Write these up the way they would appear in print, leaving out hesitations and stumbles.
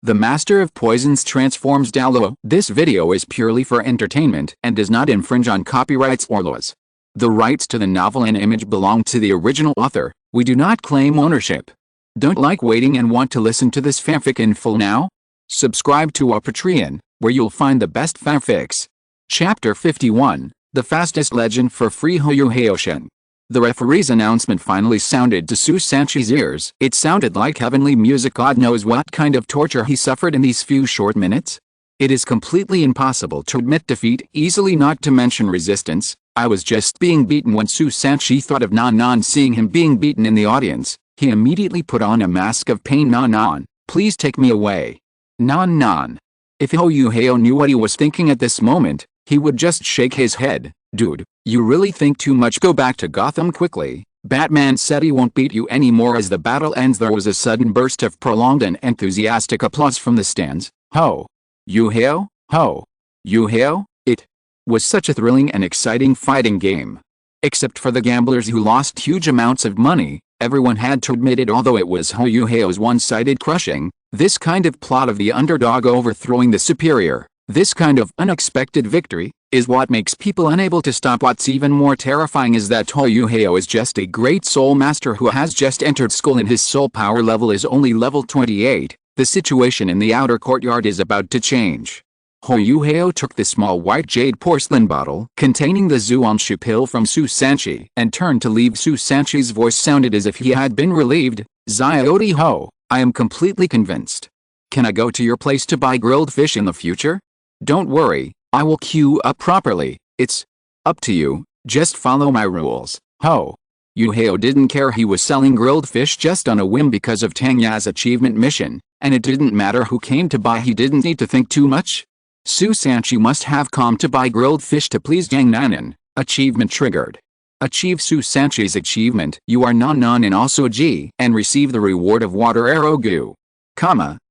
The Master of Poisons transforms Douluo. This video is purely for entertainment and does not infringe on copyrights or laws. The rights to the novel and image belong to the original author. We do not claim ownership. Don't like waiting and want to listen to this fanfic in full now? Subscribe to our Patreon, where you'll find the best fanfics. Chapter 51, The Fastest Legend for Free Huo Yuhao. The referee's announcement finally sounded to Su Sanchi's ears. It sounded like heavenly music. God knows what kind of torture he suffered in these few short minutes. It is completely impossible to admit defeat, easily not to mention resistance. I was just being beaten. When Su Sanchi thought of Nan, seeing him being beaten in the audience, he immediately put on a mask of pain. Nan, please take me away. Nan. If Huo Yuhao knew what he was thinking at this moment, he would just shake his head. Dude, you really think too much. Go back to Gotham quickly. Batman said he won't beat you anymore. As the battle ends, there was a sudden burst of prolonged and enthusiastic applause from the stands. Huo Yuhao? Huo Yuhao? It was such a thrilling and exciting fighting game. Except for the gamblers who lost huge amounts of money, everyone had to admit it. Although it was Huo Yuhao's one-sided crushing, this kind of plot of the underdog overthrowing the superior, this kind of unexpected victory, is what makes people unable to stop. What's even more terrifying is that Huo Yuhao is just a great soul master who has just entered school and his soul power level is only level 28. The situation in the outer courtyard is about to change. Huo Yuhao took the small white jade porcelain bottle containing the Zuanshu pill from Su Sanchi and turned to leave. Su Sanchi's voice sounded as if he had been relieved. Xiaodi Ho, I am completely convinced. Can I go to your place to buy grilled fish in the future? Don't worry, I will queue up properly. It's up to you, just follow my rules. Huo Yuhao didn't care. He was selling grilled fish just on a whim because of Tang Ya's achievement mission, and it didn't matter who came to buy. He didn't need to think too much. Su Sanchi must have come to buy grilled fish to please Yang Nanan. Achievement triggered. Achieve Su Sanchi's achievement. You are Nan and also G, and receive the reward of Water Arrow Goo.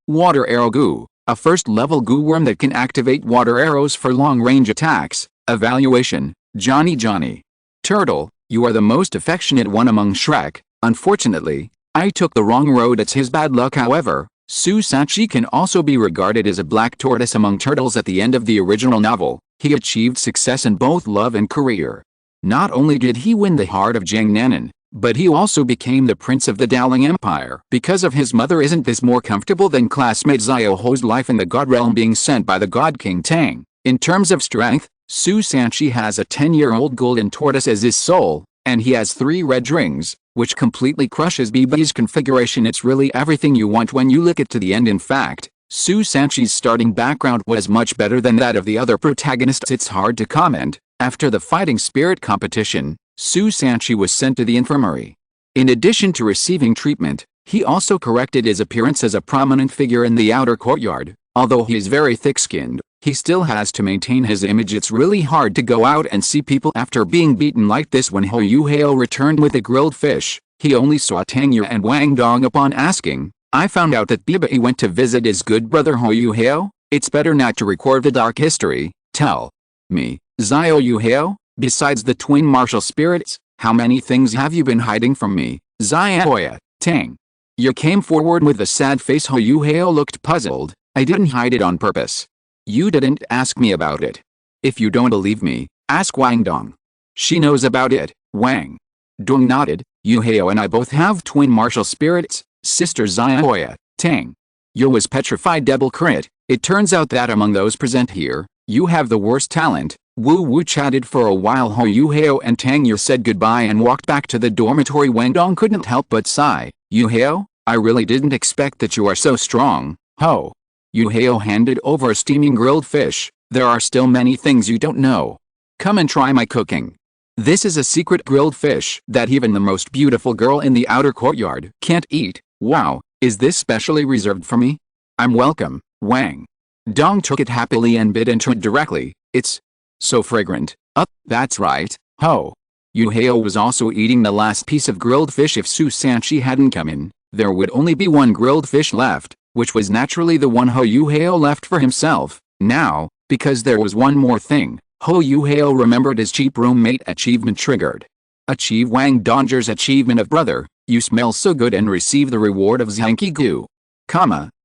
Water Arrow Goo, a first-level goo worm that can activate water arrows for long-range attacks. Evaluation, Johnny. Turtle, you are the most affectionate one among Shrek. Unfortunately, I took the wrong road. It's his bad luck. However, Su Sanchi can also be regarded as a black tortoise among turtles. At the end of the original novel, he achieved success in both love and career. Not only did he win the heart of Jiang Nanan, but he also became the prince of the Daoling Empire. Because of his mother. Isn't this more comfortable than classmate Xiao Ho's life in the God Realm being sent by the God-King Tang? In terms of strength, Su Sanchi has a 10-year-old golden tortoise as his soul, and he has 3 red rings, which completely crushes BB's configuration. It's really everything you want when you look it to the end. In fact, Su Sanchi's starting background was much better than that of the other protagonists. It's hard to comment. After the fighting spirit competition, Su Sanchi was sent to the infirmary. In addition to receiving treatment, he also corrected his appearance as a prominent figure in the outer courtyard. Although he is very thick-skinned, he still has to maintain his image. It's really hard to go out and see people after being beaten like this. When Huo Yuhao returned with the grilled fish, he only saw Tang Yu and Wang Dong. Upon asking, I found out that Bibi went to visit his good brother Huo Yuhao. It's better not to record the dark history. Tell me, Xiao Yuhao, besides the twin martial spirits, how many things have you been hiding from me? Xiaoya, Tang Yu came forward with a sad face. Huo Yuhao looked puzzled. I didn't hide it on purpose. You didn't ask me about it. If you don't believe me, ask Wang Dong. She knows about it. Wang Dong nodded. Yuhao and I both have twin martial spirits. Sister Xiaoya, Tang Yu was petrified. Double crit. It turns out that among those present here, you have the worst talent. Wu chatted for a while. Huo Yuhao and Tang Yu said goodbye and walked back to the dormitory. Wang Dong couldn't help but sigh. Yuhao, I really didn't expect that you are so strong. Huo Yuhao handed over a steaming grilled fish. There are still many things you don't know. Come and try my cooking. This is a secret grilled fish that even the most beautiful girl in the outer courtyard can't eat. Wow, is this specially reserved for me? I'm welcome. Wang Dong took it happily and bit into it directly. It's so fragrant. That's right. Huo Yuhao was also eating the last piece of grilled fish. If Su Sanchi hadn't come in, there would only be one grilled fish left, which was naturally the one Huo Yuhao left for himself. Now, because there was one more thing, Huo Yuhao remembered his cheap roommate. Achievement triggered. Achieve Wang Donger's achievement of brother. You smell so good and receive the reward of Zhanki Gu.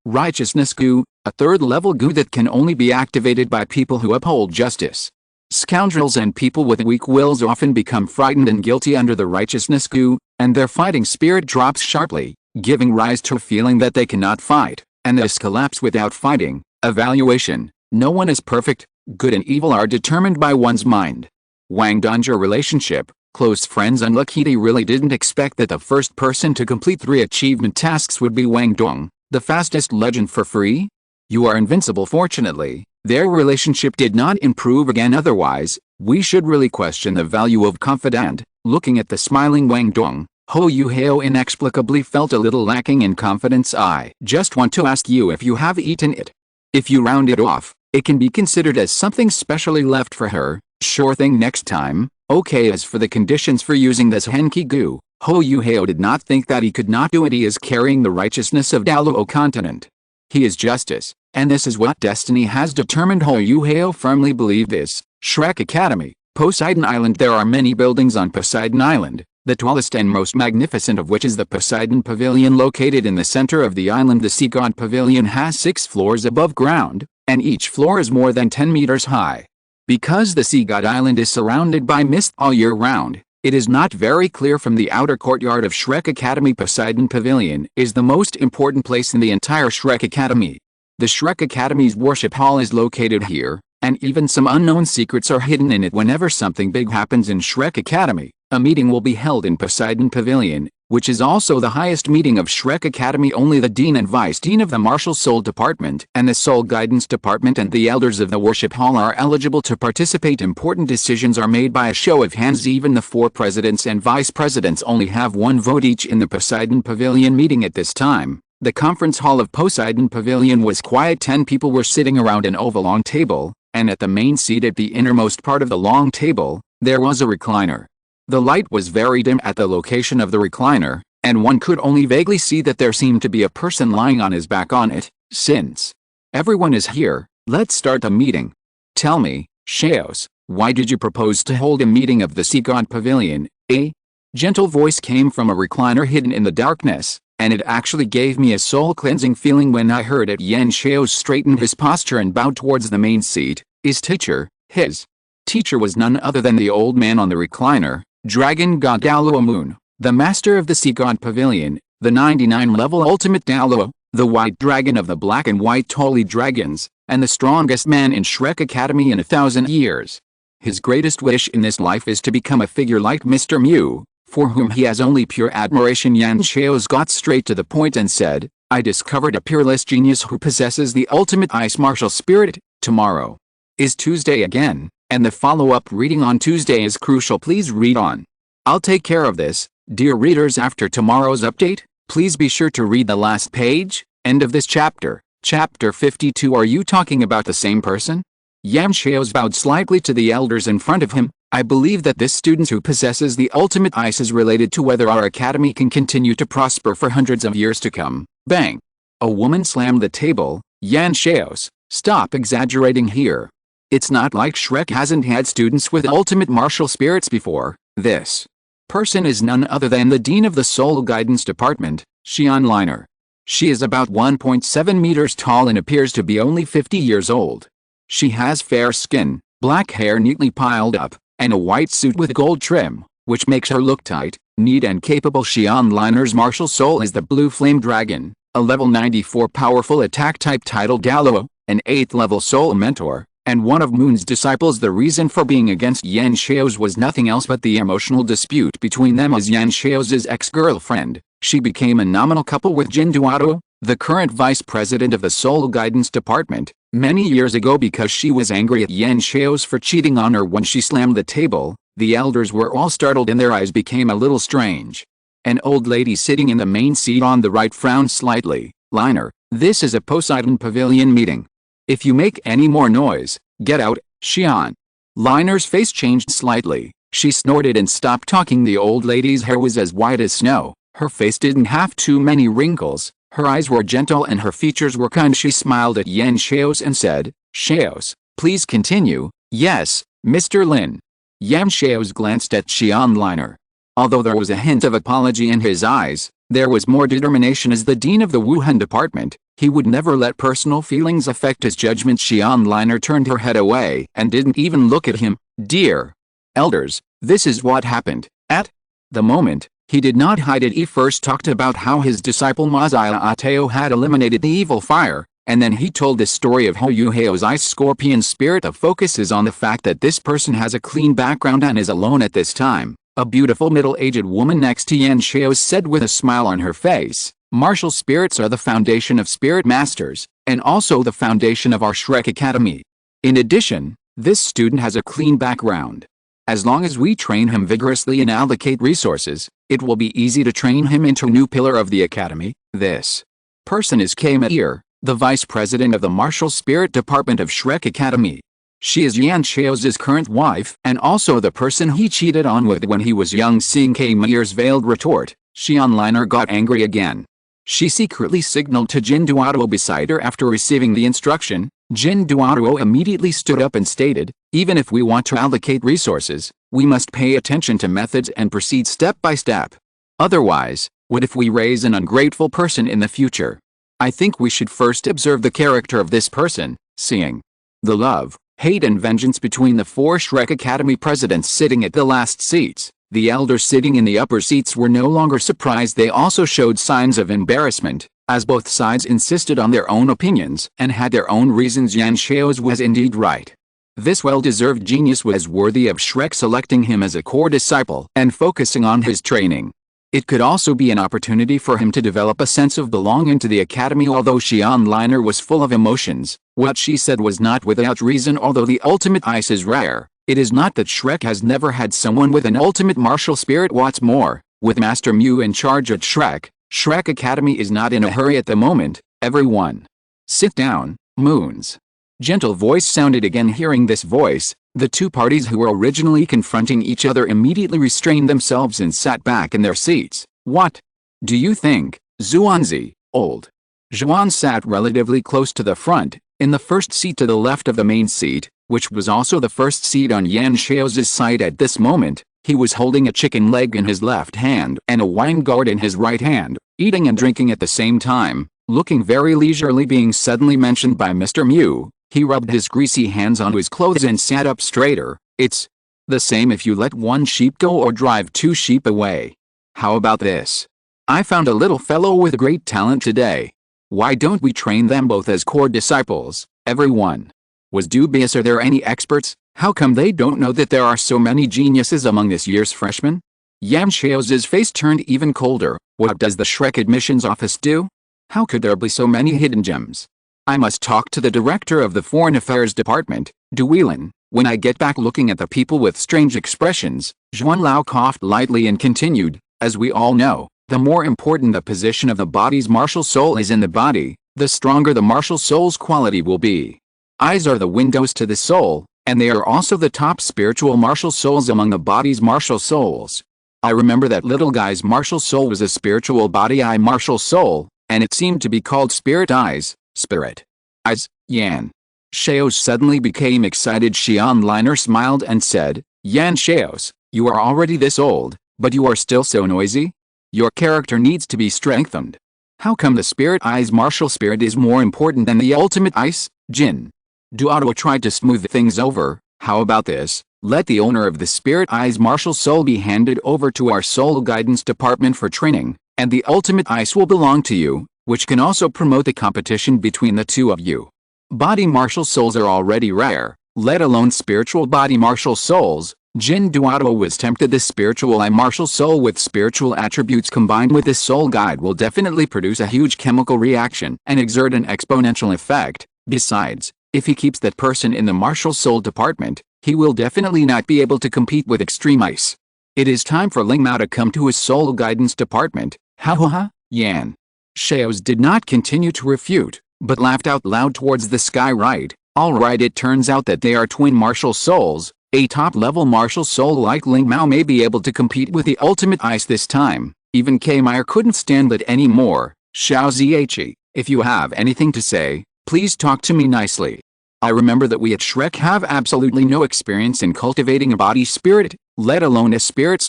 Righteousness Gu, a third-level Gu that can only be activated by people who uphold justice. Scoundrels and people with weak wills often become frightened and guilty under the righteousness Gu, and their fighting spirit drops sharply, giving rise to a feeling that they cannot fight, and this collapse without fighting. Evaluation: no one is perfect, good and evil are determined by one's mind. Wang Dongjia relationship, close friends. Unlucky really didn't expect that the first person to complete 3 achievement tasks would be Wang Dong, the fastest legend for free. You are invincible. Fortunately, their relationship did not improve again, otherwise, we should really question the value of confidant. Looking at the smiling Wang Dong, Huo Yuhao inexplicably felt a little lacking in confidence. I just want to ask you if you have eaten it. If you round it off, it can be considered as something specially left for her. Sure thing, next time. Okay, as for the conditions for using this Henki Gu, Huo Yuhao did not think that he could not do it. He is carrying the righteousness of Douluo continent. He is justice, and this is what destiny has determined. Huo Yuhao firmly believed this. Shrek Academy, Poseidon Island. There are many buildings on Poseidon Island, the tallest and most magnificent of which is the Poseidon Pavilion located in the center of the island. The Sea God Pavilion has 6 floors above ground, and each floor is more than 10 meters high. Because the Sea God Island is surrounded by mist all year round, it is not very clear from the outer courtyard of Shrek Academy. Poseidon Pavilion is the most important place in the entire Shrek Academy. The Shrek Academy's worship hall is located here, and even some unknown secrets are hidden in it. Whenever something big happens in Shrek Academy, a meeting will be held in Poseidon Pavilion, which is also the highest meeting of Shrek Academy. Only the Dean and Vice Dean of the Martial Soul Department and the Soul Guidance Department and the Elders of the Worship Hall are eligible to participate. Important decisions are made by a show of hands. Even the 4 presidents and vice presidents only have 1 vote each in the Poseidon Pavilion meeting. At this time, the conference hall of Poseidon Pavilion was quiet. 10 people were sitting around an oval long table, and at the main seat at the innermost part of the long table, there was a recliner. The light was very dim at the location of the recliner, and one could only vaguely see that there seemed to be a person lying on his back on it. Since everyone is here, let's start the meeting. Tell me, Shaos, why did you propose to hold a meeting of the Sea God Pavilion? A gentle voice came from a recliner hidden in the darkness, and it actually gave me a soul-cleansing feeling when I heard it. Yan Shaos straightened his posture and bowed towards the main seat. His teacher was none other than the old man on the recliner, Dragon God Douluo Moon, the master of the Sea God Pavilion, the 99-level ultimate Douluo, the white dragon of the black and white holy dragons, and the strongest man in Shrek Academy in 1,000 years. His greatest wish in this life is to become a figure like Mr. Mew, for whom he has only pure admiration. Yan Shaos got straight to the point and said, I discovered a peerless genius who possesses the ultimate ice martial spirit. Tomorrow is Tuesday again, and the follow-up reading on Tuesday is crucial. Please read on. I'll take care of this. Dear readers, after tomorrow's update, please be sure to read the last page. End of this chapter. Chapter 52. Are you talking about the same person? Yan Shaos bowed slightly to the elders in front of him. I believe that this student who possesses the ultimate ice is related to whether our academy can continue to prosper for hundreds of years to come. Bang! A woman slammed the table. Yan Shaos, stop exaggerating here. It's not like Shrek hasn't had students with ultimate martial spirits before. This person is none other than the Dean of the Soul Guidance Department, Xian Liner. She is about 1.7 meters tall and appears to be only 50 years old. She has fair skin, black hair neatly piled up, and a white suit with gold trim, which makes her look tight, neat and capable. Xian Liner's martial soul is the Blue Flame Dragon, a level 94 powerful attack type titled Douluo, an 8th level soul mentor, and one of Moon's disciples. The reason for being against Yan Shaos was nothing else but the emotional dispute between them. As Yan Shaos' ex-girlfriend, she became a nominal couple with Jin Duado, the current vice president of the Soul Guidance Department, many years ago. Because she was angry at Yan Shaos for cheating on her when she slammed the table, the elders were all startled and their eyes became a little strange. An old lady sitting in the main seat on the right frowned slightly. Liner, this is a Poseidon Pavilion meeting. If you make any more noise, get out. Xian Liner's face changed slightly. She snorted and stopped talking. The old lady's hair was as white as snow. Her face didn't have too many wrinkles. Her eyes were gentle and her features were kind. She smiled at Yan Shaos and said, Shaos, please continue. Yes, Mr. Lin. Yan Shaos glanced at Xian Liner. Although there was a hint of apology in his eyes, There was more determination. As the dean of the Wuhan department, he would never let personal feelings affect his judgment. Xian Liner turned her head away and didn't even look at him. Dear elders, this is what happened. At the moment, he did not hide it. He first talked about how his disciple Mazaya Ateo had eliminated the evil fire, and then he told the story of Huo Yuhao's ice scorpion spirit that focuses on the fact that this person has a clean background and is alone at this time. A beautiful middle-aged woman next to Yan Xiao said with a smile on her face, "Martial spirits are the foundation of spirit masters, and also the foundation of our Shrek Academy. In addition, this student has a clean background. As long as we train him vigorously and allocate resources, it will be easy to train him into a new pillar of the academy. This person is Kama Ir, the vice president of the martial spirit department of Shrek Academy. She is Yan Xiao's current wife and also the person he cheated on with when he was young." Seeing Kama Ir's veiled retort, Xian Liner got angry again. She secretly signaled to Jin Duoluo beside her. After receiving the instruction, Jin Duoluo immediately stood up and stated, "Even if we want to allocate resources, we must pay attention to methods and proceed step by step. Otherwise, what if we raise an ungrateful person in the future? I think we should first observe the character of this person." Seeing the love, hate and vengeance between the 4 Shrek Academy presidents sitting at the last seats, the elders sitting in the upper seats were no longer surprised. They also showed signs of embarrassment, as both sides insisted on their own opinions and had their own reasons. Yan Xiao's was indeed right. This well-deserved genius was worthy of Shrek selecting him as a core disciple and focusing on his training. It could also be an opportunity for him to develop a sense of belonging to the academy. Although Xian Liner was full of emotions, what she said was not without reason. Although the ultimate ice is rare, it is not that Shrek has never had someone with an ultimate martial spirit. What's more, with Master Mew in charge at Shrek Academy is not in a hurry at the moment. "Everyone, sit down." Moon's gentle voice sounded again. Hearing this voice, the two parties who were originally confronting each other immediately restrained themselves and sat back in their seats. "What do you think, Zuanzi, old?" Zhuan sat relatively close to the front, in the first seat to the left of the main seat, which was also the first seat on Yan Xiao's side at this moment. He was holding a chicken leg in his left hand and a wine gourd in his right hand, eating and drinking at the same time, looking very leisurely. Being suddenly mentioned by Mr. Mew, he rubbed his greasy hands on his clothes and sat up straighter. "It's the same if you let one sheep go or drive 2 sheep away. How about this? I found a little fellow with great talent today. Why don't we train them both as core disciples?" Everyone was dubious. Are there any experts? How come they don't know that there are so many geniuses among this year's freshmen? Yan Xiao's face turned even colder. What does the Shrek admissions office do? How could there be so many hidden gems? I must talk to the director of the Foreign Affairs Department, Duelen, when I get back. Looking at the people with strange expressions, Zhuan Lao coughed lightly and continued, "As we all know, the more important the position of the body's martial soul is in the body, the stronger the martial soul's quality will be. Eyes are the windows to the soul, and they are also the top spiritual martial souls among the body's martial souls. I remember that little guy's martial soul was a spiritual body eye martial soul, and it seemed to be called spirit eyes, spirit eyes." Yan Xiao suddenly became excited. Xian Liner smiled and said, "Yan Xiao, you are already this old, but you are still so noisy? Your character needs to be strengthened. How come the spirit eyes martial spirit is more important than the ultimate ice?" Jin Duoluo tried to smooth things over. "How about this? Let the owner of the spirit eyes martial soul be handed over to our soul guidance department for training, and the ultimate ice will belong to you, which can also promote the competition between the two of you. Body martial souls are already rare, let alone spiritual body martial souls." Jin Duoluo was tempted. The spiritual eye martial soul with spiritual attributes combined with this soul guide will definitely produce a huge chemical reaction and exert an exponential effect. Besides, if he keeps that person in the martial soul department, he will definitely not be able to compete with extreme ice. It is time for Ling Mao to come to his soul guidance department. Ha ha ha. Yan Xiao's did not continue to refute, but laughed out loud towards the sky. Right, alright, it turns out that they are twin martial souls. A top-level martial soul like Ling Mao may be able to compete with the ultimate ice this time. Even K-Meyer couldn't stand it anymore. "Xiao Zhe, if you have anything to say, please talk to me nicely. I remember that we at Shrek have absolutely no experience in cultivating a body spirit, let alone a spirit.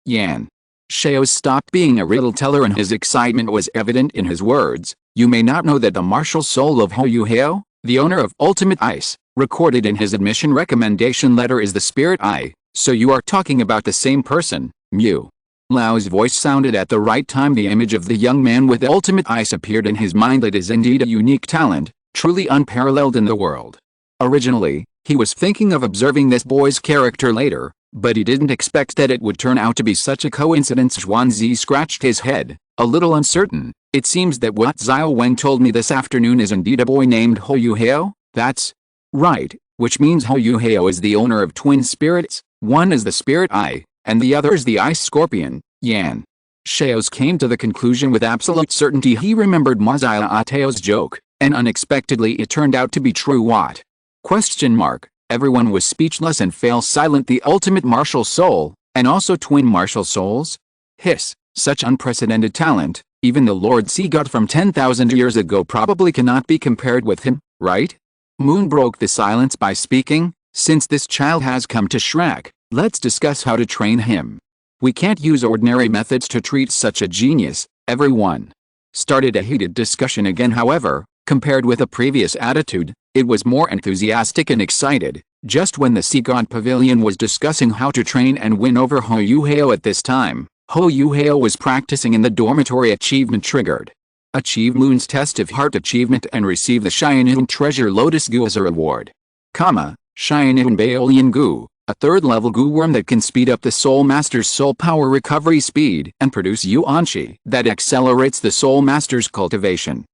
Yan Xiao stopped being a riddle teller and his excitement was evident in his words. You may not know that the martial soul of Huo Yuhao, the owner of Ultimate Ice, recorded in his admission recommendation letter is the Spirit Eye, so you are talking about the same person, Mu. Lao's voice sounded at the right time. The image of the young man with Ultimate Ice appeared in his mind. It is indeed a unique talent, truly unparalleled in the world. Originally, he was thinking of observing this boy's character later, but he didn't expect that it would turn out to be such a coincidence. Xuanzi scratched his head, a little uncertain. It seems that what Xiao Weng told me this afternoon is indeed a boy named Huo Yuhao? That's right, which means Huo Yuhao is the owner of twin spirits. One is the Spirit Eye, and the other is the Ice Scorpion, Yan. Xiao came to the conclusion with absolute certainty. He remembered Mazia Ateo's joke, and unexpectedly it turned out to be true. What? Question mark. Everyone was speechless and fell silent. The ultimate martial soul, and also twin martial souls? Hiss, such unprecedented talent, even the Lord Sea God from 10,000 years ago probably cannot be compared with him, right? Moon broke the silence by speaking, since this child has come to Shrek, let's discuss how to train him. We can't use ordinary methods to treat such a genius. Everyone started a heated discussion again. However, compared with a previous attitude, it was more enthusiastic and excited. Just when the Sea God Pavilion was discussing how to train and win over Huo Yuhao at this time, Huo Yuhao was practicing in the dormitory. Achievement triggered. Achieve Moon's test of heart achievement and receive the Cheyenne Treasure Lotus Goo as a reward. Cheyenne Baolian Goo, a third-level goo worm that can speed up the Soul Master's soul power recovery speed and produce Yuanqi that accelerates the Soul Master's cultivation.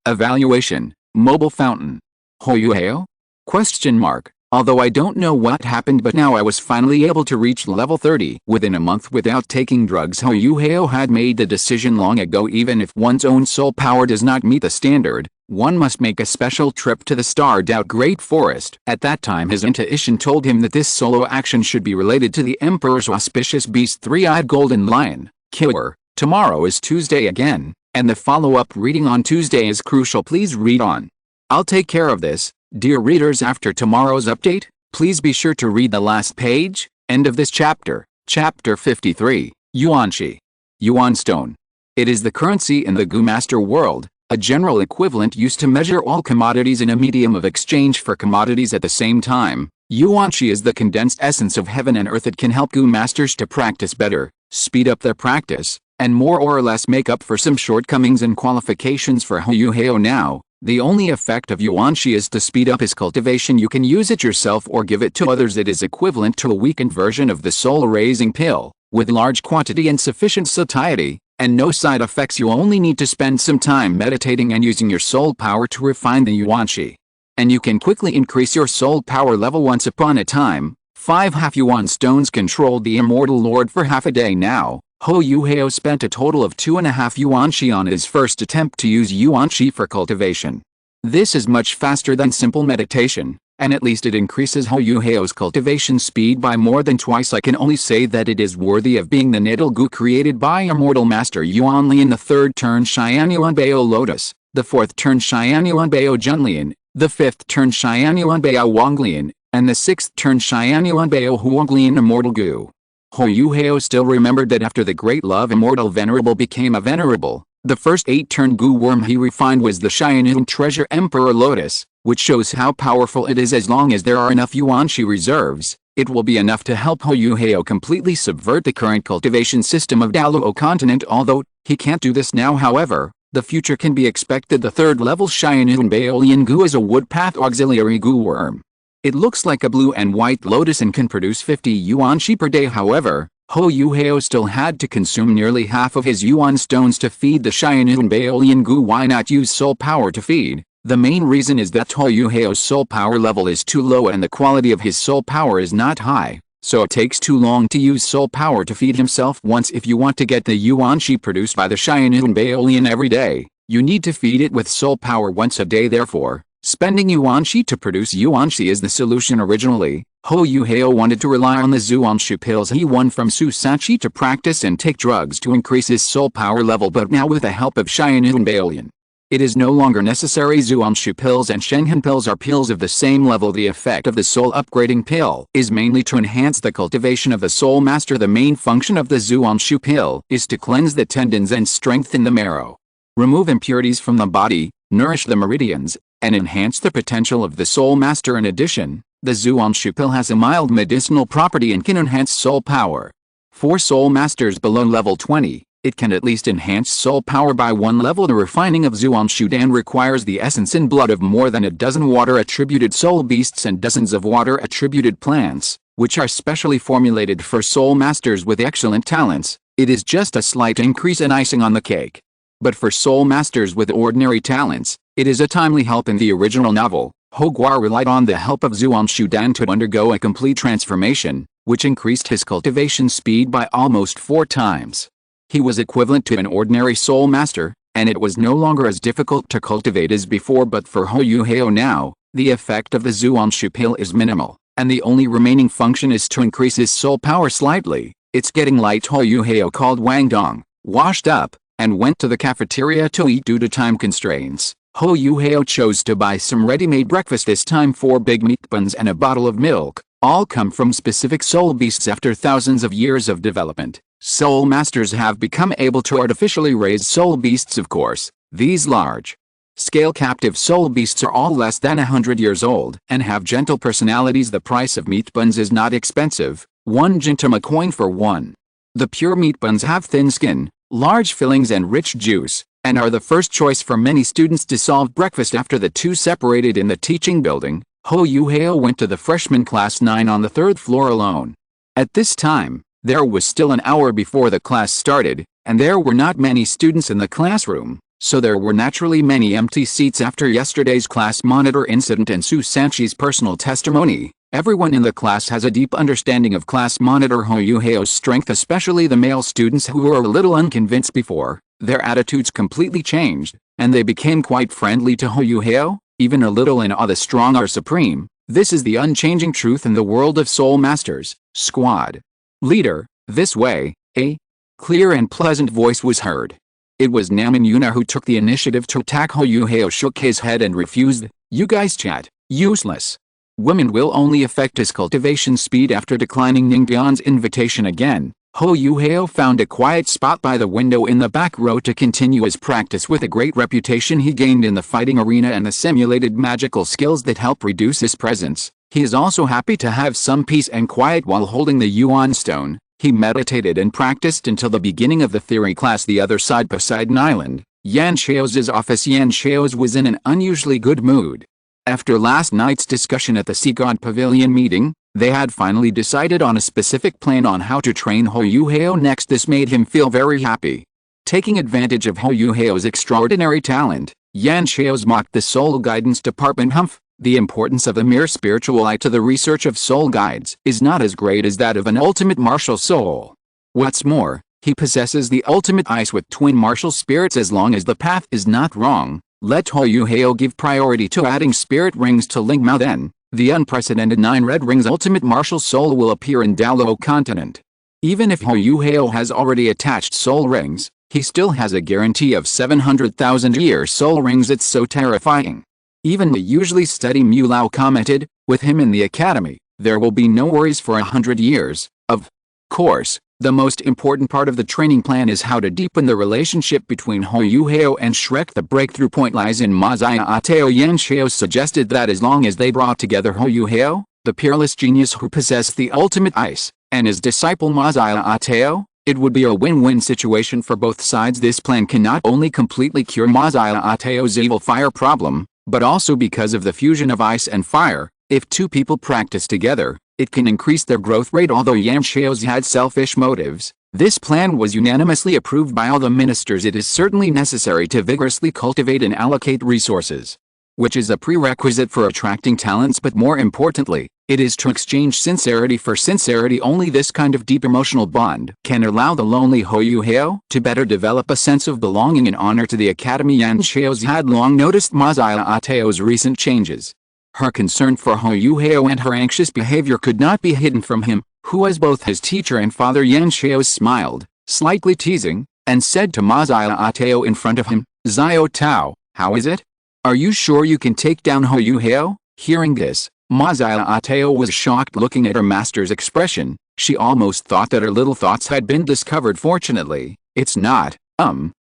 Evaluation. Mobile fountain. Huo Yuhao? Question mark. Although I don't know what happened, but now I was finally able to reach level 30 within a month without taking drugs. Huo Yuhao had made the decision long ago. Even if one's own soul power does not meet the standard, one must make a special trip to the starred out Great Forest. At that time his intuition told him that this solo action should be related to the Emperor's auspicious beast, three-eyed golden lion, killer. Tomorrow is Tuesday again, and the follow-up reading on Tuesday is crucial. Please read on. I'll take care of this. Dear readers, after tomorrow's update, please be sure to read the last page. End of this chapter. Chapter 53, Yuanqi. Yuan Stone. It is the currency in the Goo Master world, a general equivalent used to measure all commodities in a medium of exchange for commodities at the same time. Yuanqi is the condensed essence of heaven and earth. It can help Goo Masters to practice better, speed up their practice, and more or less make up for some shortcomings and qualifications. For Huo Yuhao now, the only effect of Yuanqi is to speed up his cultivation. You can use it yourself or give it to others. It is equivalent to a weakened version of the soul-raising pill, with large quantity and sufficient satiety, and no side effects. You only need to spend some time meditating and using your soul power to refine the Yuanqi. And you can quickly increase your soul power level. Once upon a time, 5 half-yuan stones controlled the immortal lord for half a day. Now, Huo Yuhao spent a total of 2.5 Yuanqi on his first attempt to use Yuanqi for cultivation. This is much faster than simple meditation, and at least it increases Huo Yuhao's cultivation speed by more than twice. I can only say that it is worthy of being the natal goo created by immortal master Yuanlian. The third turn Shianyuanbao Lotus, the fourth turn Shianyuanbao Junlian, the fifth turn Shianyuanbao Wanglian, and the sixth turn Shianyuanbao Huanglian immortal goo. Huo Yuhao still remembered that after the great love immortal venerable became a venerable, the first 8-turn goo worm he refined was the Cheyenne Treasure Emperor Lotus, which shows how powerful it is. As long as there are enough Yuanqi reserves, it will be enough to help Huo Yuhao completely subvert the current cultivation system of Douluo continent. Although he can't do this now, however, the future can be expected. The third level Cheyenne Baolian goo is a woodpath auxiliary goo worm. It looks like a blue and white lotus and can produce 50 Yuanqi per day. However, Huo Yuhao still had to consume nearly half of his Yuan stones to feed the Cheyenne Baolian goo. Why not use soul power to feed? The main reason is that Huo Yuhao's soul power level is too low and the quality of his soul power is not high, so it takes too long to use soul power to feed himself. Once, if you want to get the Yuanqi produced by the Cheyenne Baolian every day, you need to feed it with soul power once a day. Therefore, spending Yuanqi to produce Yuanqi is the solution. Originally, Huo Yuhao wanted to rely on the Zuanshu pills he won from Su Sanchi to practice and take drugs to increase his soul power level, but now with the help of Cheyenne Baolian, It is no longer necessary. Zhuangshu pills and Shenghen pills are pills of the same level. The effect of the soul upgrading pill is mainly to enhance the cultivation of the soul master. The main function of the Zhuangshu pill is to cleanse the tendons and strengthen the marrow, remove impurities from the body, nourish the meridians, and enhance the potential of the soul master. In addition, the Zhuangshu pill has a mild medicinal property and can enhance soul power. For soul masters below level 20, it can at least enhance soul power by 1 level. The refining of Zhuangshu Dan requires the essence and blood of more than a dozen water-attributed soul beasts and dozens of water-attributed plants, which are specially formulated for soul masters with excellent talents. It is just a slight increase and icing on the cake. But for soul masters with ordinary talents, it is a timely help. In the original novel, Ho Guar relied on the help of Zhuangshu Dan to undergo a complete transformation, which increased his cultivation speed by almost 4 times. He was equivalent to an ordinary soul master, and it was no longer as difficult to cultivate as before. But for Huo Yuhao now, the effect of the Zhuangshu pill is minimal, and the only remaining function is to increase his soul power slightly. It's getting light. Huo Yuhao called Wang Dong, washed up, and went to the cafeteria to eat. Due to time constraints, Huo Yuhao chose to buy some ready-made breakfast, this time 4 big meat buns and a bottle of milk. All come from specific soul beasts. After thousands of years of development, soul masters have become able to artificially raise soul beasts. Of course, these large-scale captive soul beasts are all less than 100 years old and have gentle personalities. The price of meat buns is not expensive, 1 gintama coin for 1. The pure meat buns have thin skin, large fillings and rich juice, and are the first choice for many students to solve breakfast. After the two separated in the teaching building, Huo Yuhao went to the freshman class 9 on the 3rd floor alone. At this time, there was still an hour before the class started, and there were not many students in the classroom, so there were naturally many empty seats. After yesterday's class monitor incident and Su Sanchi's personal testimony, everyone in the class has a deep understanding of class monitor Huo Yuhao's strength, especially the male students who were a little unconvinced before. Their attitudes completely changed, and they became quite friendly to Huo Yuhao, even a little in awe. The strong are supreme. This is the unchanging truth in the world of soul masters. Squad leader, this way. A clear and pleasant voice was heard. It was Namin Yuna who took the initiative to attack. Huo Yuhao shook his head and refused. You guys chat. Useless. Women will only affect his cultivation speed. After declining Ningguan's invitation again, Huo Yuhao found a quiet spot by the window in the back row to continue his practice. With a great reputation he gained in the fighting arena and the simulated magical skills that help reduce his presence, he is also happy to have some peace and quiet while holding the Yuan stone. He meditated and practiced until the beginning of the theory class. The other side, Poseidon Island, Yan Xiao's office. Yan Xiao's was in an unusually good mood. After last night's discussion at the Sea God Pavilion meeting, they had finally decided on a specific plan on how to train Huo Yuhao next. This made him feel very happy. Taking advantage of Huo Yuhao's extraordinary talent, Yan Xiao's mocked the Soul Guidance Department. The importance of the mere spiritual eye to the research of soul guides is not as great as that of an ultimate martial soul. What's more, he possesses the ultimate eyes with twin martial spirits. As long as the path is not wrong, let Huo Yuhao give priority to adding spirit rings to Ling Mao. Then, the unprecedented 9 red rings ultimate martial soul will appear in Douluo continent. Even if Huo Yuhao has already attached soul rings, he still has a guarantee of 700,000 year soul rings. It's so terrifying. Even the usually steady Mu Lao commented, with him in the academy, there will be no worries for 100 years. Of course, the most important part of the training plan is how to deepen the relationship between Huo Yuhao and Shrek. The breakthrough point lies in Mazaya Ateo. Yan Xiao suggested that as long as they brought together Huo Yuhao, the peerless genius who possessed the ultimate ice, and his disciple Mazaya Ateo, it would be a win-win situation for both sides. This plan can not only completely cure Mazaya Ateo's evil fire problem, but also because of the fusion of ice and fire, if two people practice together, it can increase their growth rate. Although Yan Xiao's had selfish motives, this plan was unanimously approved by all the ministers. It is certainly necessary to vigorously cultivate and allocate resources, which is a prerequisite for attracting talents. But more importantly, it is to exchange sincerity for sincerity. Only this kind of deep emotional bond can allow the lonely Huo Yuhao to better develop a sense of belonging and honor to the academy. Yan Xiao's had long noticed Mazaya Ateo's recent changes. Her concern for Huo Yuhao and her anxious behavior could not be hidden from him, who was both his teacher and father. Yan Xiao smiled, slightly teasing, and said to Mazaya Ateo in front of him, Xiao Tao, How is it? Are you sure you can take down Huo Yuhao? Hearing this, Ma Xiaotao was shocked. Looking at her master's expression. She almost thought that her little thoughts had been discovered. Fortunately, it's not.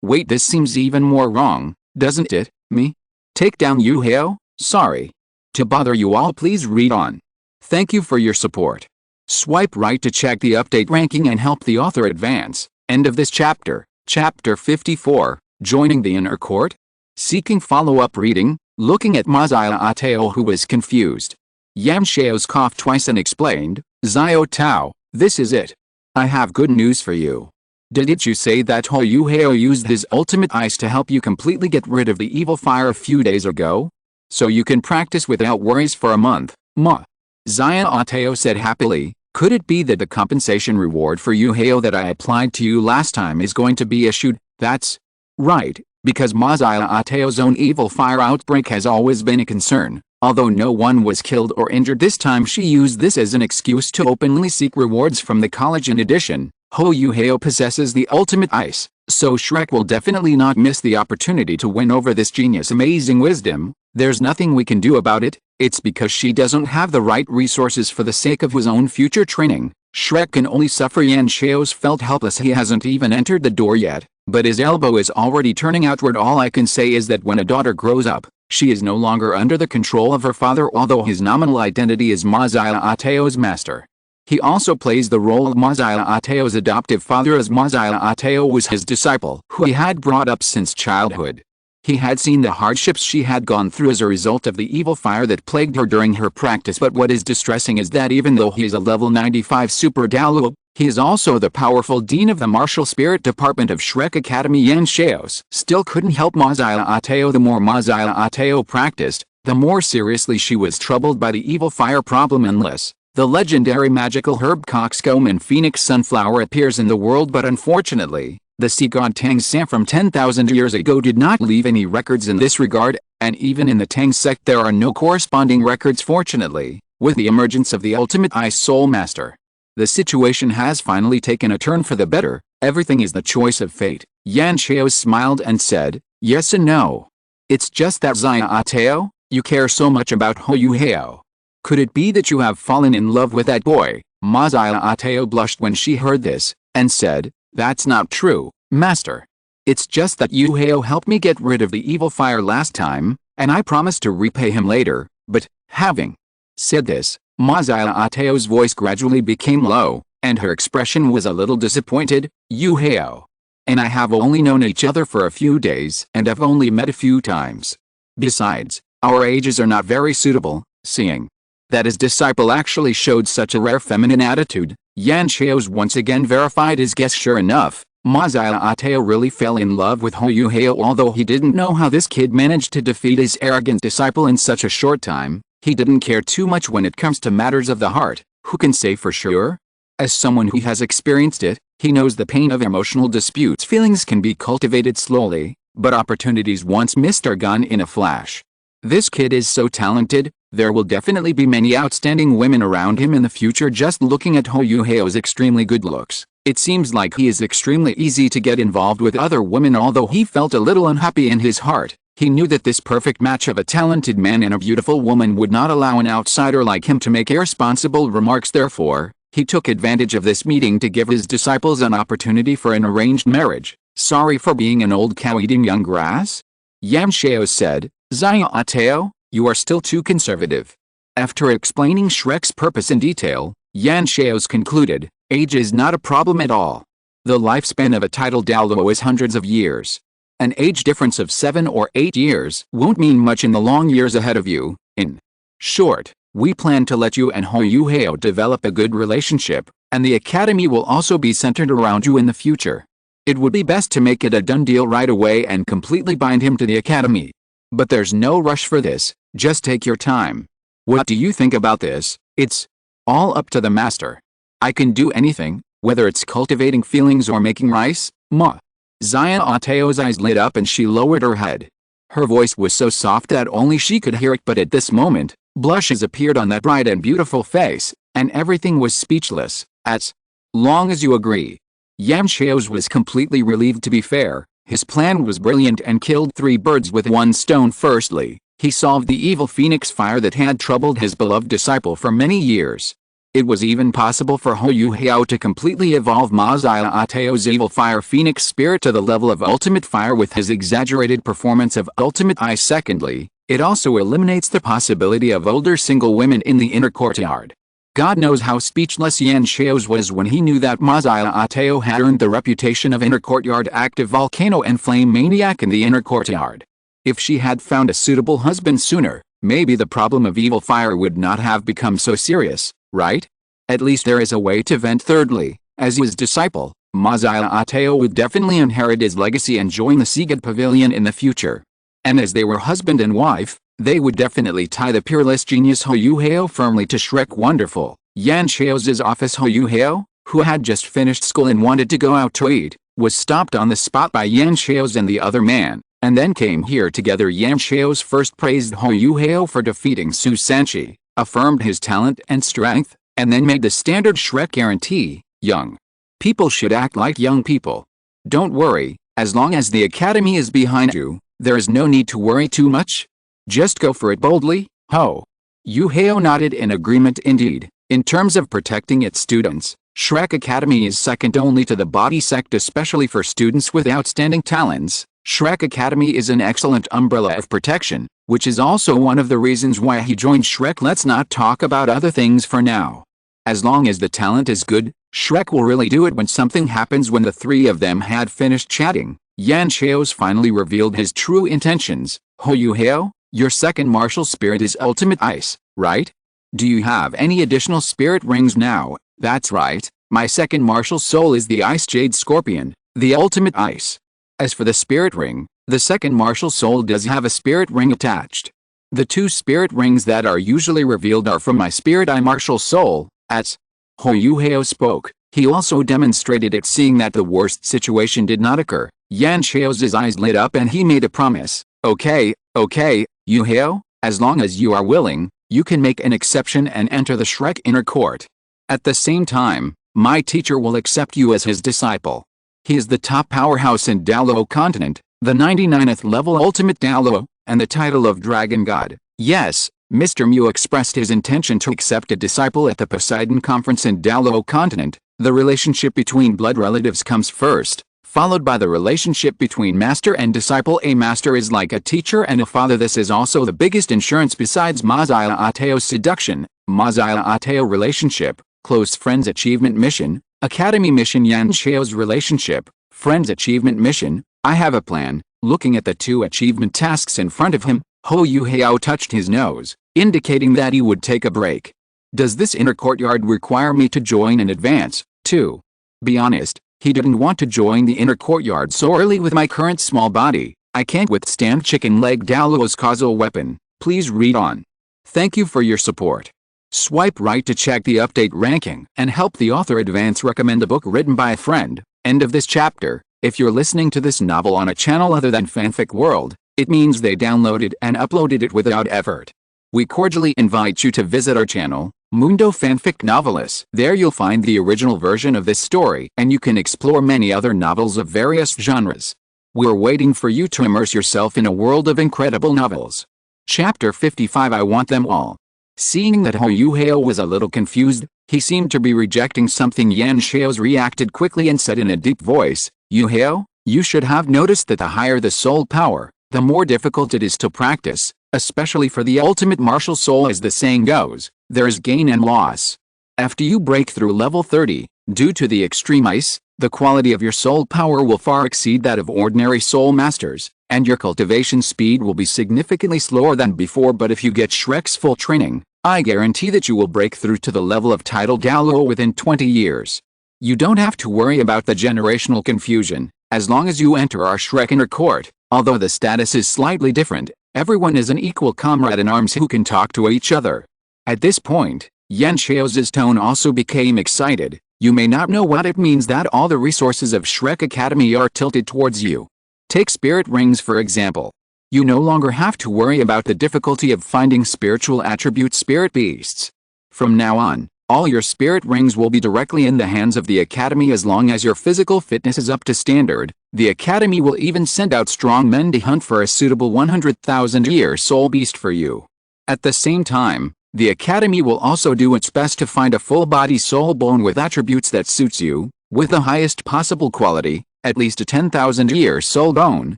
Wait, this seems even more wrong, doesn't it? Me? Take down Yuhao? Sorry. To bother you all, please read on. Thank you for your support. Swipe right to check the update ranking and help the author advance. End of this chapter. Chapter 54, Joining the Inner Court? Seeking follow-up reading, looking at Ma Xiaotao, who was confused. Yan Xiao's coughed twice and explained, Xiao Tao, this is it. I have good news for you. Didn't you say that Huo Yuhao used his ultimate ice to help you completely get rid of the evil fire a few days ago? So you can practice without worries for a month, Ma Xiaotao said happily. Could it be that the compensation reward for Yuhao that I applied to you last time is going to be issued? That's right, because Ma Xiaotao's own evil fire outbreak has always been a concern. Although no one was killed or injured this time, she used this as an excuse to openly seek rewards from the college. In addition, Huo Yuhao possesses the ultimate ice, so Shrek will definitely not miss the opportunity to win over this genius. Amazing wisdom. There's nothing we can do about it. It's because she doesn't have the right resources for the sake of his own future training. Shrek can only suffer. Yan Xiao's felt helpless. He hasn't even entered the door yet, but his elbow is already turning outward. All I can say is that when a daughter grows up, she is no longer under the control of her father, although his nominal identity is Ma Xiaotao's master. He also plays the role of Ma Xiaotao's adoptive father, as Ma Xiaotao was his disciple, who he had brought up since childhood. He had seen the hardships she had gone through as a result of the evil fire that plagued her during her practice. But what is distressing is that even though he is a level 95 super Douluo, he is also the powerful dean of the martial spirit department of Shrek Academy. Yan Xiao's still couldn't help Ma Xiaotao. The more Ma Xiaotao practiced, the more seriously she was troubled by the evil fire problem. Unless the legendary magical herb coxcomb and phoenix sunflower appears in the world, but unfortunately, the sea god Tang San from 10,000 years ago did not leave any records in this regard, and even in the Tang sect there are no corresponding records. Fortunately, with the emergence of the ultimate Ice Soul Master, the situation has finally taken a turn for the better. Everything is the choice of fate. Yan Xiao smiled and said, yes and no. It's just that Xiaotao, you care so much about Huo Yuhao. Could it be that you have fallen in love with that boy? Ma Xiaotao blushed when she heard this, and said, that's not true, master. It's just that Yuhao helped me get rid of the evil fire last time, and I promised to repay him later. But, having said this, Ma Xiaotao's voice gradually became low, and her expression was a little disappointed. Yuhao and I have only known each other for a few days and have only met a few times. Besides, our ages are not very suitable. Seeing that his disciple actually showed such a rare feminine attitude, Yan Xiao's once again verified his guess. Sure enough, Ma Xiaotao really fell in love with Huo Yuhao. Although he didn't know how this kid managed to defeat his arrogant disciple in such a short time, he didn't care too much when it comes to matters of the heart. Who can say for sure? As someone who has experienced it, he knows the pain of emotional disputes. Feelings can be cultivated slowly, but opportunities once missed are gone in a flash. This kid is so talented. There will definitely be many outstanding women around him in the future. Just looking at Huo Yuhao's extremely good looks, it seems like he is extremely easy to get involved with other women. Although he felt a little unhappy in his heart, he knew that this perfect match of a talented man and a beautiful woman would not allow an outsider like him to make irresponsible remarks. Therefore, he took advantage of this meeting to give his disciples an opportunity for an arranged marriage. Sorry for being an old cow eating young grass, Yan Xiao said. Xiaotao, you are still too conservative. After explaining Shrek's purpose in detail, Yan Xiao's concluded, age is not a problem at all. The lifespan of a title Douluo is hundreds of years. An age difference of 7 or 8 years won't mean much in the long years ahead of you. In short, we plan to let you and Huo Yuhao develop a good relationship, and the academy will also be centered around you in the future. It would be best to make it a done deal right away and completely bind him to the academy. But there's no rush for this, just take your time. What do you think about this? It's all up to the master. I can do anything, whether it's cultivating feelings or making rice. Ma Xiaotao's eyes lit up and she lowered her head. Her voice was so soft that only she could hear it, but at this moment, blushes appeared on that bright and beautiful face, and everything was speechless. As long as you agree. Yan Xiao's was completely relieved. To be fair, His plan was brilliant and killed 3 birds with 1 stone. Firstly, he solved the evil phoenix fire that had troubled his beloved disciple for many years. It was even possible for Huo Yuhao to completely evolve Ma Xiaoteo's evil fire phoenix spirit to the level of ultimate fire with his exaggerated performance of ultimate ice. Secondly, it also eliminates the possibility of older single women in the inner courtyard. God knows how speechless Yan Xiao's was when he knew that Ma Xiaoteo had earned the reputation of inner courtyard active volcano and flame maniac in the inner courtyard. If she had found a suitable husband sooner, maybe the problem of evil fire would not have become so serious, right? At least there is a way to vent. Thirdly, as his disciple, Ma Xiaoteo would definitely inherit his legacy and join the Sigurd Pavilion in the future. And as they were husband and wife, they would definitely tie the peerless genius Huo Yuhao firmly to Shrek. Wonderful. Yan Xiao's office. Huo Yuhao, who had just finished school and wanted to go out to eat, was stopped on the spot by Yan Xiao's and the other man, and then came here together. Yan Xiao's first praised Huo Yuhao for defeating Su Sanchi, affirmed his talent and strength, and then made the standard Shrek guarantee: young people should act like young people. Don't worry, as long as the academy is behind you, there is no need to worry too much. Just go for it boldly. Huo Yuhao nodded in agreement. Indeed, in terms of protecting its students, Shrek Academy is second only to the body sect, especially for students with outstanding talents. Shrek Academy is an excellent umbrella of protection, which is also one of the reasons why he joined Shrek. Let's not talk about other things for now. As long as the talent is good, Shrek will really do it. When something happens. When the 3 of them had finished chatting, Yan Xiao's finally revealed his true intentions. Huo Yuhao, your second martial spirit is ultimate ice, right? Do you have any additional spirit rings now? That's right, my second martial soul is the Ice Jade Scorpion, the ultimate ice. As for the spirit ring, the second martial soul does have a spirit ring attached. The 2 spirit rings that are usually revealed are from my spirit eye martial soul. As Huo Yuhao spoke, he also demonstrated it. Seeing that the worst situation did not occur, Yan Xiao's eyes lit up and he made a promise. Okay, Yuhao, as long as you are willing, you can make an exception and enter the Shrek inner court. At the same time, my teacher will accept you as his disciple. He is the top powerhouse in Douluo continent, the 99th level ultimate Douluo, and the title of Dragon God. Yes, Mr. Mew expressed his intention to accept a disciple at the Poseidon conference in Douluo continent. The relationship between blood relatives comes first, followed by the relationship between master and disciple. A master is like a teacher and a father. This is also the biggest insurance besides Ma Xiaoteo's seduction, Ma Xiaoteo relationship, close friends achievement mission, academy mission. Yan Xiao's relationship, friends achievement mission. I have a plan. Looking at the 2 achievement tasks in front of him, Huo Yuhao touched his nose, indicating that he would take a break. Does this inner courtyard require me to join in advance, too? Be honest, he didn't want to join the inner courtyard so early. With my current small body, I can't withstand chicken leg Douluo's causal weapon. Please read on. Thank you for your support. Swipe right to check the update ranking and help the author advance. Recommend a book written by a friend. End of this chapter. If you're listening to this novel on a channel other than Fanfic World, it means they downloaded and uploaded it without effort. We cordially invite you to visit our channel, Mundo Fanfic Novelis. There you'll find the original version of this story, and you can explore many other novels of various genres. We're waiting for you to immerse yourself in a world of incredible novels. Chapter 55. I want them all. Seeing that Huo Yuhao was a little confused, he seemed to be rejecting something. Yan Xiao's reacted quickly and said in a deep voice, Yuhao, you should have noticed that the higher the soul power, the more difficult it is to practice, especially for the ultimate martial soul. As the saying goes, there is gain and loss. After you break through level 30, due to the extreme ice, the quality of your soul power will far exceed that of ordinary soul masters, and your cultivation speed will be significantly slower than before. But if you get Shrek's full training, I guarantee that you will break through to the level of title Douluo within 20 years. You don't have to worry about the generational confusion, as long as you enter our Shrek inner court. Although the status is slightly different, everyone is an equal comrade in arms who can talk to each other. At this point, Yan Xiao's tone also became excited. You may not know what it means that all the resources of Shrek Academy are tilted towards you. Take spirit rings for example. You no longer have to worry about the difficulty of finding spiritual attribute spirit beasts. From now on, All your spirit rings will be directly in the hands of the Academy as long as your physical fitness is up to standard. The Academy will even send out strong men to hunt for a suitable 100,000-year soul beast for you. At the same time, the Academy will also do its best to find a full-body soul bone with attributes that suits you, with the highest possible quality, at least a 10,000-year soul bone.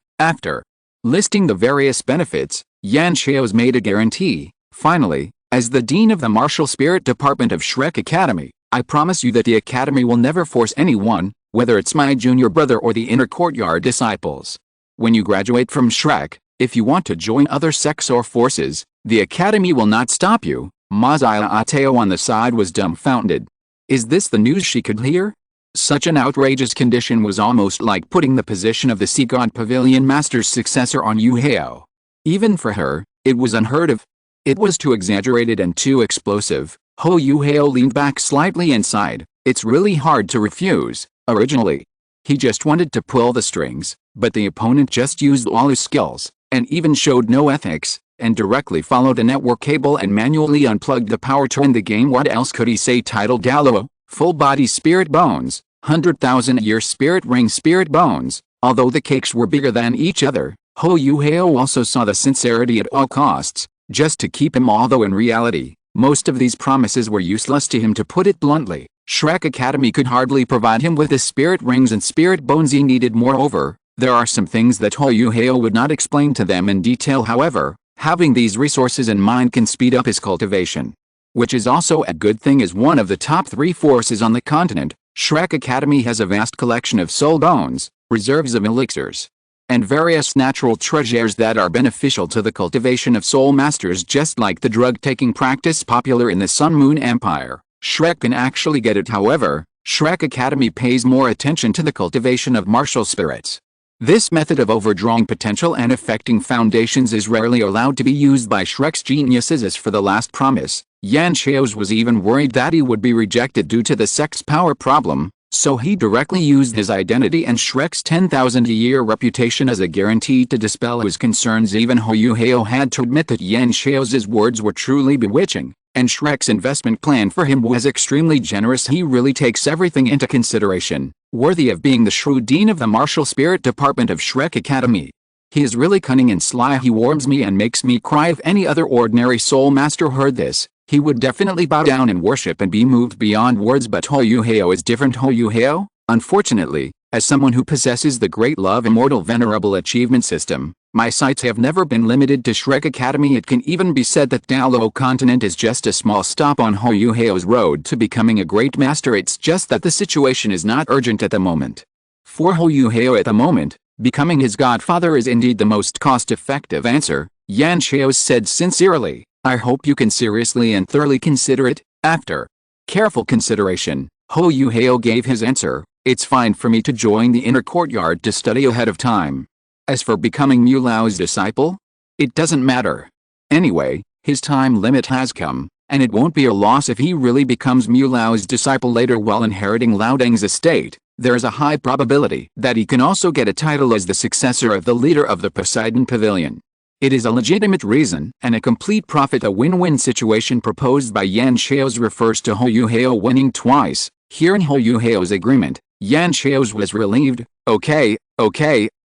After listing the various benefits, Yan Xiao's made a guarantee. Finally, as the Dean of the Martial Spirit Department of Shrek Academy, I promise you that the Academy will never force anyone, whether it's my junior brother or the inner courtyard disciples. When you graduate from Shrek, if you want to join other sects or forces, the Academy will not stop you. Mazaya Ateo on the side was dumbfounded. Is this the news she could hear? Such an outrageous condition was almost like putting the position of the Sea God Pavilion Master's successor on Huo Yuhao. Even for her, it was unheard of. It was too exaggerated and too explosive. Huo Yuhao leaned back slightly and sighed. It's really hard to refuse. Originally, he just wanted to pull the strings, but the opponent just used all his skills, and even showed no ethics, and directly followed a network cable and manually unplugged the power to end the game. What else could he say? Titled Douluo, full-body spirit bones, 100,000-year spirit ring spirit bones. Although the cakes were bigger than each other, Huo Yuhao also saw the sincerity at all costs, just to keep him. Although in reality, most of these promises were useless to him. To put it bluntly, Shrek Academy could hardly provide him with the spirit rings and spirit bones he needed. Moreover, there are some things that Huo Yuhao would not explain to them in detail. However, having these resources in mind can speed up his cultivation, which is also a good thing. As one of the top 3 forces on the continent, Shrek Academy has a vast collection of soul bones, reserves of elixirs, and various natural treasures that are beneficial to the cultivation of soul masters. Just like the drug-taking practice popular in the Sun Moon Empire, Shrek can actually get it. However, Shrek Academy pays more attention to the cultivation of martial spirits. This method of overdrawing potential and affecting foundations is rarely allowed to be used by Shrek's geniuses. As for the last promise, Yan Xiao's was even worried that he would be rejected due to the sect's power problem, so he directly used his identity and Shrek's 10,000-a-year reputation as a guarantee to dispel his concerns. Even Huo Yuhao had to admit that Yan Xiao's words were truly bewitching, and Shrek's investment plan for him was extremely generous. He really takes everything into consideration, worthy of being the shrewd dean of the Martial Spirit Department of Shrek Academy. He is really cunning and sly. He warms me and makes me cry. If any other ordinary soul master heard this, he would definitely bow down and worship and be moved beyond words. But Huo Yuhao is different. Huo Yuhao, unfortunately, as someone who possesses the great love immortal venerable achievement system, my sights have never been limited to Shrek Academy. It can even be said that Douluo continent is just a small stop on Huo Yuhao's road to becoming a great master. It's just that the situation is not urgent at the moment. For Huo Yuhao at the moment, becoming his godfather is indeed the most cost-effective answer. Yan Xiao said sincerely, I hope you can seriously and thoroughly consider it. After careful consideration, Huo Yuhao gave his answer. It's fine for me to join the inner courtyard to study ahead of time. As for becoming Mu Lao's disciple, it doesn't matter. Anyway, his time limit has come, and it won't be a loss if he really becomes Mu Lao's disciple later while inheriting Lao Deng's estate. There is a high probability that he can also get a title as the successor of the leader of the Poseidon Pavilion. It is a legitimate reason and a complete profit. A win-win situation proposed by Yan Xiao's refers to Huo Yuhao winning twice. Hearing Huo Yuhao's agreement, Yan Xiao's was relieved. Okay.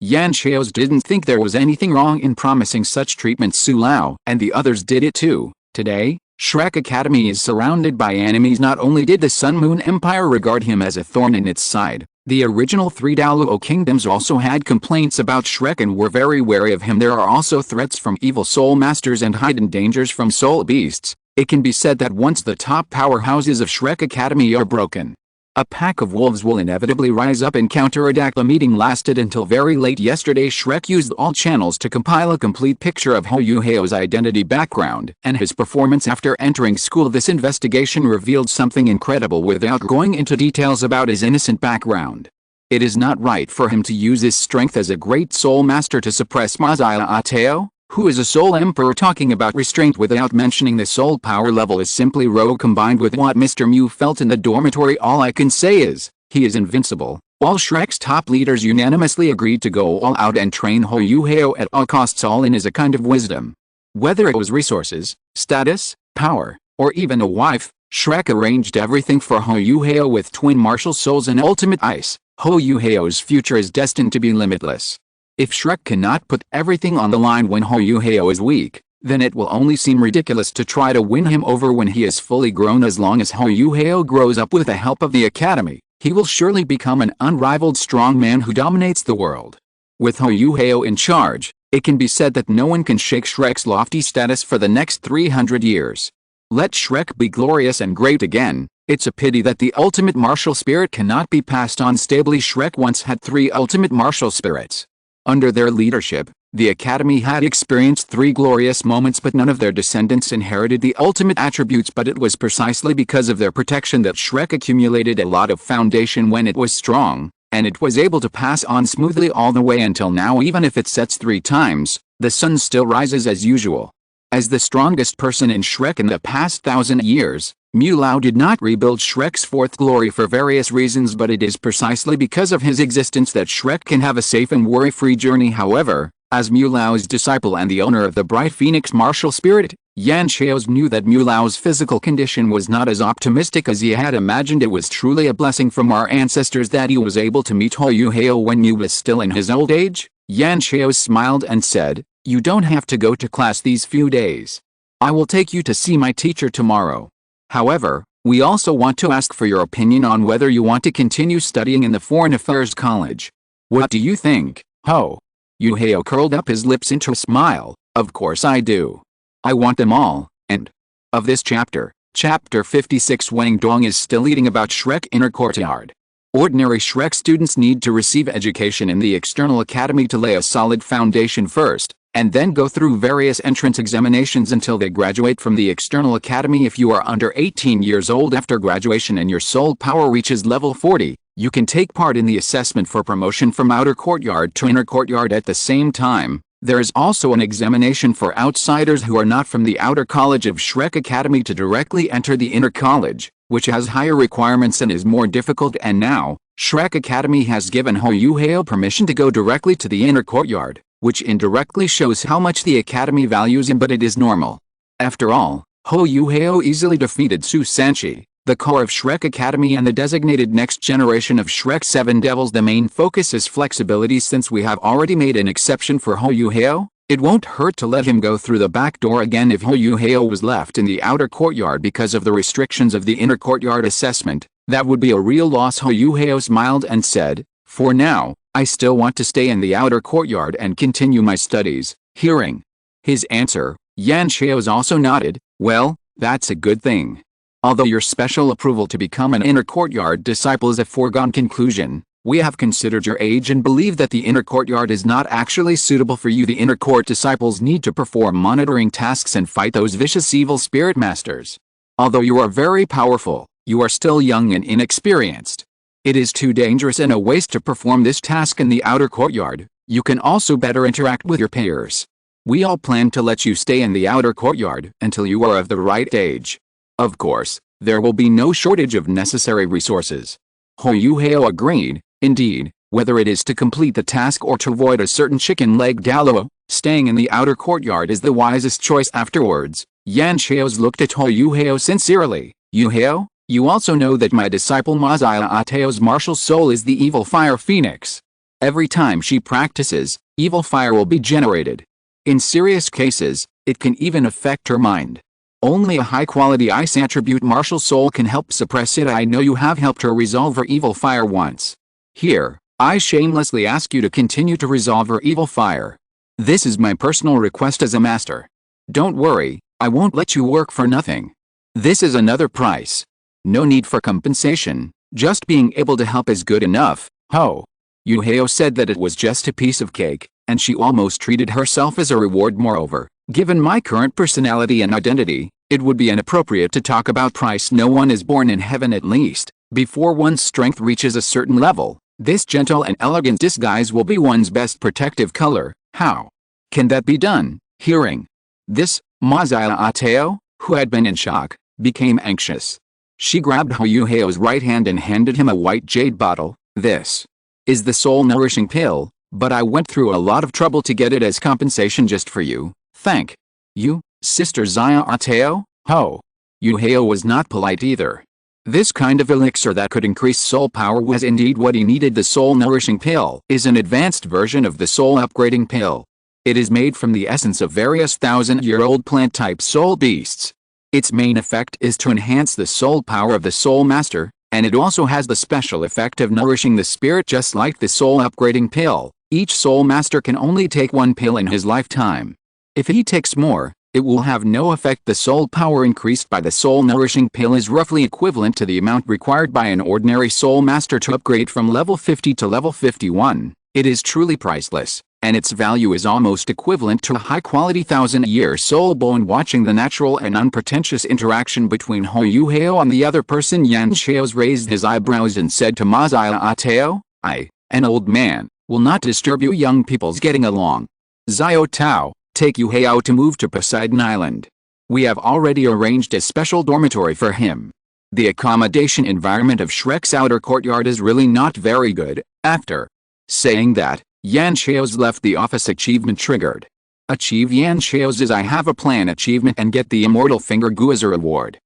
Yan Xiao's didn't think there was anything wrong in promising such treatment. Su Lao and the others did it too. Today, Shrek Academy is surrounded by enemies. Not only did the Sun Moon Empire regard him as a thorn in its side, the original 3 Douluo kingdoms also had complaints about Shrek and were very wary of him. There are also threats from evil soul masters and hidden dangers from soul beasts. It can be said that once the top powerhouses of Shrek Academy are broken, a pack of wolves will inevitably rise up and counterattack. The meeting lasted until very late yesterday. Shrek used all channels to compile a complete picture of Huo Yuhao's identity, background, and his performance after entering school. This investigation revealed something incredible without going into details about his innocent background. It is not right for him to use his strength as a great soul master to suppress Mazaya Ateo, who is a soul emperor. Talking about restraint without mentioning the soul power level is simply rogue. Combined with what Mr. Mew felt in the dormitory, all I can say is, he is invincible. All Shrek's top leaders unanimously agreed to go all out and train Huo Yuhao at all costs. All in is a kind of wisdom. Whether it was resources, status, power, or even a wife, Shrek arranged everything for Huo Yuhao with twin martial souls and ultimate ice. Huo Yuhao's future is destined to be limitless. If Shrek cannot put everything on the line when Huo Yuhao is weak, then it will only seem ridiculous to try to win him over when he is fully grown. As long as Huo Yuhao grows up with the help of the Academy, he will surely become an unrivaled strong man who dominates the world. With Huo Yuhao in charge, it can be said that no one can shake Shrek's lofty status for the next 300 years. Let Shrek be glorious and great again. It's a pity that the ultimate martial spirit cannot be passed on stably. Shrek once had 3 ultimate martial spirits. Under their leadership, the Academy had experienced 3 glorious moments, but none of their descendants inherited the ultimate attributes. But it was precisely because of their protection that Shrek accumulated a lot of foundation when it was strong, and it was able to pass on smoothly all the way until now. Even if it sets 3 times, the sun still rises as usual. As the strongest person in Shrek in the past 1,000 years, Mulao did not rebuild Shrek's 4th glory for various reasons, but it is precisely because of his existence that Shrek can have a safe and worry-free journey. However, as Mulao's disciple and the owner of the Bright Phoenix martial spirit, Yan Xiaos knew that Mulao's physical condition was not as optimistic as he had imagined. It was truly a blessing from our ancestors that he was able to meet Huo Yuhao when he was still in his old age. Yan Xiaos smiled and said, "You don't have to go to class these few days. I will take you to see my teacher tomorrow. However, we also want to ask for your opinion on whether you want to continue studying in the Foreign Affairs College. What do you think, Huo?" Yuhao curled up his lips into a smile. "Of course I do. I want them all." End of this chapter. Chapter 56. Wang Dong is still eating about Shrek inner courtyard. Ordinary Shrek students need to receive education in the external academy to lay a solid foundation first, and then go through various entrance examinations until they graduate from the external academy. If you are under 18 years old after graduation and your soul power reaches level 40, you can take part in the assessment for promotion from outer courtyard to inner courtyard. At the same time, there is also an examination for outsiders who are not from the outer college of Shrek Academy to directly enter the inner college, which has higher requirements and is more difficult. And now, Shrek Academy has given Huo Yuhao permission to go directly to the inner courtyard, which indirectly shows how much the Academy values him. But it is normal. After all, Huo Yuhao easily defeated Su Sanchi, the core of Shrek Academy and the designated next generation of Shrek 7 Devils. The main focus is flexibility. Since we have already made an exception for Huo Yuhao, it won't hurt to let him go through the back door again. If Huo Yuhao was left in the outer courtyard because of the restrictions of the inner courtyard assessment, that would be a real loss. Huo Yuhao smiled and said, "For now, I still want to stay in the outer courtyard and continue my studies." Hearing his answer, Yan Xiaos also nodded. "Well, that's a good thing. Although your special approval to become an inner courtyard disciple is a foregone conclusion, we have considered your age and believe that the inner courtyard is not actually suitable for you. The inner court disciples need to perform monitoring tasks and fight those vicious evil spirit masters. Although you are very powerful, you are still young and inexperienced. It is too dangerous and a waste to perform this task in the outer courtyard. You can also better interact with your peers. We all plan to let you stay in the outer courtyard until you are of the right age. Of course, there will be no shortage of necessary resources." Huo Yuhao agreed. Indeed, whether it is to complete the task or to avoid a certain chicken leg Douluo, staying in the outer courtyard is the wisest choice. Afterwards, Yan Xiaos looked at Huo Yuhao sincerely. "Yuhao, you also know that my disciple Millennia-old's martial soul is the evil fire phoenix. Every time she practices, evil fire will be generated. In serious cases, it can even affect her mind. Only a high-quality ice attribute martial soul can help suppress it. I know you have helped her resolve her evil fire once. Here, I shamelessly ask you to continue to resolve her evil fire. This is my personal request as a master. Don't worry, I won't let you work for nothing. This is another price. No need for compensation, just being able to help is good enough." Huo Yuhao said that it was just a piece of cake, and she almost treated herself as a reward. Moreover, given my current personality and identity, it would be inappropriate to talk about price. No one is born in heaven. At least, before one's strength reaches a certain level, this gentle and elegant disguise will be one's best protective color. How can that be done? Hearing this, Millennia-old, who had been in shock, became anxious. She grabbed Huo Yuhao's right hand and handed him a white jade bottle. "This is the soul-nourishing pill, but I went through a lot of trouble to get it as compensation just for you. Thank you, Sister Millennia-old." Huo Yuhao was not polite either. This kind of elixir that could increase soul power was indeed what he needed. The soul-nourishing pill is an advanced version of the soul-upgrading pill. It is made from the essence of various thousand-year-old plant-type soul beasts. Its main effect is to enhance the soul power of the soul master, and it also has the special effect of nourishing the spirit just like the soul-upgrading pill. Each soul master can only take one pill in his lifetime. If he takes more, it will have no effect. The soul power increased by the soul-nourishing pill is roughly equivalent to the amount required by an ordinary soul master to upgrade from level 50 to level 51. It is truly priceless, and its value is almost equivalent to a high-quality 1,000-year soul bone. Watching the natural and unpretentious interaction between Huo Yuhao and the other person, Yan Xiaos raised his eyebrows and said to Ma Xiao, "I, an old man, will not disturb you young people's getting along. Xiao Tao, take Yuhao to move to Poseidon Island. We have already arranged a special dormitory for him." The accommodation environment of Shrek's outer courtyard is really not very good. After saying that, Yan Xiaos left the office. Achievement triggered. Achieve Yan Xiaos' I have a plan achievement and get the Immortal Finger Goo as a reward.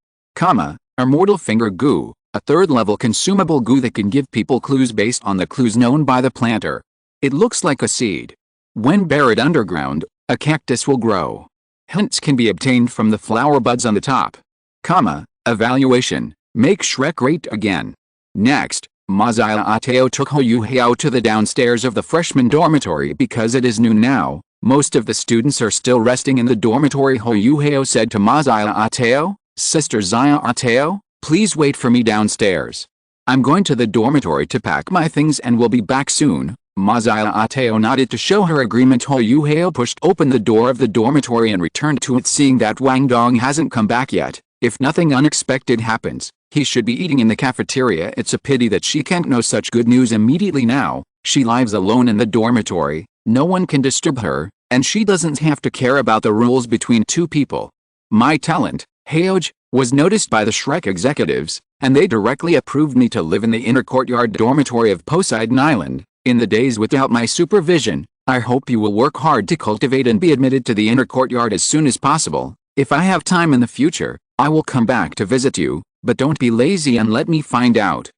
Immortal Finger Goo, a third-level consumable goo that can give people clues based on the clues known by the planter. It looks like a seed. When buried underground, a cactus will grow. Hints can be obtained from the flower buds on the top. Evaluation. Make Shrek great again. Next, Ma Xiao took Huo Yuhao to the downstairs of the freshman dormitory because it is noon now. Most of the students are still resting in the dormitory. Huo Yuhao said to Ma Xiao, "Sister Xiao, please wait for me downstairs. I'm going to the dormitory to pack my things and will be back soon." Ma Xiao nodded to show her agreement. Huo Yuhao pushed open the door of the dormitory and returned to it. Seeing that Wang Dong hasn't come back yet, if nothing unexpected happens, he should be eating in the cafeteria. It's a pity that she can't know such good news immediately now. She lives alone in the dormitory, no one can disturb her, and she doesn't have to care about the rules between two people. My talent, Haoj, was noticed by the Shrek executives, and they directly approved me to live in the inner courtyard dormitory of Poseidon Island. In the days without my supervision, I hope you will work hard to cultivate and be admitted to the inner courtyard as soon as possible. If I have time in the future, I will come back to visit you, but don't be lazy and let me find out.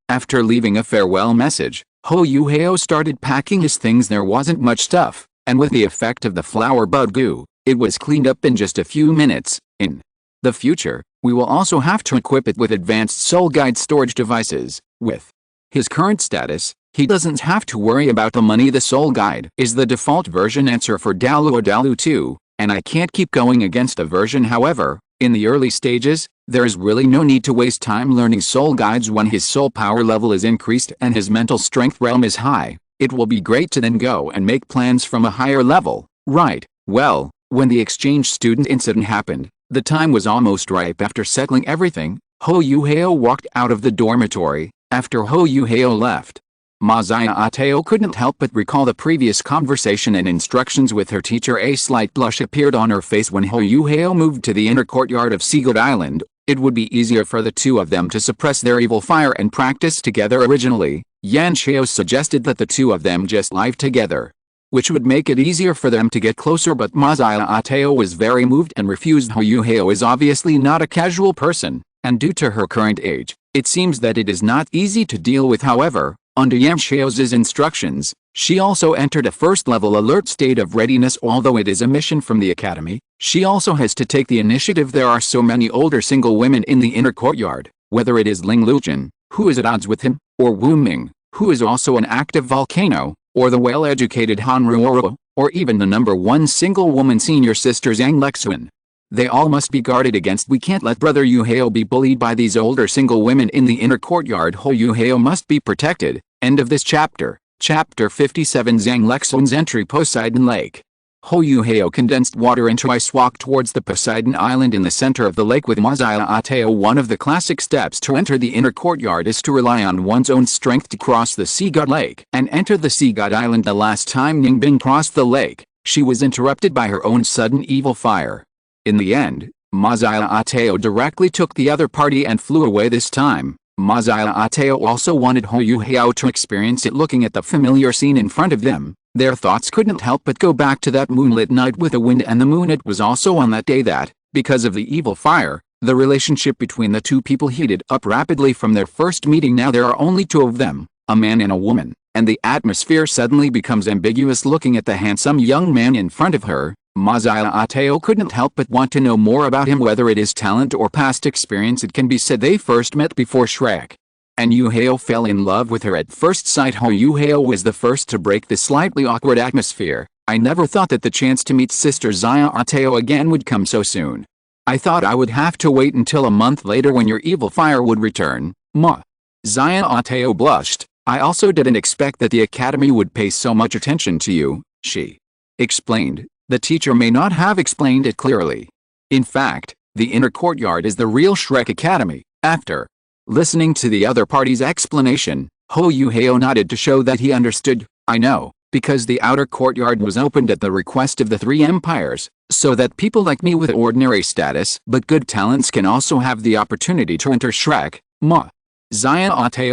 After leaving a farewell message, Huo Yuhao started packing his things. There wasn't much stuff, and with the effect of the flower bud goo, it was cleaned up in just a few minutes. In the future, we will also have to equip it with advanced soul guide storage devices. With his current status, he doesn't have to worry about the money. The soul guide is the default version answer for Douluo 2, and I can't keep going against a version. However, in the early stages, there is really no need to waste time learning soul guides. When his soul power level is increased and his mental strength realm is high, it will be great to then go and make plans from a higher level. Right, well, when the exchange student incident happened, the time was almost ripe. After settling everything, Huo Yuhao walked out of the dormitory. After Huo Yuhao left, Ma Xiao couldn't help but recall the previous conversation and instructions with her teacher. A slight blush appeared on her face. When Huo Yuhao moved to the inner courtyard of Seagoat Island, it would be easier for the two of them to suppress their evil fire and practice together. Originally, Yan Xiao suggested that the two of them just live together, which would make it easier for them to get closer, but Ma Xiao was very moved and refused. Huo Yuhao is obviously not a casual person, and due to her current age, it seems that it is not easy to deal with. However, under Yan Xiao's instructions, she also entered a first-level alert state of readiness. Although it is a mission from the academy, she also has to take the initiative. There are so many older single women in the inner courtyard, whether it is Ling Lujin, who is at odds with him, or Wu Ming, who is also an active volcano, or the well-educated Han Ruoro, or even the #1 single woman senior sister Zhang Lexuan. They all must be guarded against. We can't let Brother Yuhao be bullied by these older single women in the inner courtyard. Huo Yuhao must be protected. End of this chapter. Chapter 57. Zhang Lexuan's entry. Poseidon Lake. Huo Yuhao condensed water into ice, walked towards the Poseidon Island in the center of the lake with Ma Xiao. One of the classic steps to enter the inner courtyard is to rely on one's own strength to cross the Sea God Lake and enter the Sea God Island. The last time Ningbing crossed the lake, she was interrupted by her own sudden evil fire. In the end, Ma Xiao directly took the other party and flew away. This time, Ma Xiao also wanted Huo Yuhao to experience it. Looking at the familiar scene in front of them, their thoughts couldn't help but go back to that moonlit night with the wind and the moon. It was also on that day that, because of the evil fire, The relationship between the two people heated up rapidly from their first meeting. Now there are only two of them, a man and a woman, and the atmosphere suddenly becomes ambiguous. Looking at the handsome young man in front of her, Masaya couldn't help but want to know more about him. Whether it is talent or past experience, it can be said they first met before Shrek. And Yuhao fell in love with her at first sight. Huo Yuhao was the first to break the slightly awkward atmosphere. I never thought that the chance to meet Sister Zaya again would come so soon. I thought I would have to wait until a month later when your evil fire would return, Ma. Zaya blushed. I also didn't expect that the academy would pay so much attention to you, she explained. The teacher may not have explained it clearly. In fact, the inner courtyard is the real Shrek Academy. After listening to the other party's explanation, Huo Yuhao nodded to show that he understood. I know, because the outer courtyard was opened at the request of the three empires, so that people like me with ordinary status but good talents can also have the opportunity to enter Shrek. Ma. Zaya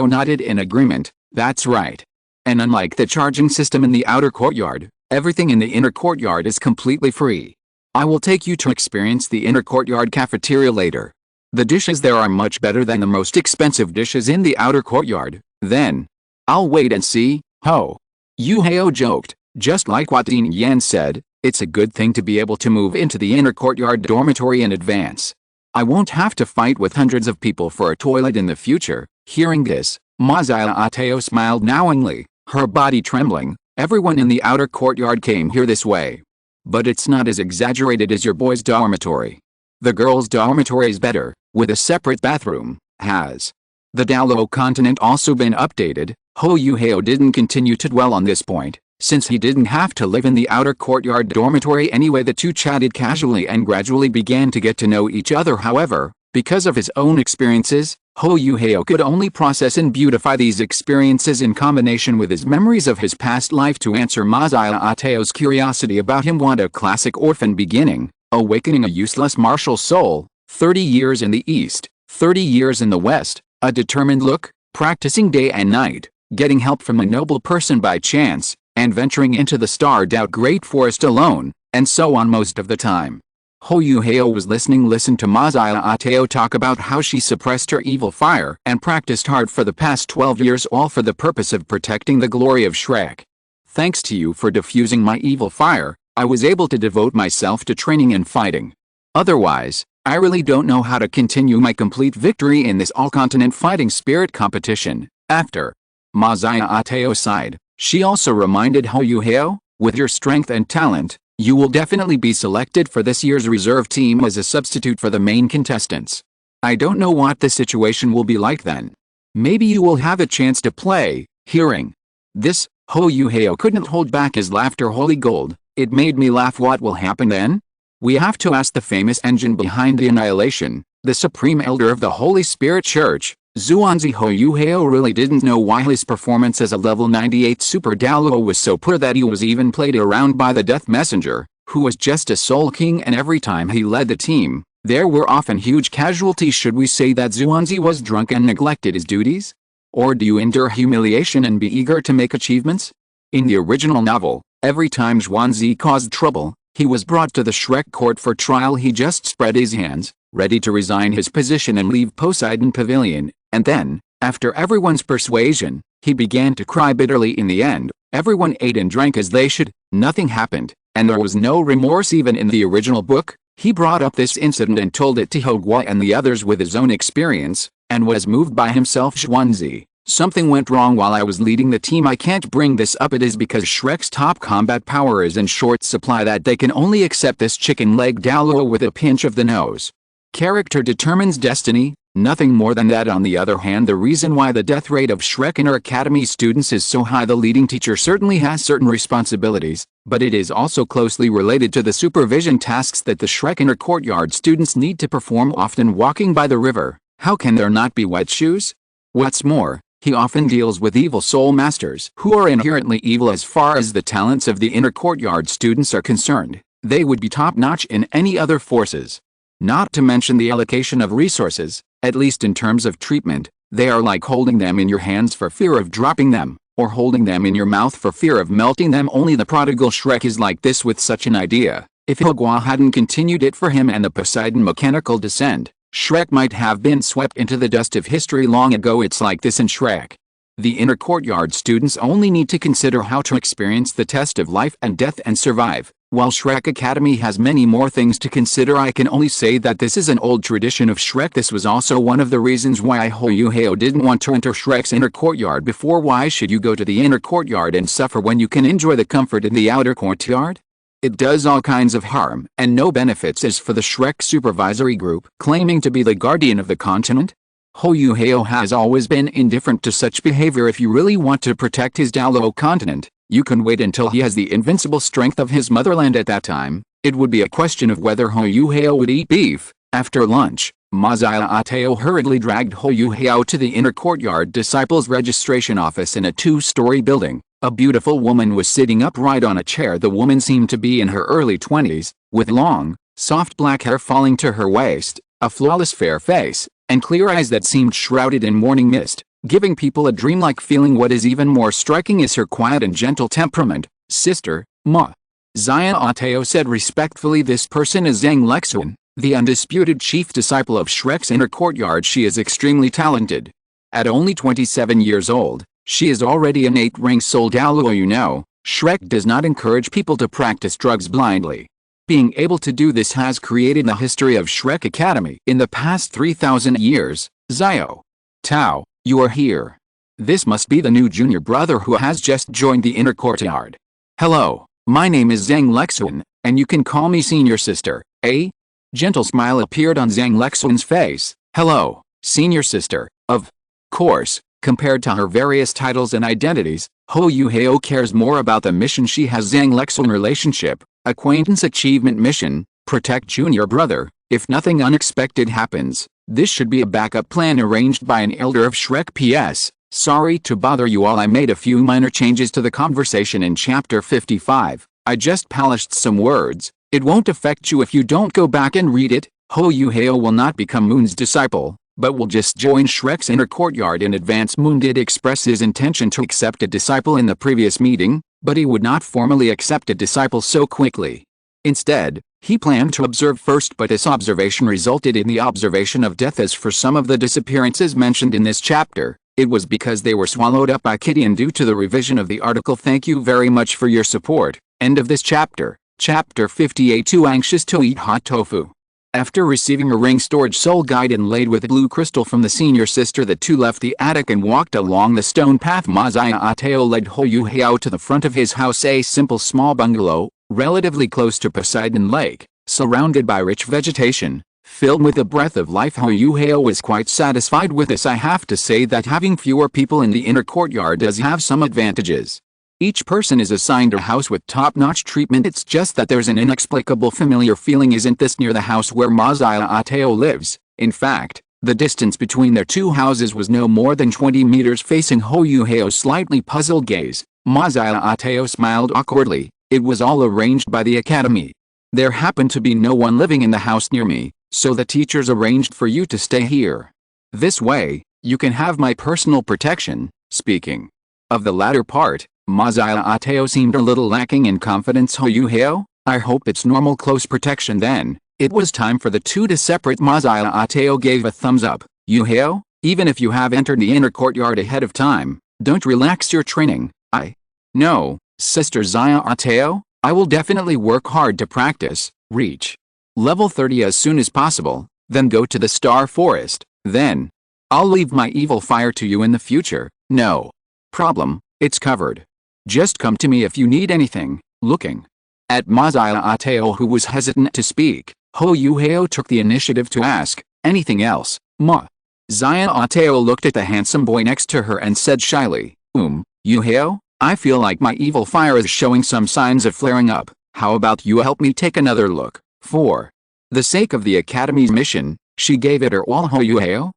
nodded in agreement. That's right. And unlike the charging system in the outer courtyard, everything in the inner courtyard is completely free. I will take you to experience the inner courtyard cafeteria later. The dishes there are much better than the most expensive dishes in the outer courtyard. Then I'll wait and see. Ho. Yuhao joked. Just like what Dean Yan said, it's a good thing to be able to move into the inner courtyard dormitory in advance. I won't have to fight with hundreds of people for a toilet in the future. Hearing this, Masaya smiled knowingly, her body trembling. Everyone in the outer courtyard came here this way. But it's not as exaggerated as your boys' dormitory. The girls' dormitory is better, with a separate bathroom. Has the Douluo continent also been updated? Huo Yuhao didn't continue to dwell on this point, since he didn't have to live in the outer courtyard dormitory anyway. The two chatted casually and gradually began to get to know each other. However, because of his own experiences, Huo Yuhao could only process and beautify these experiences in combination with his memories of his past life to answer Masaya curiosity about him. Want a classic orphan beginning, awakening a useless martial soul, 30 years in the east, 30 years in the west, a determined look, practicing day and night, getting help from a noble person by chance, and venturing into the starred-out great forest alone, and so on most of the time. Huo Yuhao was listening to Masaya talk about how she suppressed her evil fire and practiced hard for the past 12 years, all for the purpose of protecting the glory of Shrek. Thanks to you for diffusing my evil fire, I was able to devote myself to training and fighting. Otherwise, I really don't know how to continue my complete victory in this all-continent fighting spirit competition. After Masaya sighed, she also reminded Huo Yuhao, with your strength and talent, you will definitely be selected for this year's reserve team as a substitute for the main contestants. I don't know what the situation will be like then. Maybe you will have a chance to play. Hearing this, Huo Yuhao couldn't hold back his laughter. Holy gold, it made me laugh. What will happen then? We have to ask the famous engine behind the annihilation, the supreme elder of the Holy Spirit Church, Xuanzi. Huo Yuhao really didn't know why his performance as a level 98 Super Douluo was so poor that he was even played around by the Death Messenger, who was just a Soul King, and every time he led the team, there were often huge casualties. Should we say that Xuanzi was drunk and neglected his duties? Or do you endure humiliation and be eager to make achievements? In the original novel, every time Xuanzi caused trouble, he was brought to the Shrek court for trial. He just spread his hands, ready to resign his position and leave Poseidon Pavilion, and then, after everyone's persuasion, he began to cry bitterly. In the end, everyone ate and drank as they should, nothing happened, and there was no remorse even in the original book. He brought up this incident and told it to Hogwa and the others with his own experience, and was moved by himself. Xuanzi, something went wrong while I was leading the team. I can't bring this up. It is because Shrek's top combat power is in short supply that they can only accept this chicken leg Douluo with a pinch of the nose. Character determines destiny, nothing more than that. On the other hand, the reason why the death rate of Shrek Inner Academy students is so high, the leading teacher certainly has certain responsibilities, but it is also closely related to the supervision tasks that the Shrek Inner Courtyard students need to perform, often walking by the river. How can there not be wet shoes? What's more, he often deals with evil soul masters who are inherently evil. As far as the talents of the Inner Courtyard students are concerned, they would be top-notch in any other forces. Not to mention the allocation of resources, at least in terms of treatment, they are like holding them in your hands for fear of dropping them, or holding them in your mouth for fear of melting them. Only the prodigal Shrek is like this with such an idea. If Hogwa hadn't continued it for him and the Poseidon mechanical descent, Shrek might have been swept into the dust of history long ago. It's like this in Shrek. The inner courtyard students only need to consider how to experience the test of life and death and survive, while Shrek Academy has many more things to consider. I can only say that this is an old tradition of Shrek. This was also one of the reasons why Huo Yuhao didn't want to enter Shrek's inner courtyard before. Why should you go to the inner courtyard and suffer when you can enjoy the comfort in the outer courtyard? It does all kinds of harm and no benefits. As for the Shrek supervisory group claiming to be the guardian of the continent, Huo Yuhao has always been indifferent to such behavior. If you really want to protect his Douluo continent, you can wait until he has the invincible strength of his motherland. At that time, it would be a question of whether Huo Yuhao would eat beef. After lunch, millennia-old hurriedly dragged Huo Yuhao to the inner courtyard disciples registration office in a 2-story building. A beautiful woman was sitting upright on a chair. The woman seemed to be in her early 20s, with long, soft black hair falling to her waist, a flawless fair face, and clear eyes that seemed shrouded in morning mist, giving people a dreamlike feeling. What is even more striking is her quiet and gentle temperament. Sister, Ma. Millennia-old said respectfully. This person is Zhang Lexuan, the undisputed chief disciple of Shrek's inner courtyard. She is extremely talented. At only 27 years old, she is already an 8-ring soul Douluo. You know, Shrek does not encourage people to practice drugs blindly. Being able to do this has created the history of Shrek Academy. In the past 3,000 years, Xiao Tao, you are here. This must be the new junior brother who has just joined the inner courtyard. Hello, my name is Zhang Lexuan, and you can call me senior sister. A gentle smile appeared on Zhang Lexuan's face. Hello, senior sister. Of course, compared to her various titles and identities, Huo Yuhao cares more about the mission she has. Zhang Lexuan relationship, acquaintance achievement mission, protect junior brother. If nothing unexpected happens, this should be a backup plan arranged by an elder of Shrek. P.S. Sorry to bother you all. I made a few minor changes to the conversation in chapter 55. I just polished some words. It won't affect you if you don't go back and read it. Huo Yuhao will not become Moon's disciple, but will just join Shrek's inner courtyard in advance. Moon did express his intention to accept a disciple in the previous meeting, but he would not formally accept a disciple so quickly. Instead, he planned to observe first, but this observation resulted in the observation of death. As for some of the disappearances mentioned in this chapter, it was because they were swallowed up by Kitty and due to the revision of the article. Thank you very much for your support. End of this chapter. Chapter 58. Too anxious to eat hot tofu. After receiving a ring storage soul guide inlaid with blue crystal from the senior sister, the two left the attic and walked along the stone path. Millennia-old led Huo Yuhao to the front of his house, a simple small bungalow, relatively close to Poseidon Lake, surrounded by rich vegetation, filled with the breath of life. Huo Yuhao was quite satisfied with this. I have to say that having fewer people in the inner courtyard does have some advantages. Each person is assigned a house with top-notch treatment. It's just that there's an inexplicable familiar feeling. Isn't this near the house where Millennia-old lives? In fact, the distance between their two houses was no more than 20 meters. Facing Huo Yuhao's slightly puzzled gaze, Millennia-old smiled awkwardly. It was all arranged by the academy. There happened to be no one living in the house near me, so the teachers arranged for you to stay here. This way, you can have my personal protection. Speaking of the latter part, Millennia-old seemed a little lacking in confidence. Huo Yuhao, I hope it's normal close protection then. It was time for the two to separate. Millennia-old gave a thumbs up. Yuhao, even if you have entered the inner courtyard ahead of time, don't relax your training. I know, Sister Millennia-old, I will definitely work hard to practice, reach level 30 as soon as possible, then go to the Star Forest. Then, I'll leave my evil fire to you in the future. No problem, it's covered. Just come to me if you need anything. Looking at Millennia-old, who was hesitant to speak, Huo Yuhao took the initiative to ask, anything else, Ma? Millennia-old looked at the handsome boy next to her and said shyly, Yuhao, I feel like my evil fire is showing some signs of flaring up. How about you help me take another look? For the sake of the Academy's mission, she gave it her all. Huo Yuhao?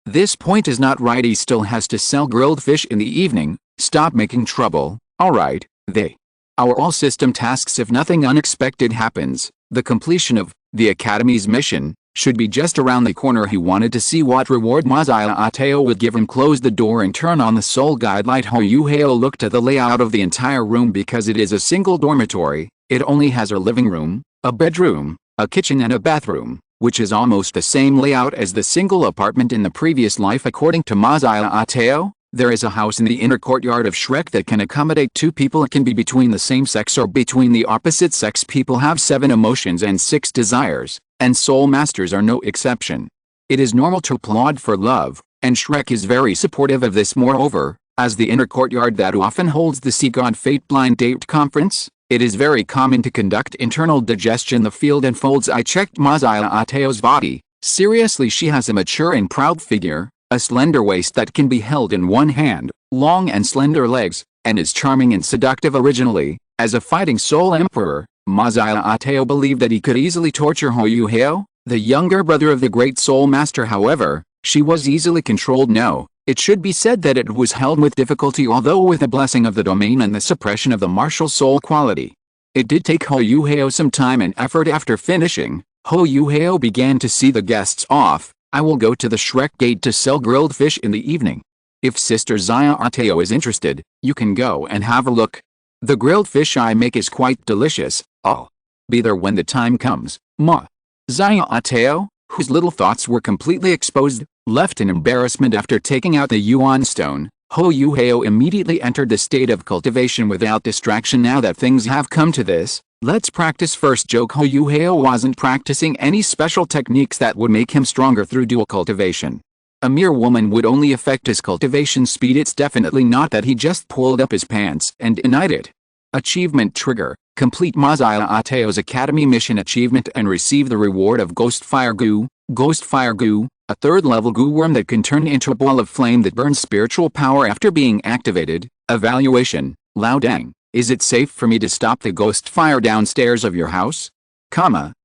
This point is not right. He still has to sell grilled fish in the evening. Stop making trouble. Alright, they are all system tasks. If nothing unexpected happens, the completion of the Academy's mission should be just around the corner. He wanted to see what reward Millennia-old would give him. Close the door and turn on the soul guide light. Huo Yuhao looked at the layout of the entire room. Because it is a single dormitory, it only has a living room, a bedroom, a kitchen and a bathroom. which is almost the same layout as the single apartment in the previous life. According to millennia-old, there is a house in the inner courtyard of Shrek that can accommodate 2 people. It can be between the same sex or between the opposite sex. People have 7 emotions and 6 desires, and soul masters are no exception. It is normal to applaud for love, and Shrek is very supportive of this. Moreover, as the inner courtyard that often holds the Sea God Fate Blind Date Conference, it is very common to conduct internal digestion. The field unfolds. I checked millennia-old's body. Seriously, she has a mature and proud figure, a slender waist that can be held in one hand, long and slender legs, and is charming and seductive. Originally, as a fighting soul emperor, millennia-old believed that he could easily torture Huo Yuhao, the younger brother of the great soul master. However, she was easily controlled. No, it should be said that it was held with difficulty, although with the blessing of the domain and the suppression of the martial soul quality. It did take Huo Yuhao some time and effort. After finishing, Huo Yuhao began to see the guests off. I will go to the Shrek Gate to sell grilled fish in the evening. If Sister Xiao is interested, you can go and have a look. The grilled fish I make is quite delicious. I'll be there when the time comes. Ma. Xiao, whose little thoughts were completely exposed, left in embarrassment after taking out the Yuan stone. Huo Yuhao immediately entered the state of cultivation without distraction. Now that things have come to this, let's practice first. Joke. Huo Yuhao wasn't practicing any special techniques that would make him stronger through dual cultivation. A mere woman would only affect his cultivation speed. It's definitely not that he just pulled up his pants and denied it. Achievement trigger. Complete millennia-old's Academy mission achievement and receive the reward of Ghost Fire Goo. Ghost Fire Goo, a 3rd level goo worm that can turn into a ball of flame that burns spiritual power after being activated. Evaluation. Lao Dang, is it safe for me to stop the ghost fire downstairs of your house?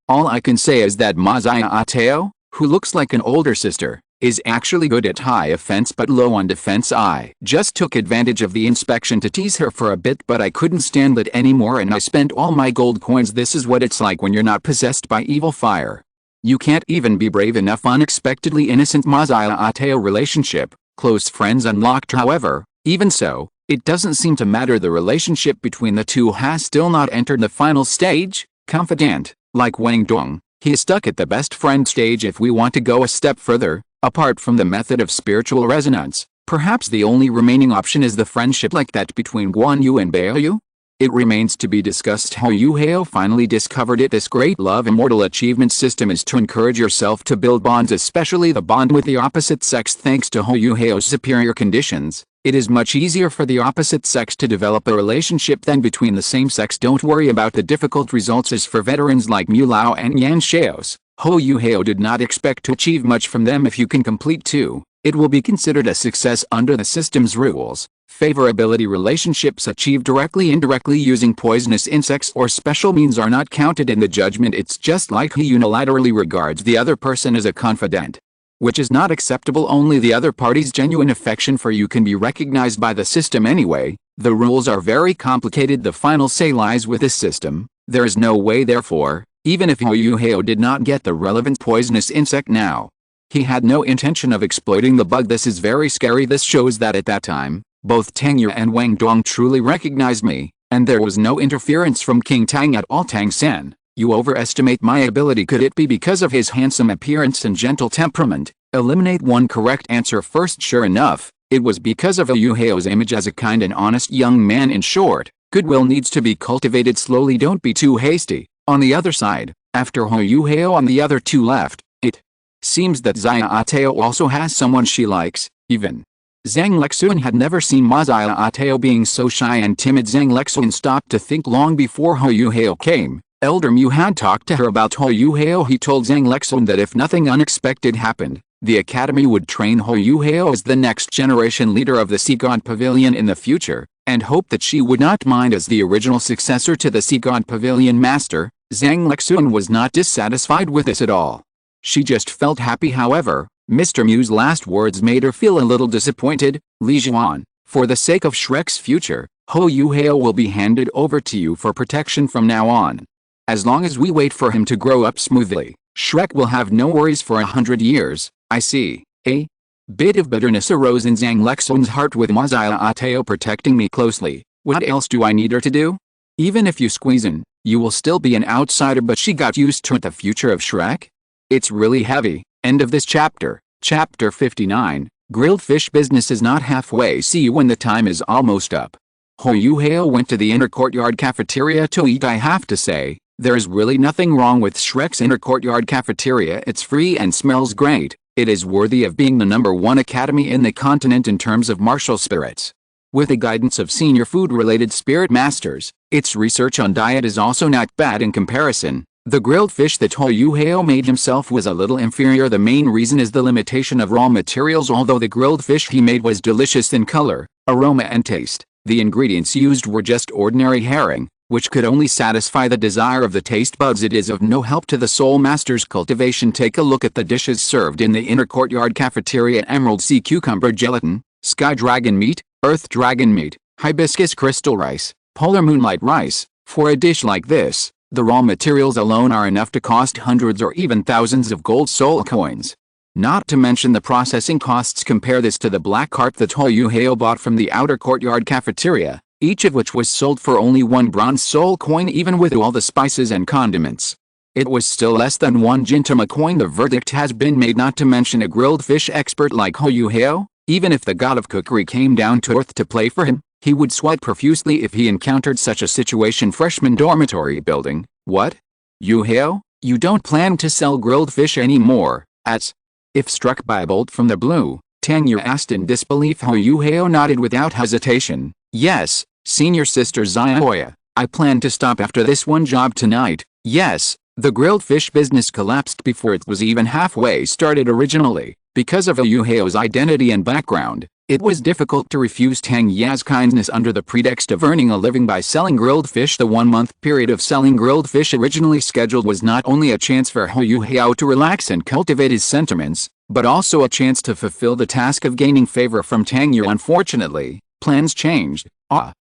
All I can say is that millennia-old, who looks like an older sister, is actually good at high offense but low on defense. I just took advantage of the inspection to tease her for a bit, but I couldn't stand it anymore and I spent all my gold coins. This is what it's like when you're not possessed by evil fire. You can't even be brave enough. Unexpectedly innocent millennia-old relationship, close friends unlocked. However, even so, it doesn't seem to matter. The relationship between the two has still not entered the final stage. Confidant, like Wang Dong, he is stuck at the best friend stage. If we want to go a step further, apart from the method of spiritual resonance, perhaps the only remaining option is the friendship like that between Guan Yu and Baiyu. It remains to be discussed how Yuhao finally discovered it. This great love immortal achievement system is to encourage yourself to build bonds, especially the bond with the opposite sex. Thanks to Huo Yuhao's superior conditions, it is much easier for the opposite sex to develop a relationship than between the same sex. Don't worry about the difficult results. As for veterans like Mu Lao and Yan Xiaos, Huo Yuhao did not expect to achieve much from them. If you can complete 2, it will be considered a success under the system's rules. Favorability relationships achieved directly indirectly using poisonous insects or special means are not counted in the judgment. It's just like he unilaterally regards the other person as a confidant, which is not acceptable. Only the other party's genuine affection for you can be recognized by the system anyway. The rules are very complicated. The final say lies with this system. There is no way, therefore, even if Huo Yuhao did not get the relevant poisonous insect now, he had no intention of exploiting the bug. This is very scary. This shows that at that time, both Tang Yu and Wang Dong truly recognized me, and there was no interference from King Tang at all. Tang Sen, you overestimate my ability. Could it be because of his handsome appearance and gentle temperament? Eliminate one correct answer first. Sure enough, it was because of Huo Yuhao's image as a kind and honest young man. In short, goodwill needs to be cultivated slowly. Don't be too hasty. On the other side, after Huo Yuhao and the other 2 left, it seems that Xiao also has someone she likes. Even Zhang Lexuan had never seen Xiao being so shy and timid. Zhang Lexuan stopped to think long before Huo Yuhao came. Elder Mu had talked to her about Huo Yuhao. He told Zhang Lexuan that if nothing unexpected happened, the academy would train Huo Yuhao as the next generation leader of the Sea God Pavilion in the future, and hoped that she would not mind as the original successor to the Sea God Pavilion master. Zhang Lexuan was not dissatisfied with this at all. She just felt happy. However, Mr. Mu's last words made her feel a little disappointed. Li Juan, for the sake of Shrek's future, Huo Yuhao will be handed over to you for protection from now on. As long as we wait for him to grow up smoothly, Shrek will have no worries for 100 years. I see. A bit of bitterness arose in Zhang Lexuan's heart. With millennia-old protecting me closely, what else do I need her to do? Even if you squeeze in, you will still be an outsider. But she got used to the future of Shrek. It's really heavy. End of this chapter. Chapter 59. Grilled fish business is not halfway. See you when the time is almost up. Huo Yuhao went to the inner courtyard cafeteria to eat. I have to say, there is really nothing wrong with Shrek's inner courtyard cafeteria. It's free and smells great. It is worthy of being the #1 academy in the continent in terms of martial spirits. With the guidance of senior food-related spirit masters, its research on diet is also not bad in comparison. The grilled fish that Huo Yuhao made himself was a little inferior. The main reason is the limitation of raw materials. Although the grilled fish he made was delicious in color, aroma and taste, the ingredients used were just ordinary herring, which could only satisfy the desire of the taste buds. It is of no help to the soul master's cultivation. Take a look at the dishes served in the inner courtyard cafeteria: emerald sea cucumber gelatin, sky dragon meat, earth dragon meat, hibiscus crystal rice, polar moonlight rice. For a dish like this, the raw materials alone are enough to cost hundreds or even thousands of gold soul coins. Not to mention the processing costs. Compare this to the black carp that Huo Yuhao bought from the outer courtyard cafeteria, each of which was sold for only 1 bronze soul coin. Even with all the spices and condiments, it was still less than 1 gintama coin. The verdict has been made. Not to mention a grilled fish expert like Huo Yuhao, even if the god of cookery came down to earth to play for him, he would sweat profusely if he encountered such a situation. Freshman dormitory building. What? Yuhao, you don't plan to sell grilled fish anymore? As if struck by a bolt from the blue, Tang Yu asked in disbelief. Huo Yuhao nodded without hesitation. Yes, senior sister Xiaoya, I plan to stop after this one job tonight. Yes, the grilled fish business collapsed before it was even halfway started. Originally, because of Huo Yuhao's identity and background, it was difficult to refuse Tang Ya's kindness under the pretext of earning a living by selling grilled fish. The 1-month period of selling grilled fish originally scheduled was not only a chance for Huo Yuhao to relax and cultivate his sentiments, but also a chance to fulfill the task of gaining favor from Tang Yu. Unfortunately, plans changed.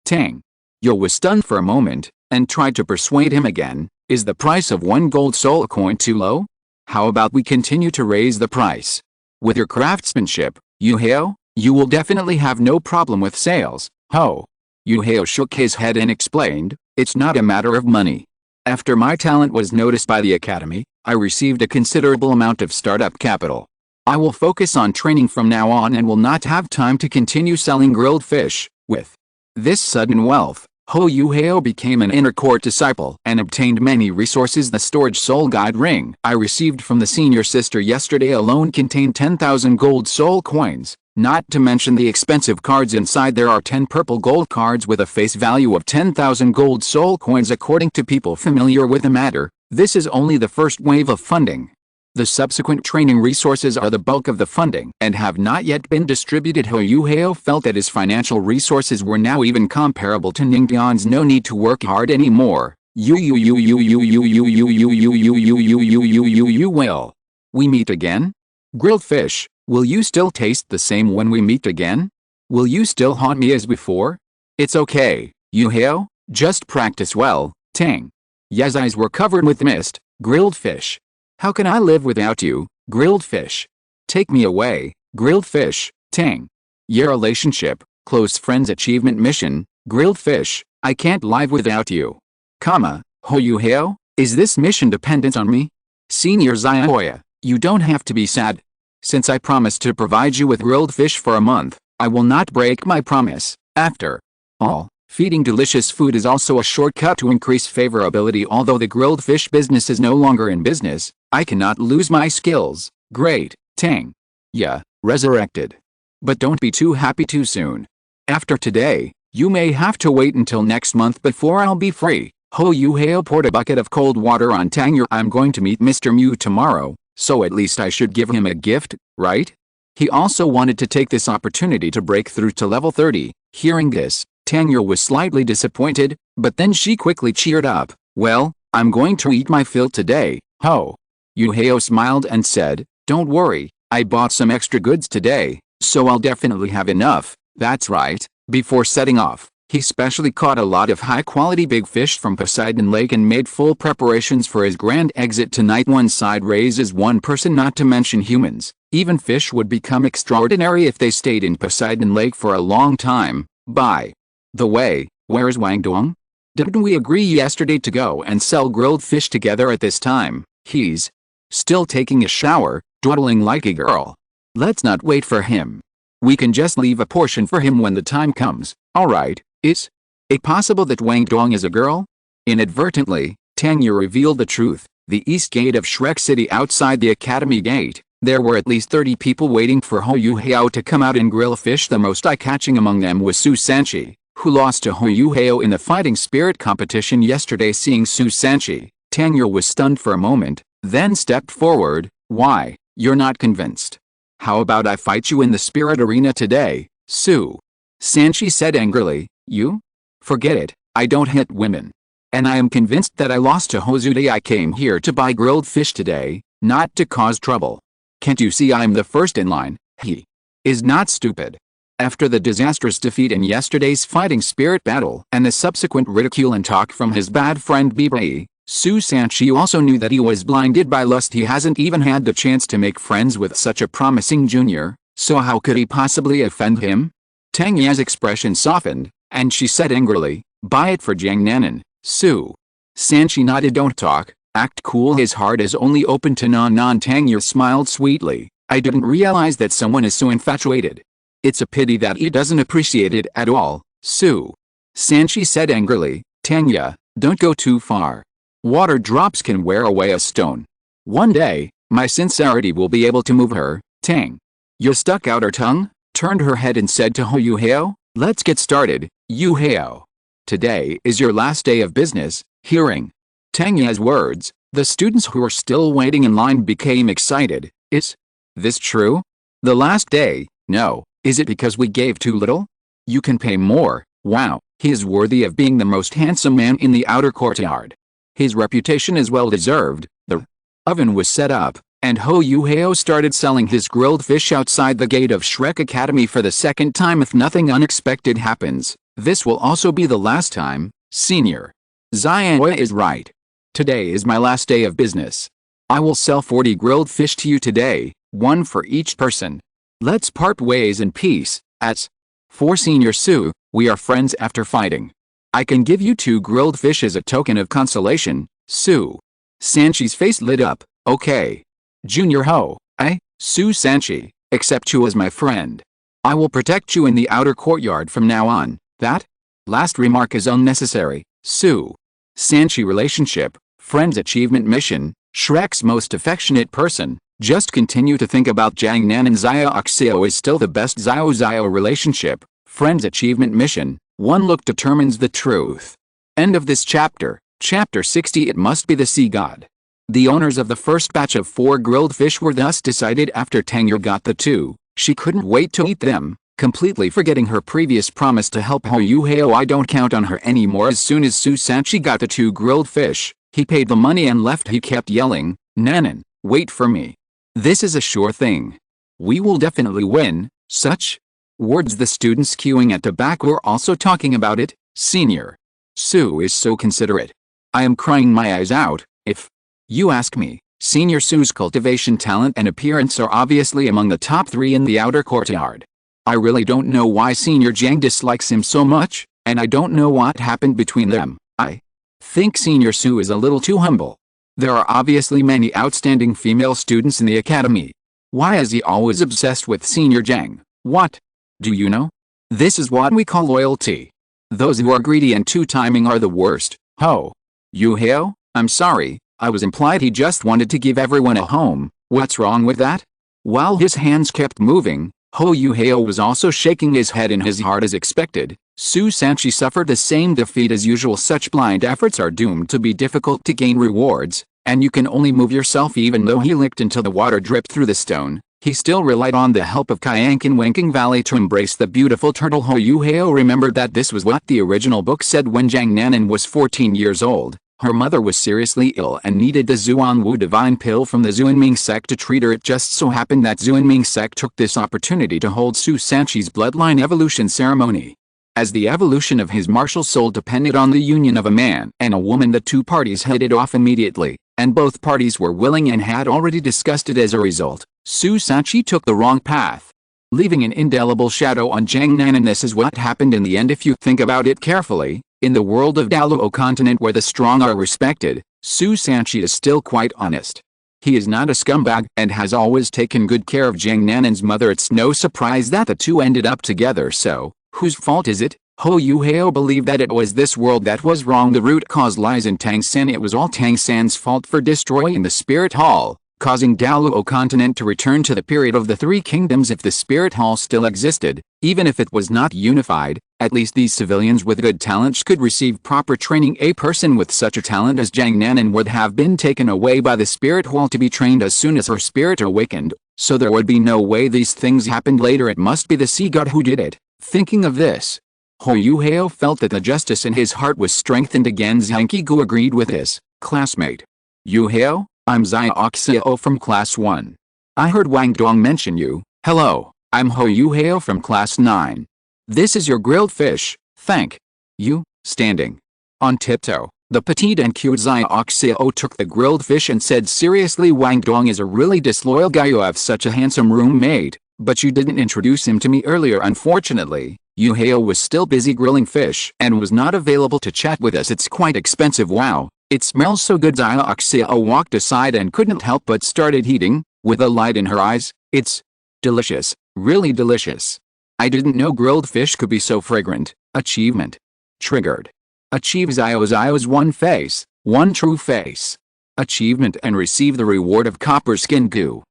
Tang Yu was stunned for a moment, and tried to persuade him again. Is the price of 1 gold soul coin too low? How about we continue to raise the price? With your craftsmanship, Yuhao, you will definitely have no problem with sales. Huo Yuhao shook his head and explained, it's not a matter of money. After my talent was noticed by the academy, I received a considerable amount of startup capital. I will focus on training from now on and will not have time to continue selling grilled fish. With this sudden wealth, Huo Yuhao became an inner court disciple and obtained many resources. The storage soul guide ring I received from the senior sister yesterday alone contained 10,000 gold soul coins. Not to mention the expensive cards inside. There are 10 purple gold cards with a face value of 10,000 gold soul coins. According to people familiar with the matter, this is only the first wave of funding. The subsequent training resources are the bulk of the funding and have not yet been distributed. Huo Yuhao felt that his financial resources were now even comparable to Ningtian's. No need to work hard anymore. Will we meet again? Grilled fish, will you still taste the same when we meet again? Will you still haunt me as before? It's okay, Yuhao, just practice well. Tang Ya's eyes were covered with mist. Grilled fish. How can I live without you, grilled fish? Take me away, grilled fish. Tang Your relationship, close friends achievement mission, grilled fish, I can't live without you. Huo Yuhao, is this mission dependent on me? Senior Xiaoya, you don't have to be sad. Since I promised to provide you with grilled fish for a month, I will not break my promise. After all, feeding delicious food is also a shortcut to increase favorability. Although the grilled fish business is no longer in business, I cannot lose my skills. Great, Tang Ya, resurrected. But don't be too happy too soon. After today, you may have to wait until next month before I'll be free. Huo Yuhao poured a bucket of cold water on Tang Yu. I'm going to meet Mr. Mu tomorrow, so at least I should give him a gift, right? He also wanted to take this opportunity to break through to level 30. Hearing this, Tang Yu was slightly disappointed, but then she quickly cheered up. Well, I'm going to eat my fill today. Huo Yuhao smiled and said, don't worry, I bought some extra goods today, so I'll definitely have enough. That's right. Before setting off, he specially caught a lot of high-quality big fish from Poseidon Lake and made full preparations for his grand exit tonight. One side raises one person, not to mention humans. Even fish would become extraordinary if they stayed in Poseidon Lake for a long time. By the way, where is Wang Dong? Didn't we agree yesterday to go and sell grilled fish together at this time? He's still taking a shower, dawdling like a girl. Let's not wait for him. We can just leave a portion for him when the time comes, alright? Is it possible that Wang Dong is a girl? Inadvertently, Tang Yu revealed the truth. The east gate of Shrek City outside the academy gate, there were at least 30 people waiting for Huo Yuhao to come out and grill fish. The most eye-catching among them was Su Sanchi, who lost to Huo Yuhao in the fighting spirit competition yesterday. Seeing Su Sanchi, Tang Yu was stunned for a moment, then stepped forward. Why, you're not convinced? How about I fight you in the spirit arena today, Su Sanchi said angrily. You? Forget it, I don't hit women. And I am convinced that I lost to Hozude. I came here to buy grilled fish today, not to cause trouble. Can't you see I'm the first in line? He is not stupid. After the disastrous defeat in yesterday's fighting spirit battle and the subsequent ridicule and talk from his bad friend Bibai, Su Sanchi also knew that he was blinded by lust. He hasn't even had the chance to make friends with such a promising junior, so how could he possibly offend him? Tang Ya's expression softened, and she said angrily, buy it for Jiang Nanan. Su Sanchi nodded. Don't talk, act cool. His heart is only open to non. Tang Yu smiled sweetly. I didn't realize that someone is so infatuated. It's a pity that he doesn't appreciate it at all, Su Sanchi said angrily. Tang Yu, don't go too far. Water drops can wear away a stone. One day, my sincerity will be able to move her. Tang Yu stuck out her tongue, turned her head and said to Huo Yuhao, let's get started, Yuhao. Today is your last day of business. Hearing Tang Ya's words, the students who were still waiting in line became excited. Is this true? The last day? No. Is it because we gave too little? You can pay more. Wow, he is worthy of being the most handsome man in the outer courtyard. His reputation is well deserved. The oven was set up, and Huo Yuhao started selling his grilled fish outside the gate of Shrek Academy for the second time. If nothing unexpected happens, this will also be the last time. Senior Xianhua is right. Today is my last day of business. I will sell 40 grilled fish to you today, one for each person. Let's part ways in peace. As for Senior Su, we are friends after fighting. I can give you 2 grilled fish as a token of consolation. Su Sanchi's face lit up. Okay. Junior Ho, Su Sanchi, accept you as my friend. I will protect you in the outer courtyard from now on. That last remark is unnecessary. Su Sanchi relationship, friends achievement mission, Shrek's most affectionate person. Just continue to think about Jiang Nan and Xiao Oxio is still the best. Xiao relationship, friends achievement mission, one look determines the truth. End of this chapter. Chapter 60. It must be the sea god. The owners of the first batch of 4 grilled fish were thus decided after Tang Yu got the 2. She couldn't wait to eat them, completely forgetting her previous promise to help Huo Yuhao. I don't count on her anymore. As soon as Su Sanchi got the 2 grilled fish, he paid the money and left. He kept yelling, Nanan, wait for me. This is a sure thing. We will definitely win. Such words the students queuing at the back were also talking about it. Senior Su is so considerate. I am crying my eyes out. If you ask me, Senior Su's cultivation talent and appearance are obviously among the top 3 in the outer courtyard. I really don't know why Senior Jiang dislikes him so much, and I don't know what happened between them. I think Senior Su is a little too humble. There are obviously many outstanding female students in the academy. Why is he always obsessed with Senior Jiang? What? Do you know? This is what we call loyalty. Those who are greedy and two-timing are the worst. Ho Yuhao, I'm sorry, I was implied. He just wanted to give everyone a home. What's wrong with that? While his hands kept moving, Huo Yuhao was also shaking his head in his heart as expected. Su Sanchi suffered the same defeat as usual. Such blind efforts are doomed to be difficult to gain rewards, and you can only move yourself. Even though he licked until the water dripped through the stone, he still relied on the help of Kayank in Winking Valley to embrace the beautiful turtle. Huo Yuhao remembered that this was what the original book said when Jiang Nanan was 14 years old. Her mother was seriously ill and needed the Zuanwu divine pill from the Zuanming sect to treat her. It just so happened that Zuanming sect took this opportunity to hold Su Sanchi's bloodline evolution ceremony. As the evolution of his martial soul depended on the union of a man and a woman, the 2 parties hit it off immediately, and both parties were willing and had already discussed it. As a result, Su Sanchi took the wrong path, leaving an indelible shadow on Jiang Nan, and this is what happened in the end. If you think about it carefully, in the world of Douluo continent where the strong are respected, Su Sanchi is still quite honest. He is not a scumbag and has always taken good care of Jiang Nanan's mother. It's no surprise that the two ended up together. So, whose fault is it? Huo Yuhao believed that it was this world that was wrong. The root cause lies in Tang San. It was all Tang San's fault for destroying the Spirit Hall, causing Douluo continent to return to the period of the Three Kingdoms. If the Spirit Hall still existed, even if it was not unified, at least these civilians with good talents could receive proper training. A person with such a talent as Jiang Nanan would have been taken away by the Spirit Hall to be trained as soon as her spirit awakened, so there would be no way these things happened later. It must be the sea god who did it. Thinking of this, Huo Yuhao felt that the justice in his heart was strengthened again. Zhang Qigu agreed with his classmate. Yuhao, I'm Xiao from class 1. I heard Wang Dong mention you. Hello, I'm Huo Yuhao from class 9. This is your grilled fish, thank you. Standing on tiptoe, the petite and cute Xiao took the grilled fish and said seriously, Wang Dong is a really disloyal guy. You have such a handsome roommate, but you didn't introduce him to me earlier. Unfortunately, Yuhao was still busy grilling fish and was not available to chat with us. It's quite expensive. Wow, it smells so good. Xiao walked aside and couldn't help but started eating, with a light in her eyes. It's delicious, really delicious. I didn't know grilled fish could be so fragrant. Achievement triggered. Achieve Xiao's one face, one true face. Achievement and receive the reward of copper skin goo,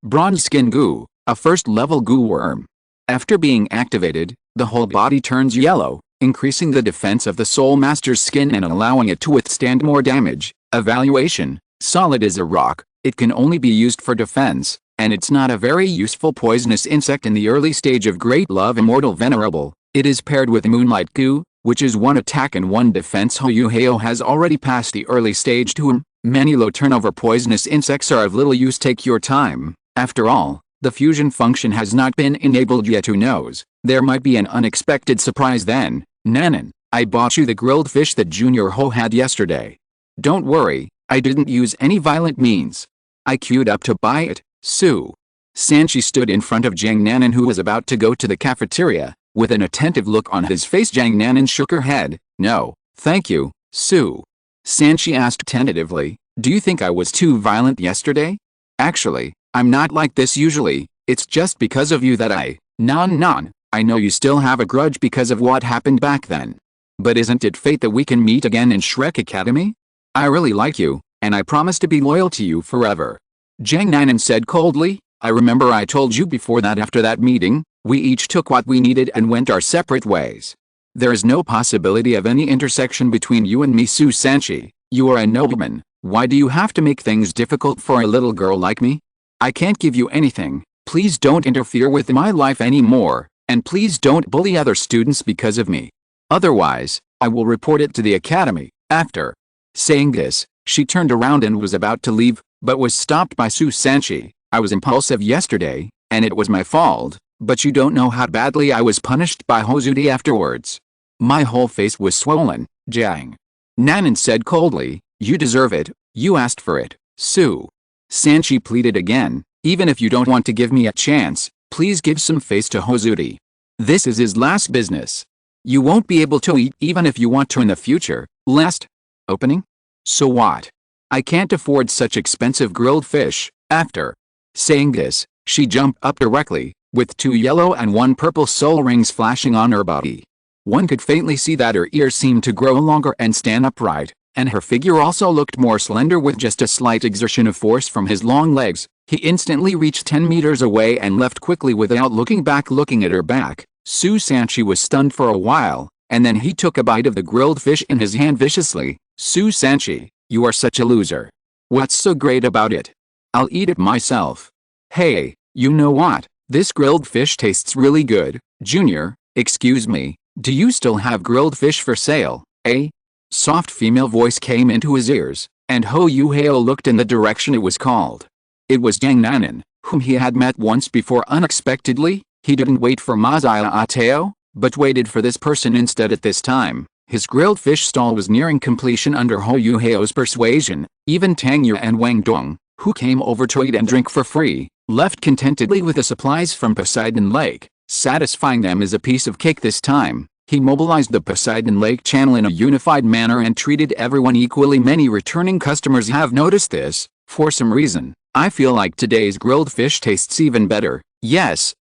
bronze skin goo, a first level goo worm. After being activated, the whole body turns yellow, increasing the defense of the Soul Master's skin and allowing it to withstand more damage. Evaluation: solid as a rock, it can only be used for defense, and it's not a very useful poisonous insect in the early stage of Great Love. Immortal Venerable, it is paired with Moonlight Goo, which is 1 attack and 1 defense. Huo Yuhao has already passed the early stage to him. Many low turnover poisonous insects are of little use. Take your time. After all, the fusion function has not been enabled yet. Who knows, there might be an unexpected surprise then. Nanan, I bought you the grilled fish that Junior Ho had yesterday. Don't worry, I didn't use any violent means. I queued up to buy it. Su Sanchi stood in front of Jiang Nanan, who was about to go to the cafeteria. With an attentive look on his face, Jiang Nanan shook her head. No, thank you, Su Sanchi asked tentatively, do you think I was too violent yesterday? Actually, I'm not like this usually. It's just because of you that I know you still have a grudge because of what happened back then. But isn't it fate that we can meet again in Shrek Academy? I really like you, and I promise to be loyal to you forever. Jiang Nanan said coldly. I remember I told you before that after that meeting, we each took what we needed and went our separate ways. There is no possibility of any intersection between you and me. Su Sanchi, you are a nobleman. Why do you have to make things difficult for a little girl like me? I can't give you anything. Please don't interfere with my life anymore, and please don't bully other students because of me. Otherwise, I will report it to the academy. After saying this, she turned around and was about to leave, but was stopped by Su Sanchi. I was impulsive yesterday, and it was my fault, but you don't know how badly I was punished by Hozudi afterwards. My whole face was swollen. Jiang Nanan said coldly, you deserve it, you asked for it. Su Sanchi pleaded again, even if you don't want to give me a chance, please give some face to Hozudi. This is his last business. You won't be able to eat even if you want to in the future. Last opening? So what? I can't afford such expensive grilled fish. After saying this, she jumped up directly, with 2 yellow and 1 purple soul rings flashing on her body. One could faintly see that her ears seemed to grow longer and stand upright, and her figure also looked more slender with just a slight exertion of force from his long legs. He instantly reached 10 meters away and left quickly without looking back. Looking at her back, Su Sanchi was stunned for a while, and then he took a bite of the grilled fish in his hand viciously. Su Sanchi, you are such a loser. What's so great about it? I'll eat it myself. Hey, you know what? This grilled fish tastes really good. Junior, excuse me, do you still have grilled fish for sale, eh? Soft female voice came into his ears, and Huo Yuhao looked in the direction it was called. It was Jiang Nanan, whom he had met once before. Unexpectedly, he didn't wait for Ma Xiao, but waited for this person instead. At this time, his grilled fish stall was nearing completion under Huo Yuhao's persuasion. Even Tang Yu and Wang Dong, who came over to eat and drink for free, left contentedly with the supplies from Poseidon Lake. Satisfying them as a piece of cake. This time, he mobilized the Poseidon Lake channel in a unified manner and treated everyone equally. Many returning customers have noticed this, For some reason, I feel like today's grilled fish tastes even better. Yes,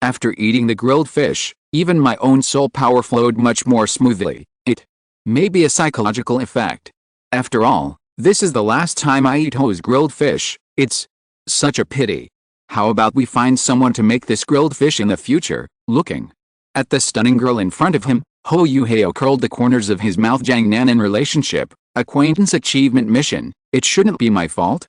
after eating the grilled fish, even my own soul power flowed much more smoothly. It may be a psychological effect. After all, this is the last time I eat Huo's grilled fish. It's such a pity. How about we find someone to make this grilled fish in the future? Looking at the stunning girl in front of him, Huo Yuhao curled the corners of his mouth. Jiang Nanan relationship, acquaintance achievement mission. It shouldn't be my fault.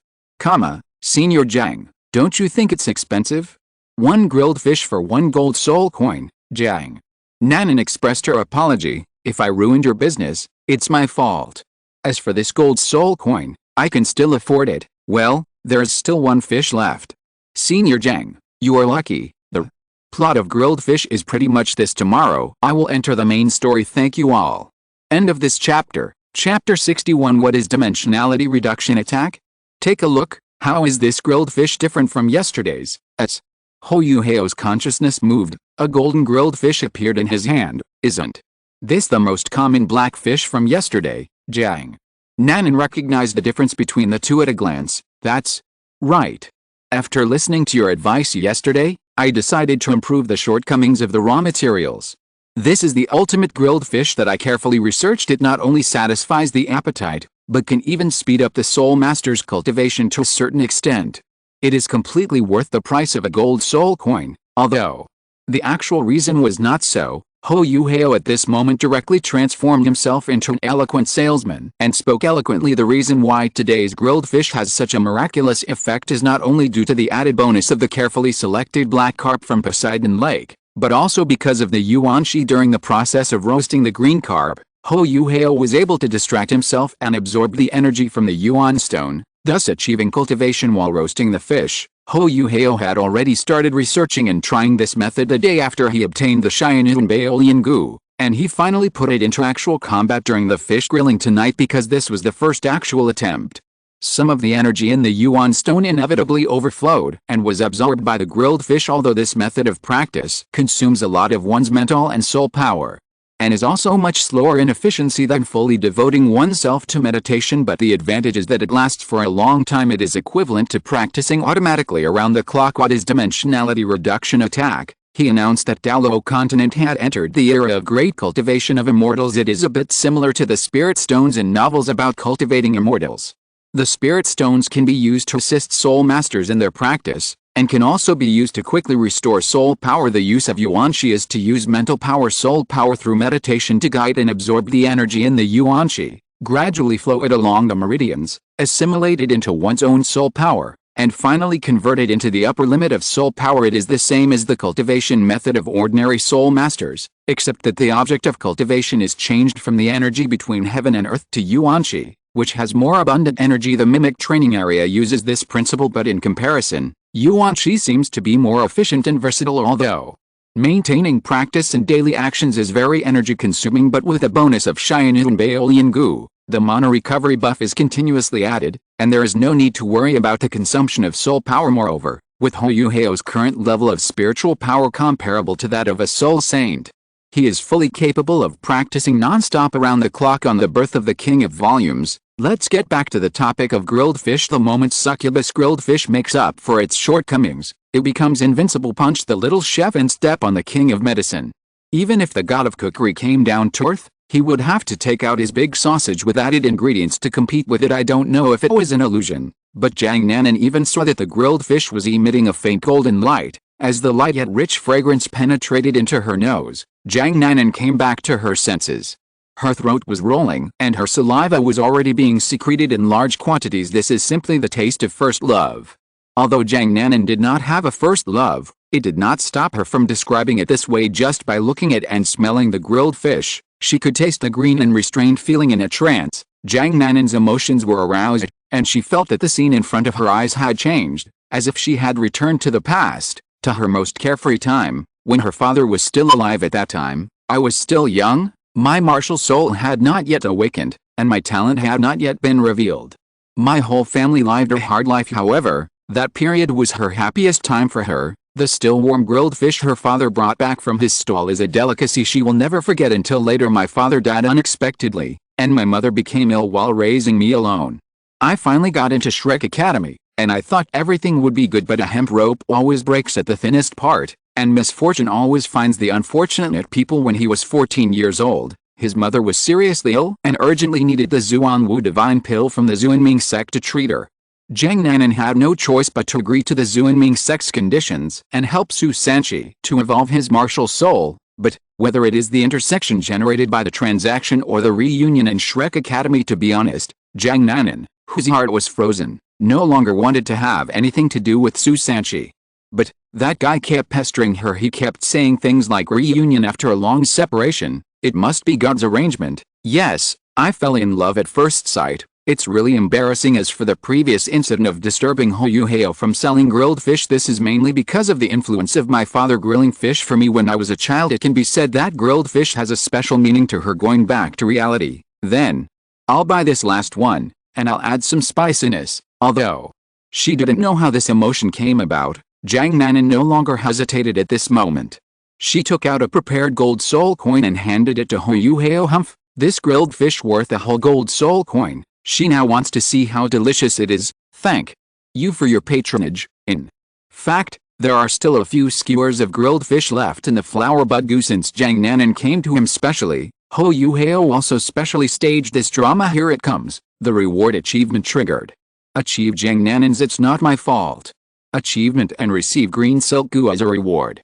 Senior Jiang, don't you think it's expensive? 1 grilled fish for 1 gold soul coin. Jiang Nanan expressed her apology. If I ruined your business, it's my fault. As for this gold soul coin, I can still afford it. Well, there's still 1 fish left. Senior Jiang, you are lucky. The plot of grilled fish is pretty much this. Tomorrow I will enter the main story. Thank you all. End of this chapter. Chapter 61. What is dimensionality reduction attack? Take a look. How is this grilled fish different from yesterday's? As Huo Yuhao's consciousness moved, a golden grilled fish appeared in his hand. Isn't this the most common black fish from yesterday? Jiang Nanan recognized the difference between the two at a glance. That's right. After listening to your advice yesterday, I decided to improve the shortcomings of the raw materials. This is the ultimate grilled fish that I carefully researched. It not only satisfies the appetite, but can even speed up the soul master's cultivation to a certain extent. It is completely worth the price of a gold soul coin, although the actual reason was not so. Huo Yuhao at this moment directly transformed himself into an eloquent salesman and spoke eloquently. The reason why today's grilled fish has such a miraculous effect is not only due to the added bonus of the carefully selected black carp from Poseidon Lake, but also because of the yuan shi. During the process of roasting the green carp, Huo Yuhao was able to distract himself and absorb the energy from the yuan stone, thus achieving cultivation while roasting the fish. Huo Yuhao had already started researching and trying this method the day after he obtained the Gu, and he finally put it into actual combat during the fish grilling tonight because this was the first actual attempt. Some of the energy in the yuan stone inevitably overflowed and was absorbed by the grilled fish. Although this method of practice consumes a lot of one's mental and soul power, and is also much slower in efficiency than fully devoting oneself to meditation, but the advantage is that it lasts for a long time. It is equivalent to practicing automatically around the clock. What is dimensionality reduction attack? He announced that Douluo continent had entered the era of great cultivation of immortals. It is a bit similar to the spirit stones in novels about cultivating immortals. The spirit stones can be used to assist soul masters in their practice, and can also be used to quickly restore soul power. The use of yuan shi is to use mental power, soul power through meditation to guide and absorb the energy in the yuan shi, gradually flow it along the meridians, assimilate it into one's own soul power, and finally convert it into the upper limit of soul power. It is the same as the cultivation method of ordinary soul masters, except that the object of cultivation is changed from the energy between heaven and earth to yuan shi, which has more abundant energy. The mimic training area uses this principle, but in comparison, yuan shi seems to be more efficient and versatile. Although maintaining practice and daily actions is very energy consuming, but with a bonus of Gu, the mana recovery buff is continuously added, and there is no need to worry about the consumption of soul power. Moreover, with Huo Yuhao's current level of spiritual power comparable to that of a soul saint, he is fully capable of practicing non-stop around the clock on the birth of the King of Volumes. Let's get back to the topic of grilled fish. The moment succubus grilled fish makes up for its shortcomings, it becomes invincible. Punch the little chef and step on the king of medicine. Even if the god of cookery came down to earth, he would have to take out his big sausage with added ingredients to compete with it. I don't know if it was an illusion, but Jiang Nanan even saw that the grilled fish was emitting a faint golden light. As the light yet rich fragrance penetrated into her nose, Jiang Nanan came back to her senses. Her throat was rolling, and her saliva was already being secreted in large quantities. This is simply the taste of first love. Although Jiang Nanan did not have a first love, it did not stop her from describing it this way. Just by looking at and smelling the grilled fish, she could taste the green and restrained feeling. In a trance, Jiang Nanan's emotions were aroused, and she felt that the scene in front of her eyes had changed, as if she had returned to the past, to her most carefree time, when her father was still alive. At that time, I was still young. My martial soul had not yet awakened, and my talent had not yet been revealed. My whole family lived a hard life. However, that period was her happiest time for her. The still warm grilled fish her father brought back from his stall is a delicacy she will never forget. Until later, my father died unexpectedly, and my mother became ill while raising me alone. I finally got into Shrek Academy, and I thought everything would be good, but a hemp rope always breaks at the thinnest part, and misfortune always finds the unfortunate people. When he was 14 years old, his mother was seriously ill and urgently needed the Zuanwu divine pill from the Zuanming sect to treat her. Jiang Nanan had no choice but to agree to the Zuanming sect's conditions and help Su Sanchi to evolve his martial soul, but whether it is the intersection generated by the transaction or the reunion in Shrek Academy, to be honest, Jiang Nanan, whose heart was frozen, no longer wanted to have anything to do with Su Sanchi. But that guy kept pestering her. He kept saying things like reunion after a long separation. It must be God's arrangement. Yes, I fell in love at first sight. It's really embarrassing. As for the previous incident of disturbing Huo Yuhao from selling grilled fish, this is mainly because of the influence of my father grilling fish for me when I was a child. It can be said that grilled fish has a special meaning to her. Going back to reality, then, I'll buy this last one, and I'll add some spiciness. Although she didn't know how this emotion came about, Jiang Nanan no longer hesitated at this moment. She took out a prepared gold soul coin and handed it to Huo Yuhao. Humph, this grilled fish worth a whole gold soul coin. She now wants to see how delicious it is. Thank you for your patronage. In fact, there are still a few skewers of grilled fish left in the flower bud goo. Since Jiang Nanan came to him specially, Huo Yuhao also specially staged this drama. Here it comes. The reward achievement triggered. Achieve Jiang Nanan's It's Not My Fault achievement and receive green silk goo as a reward.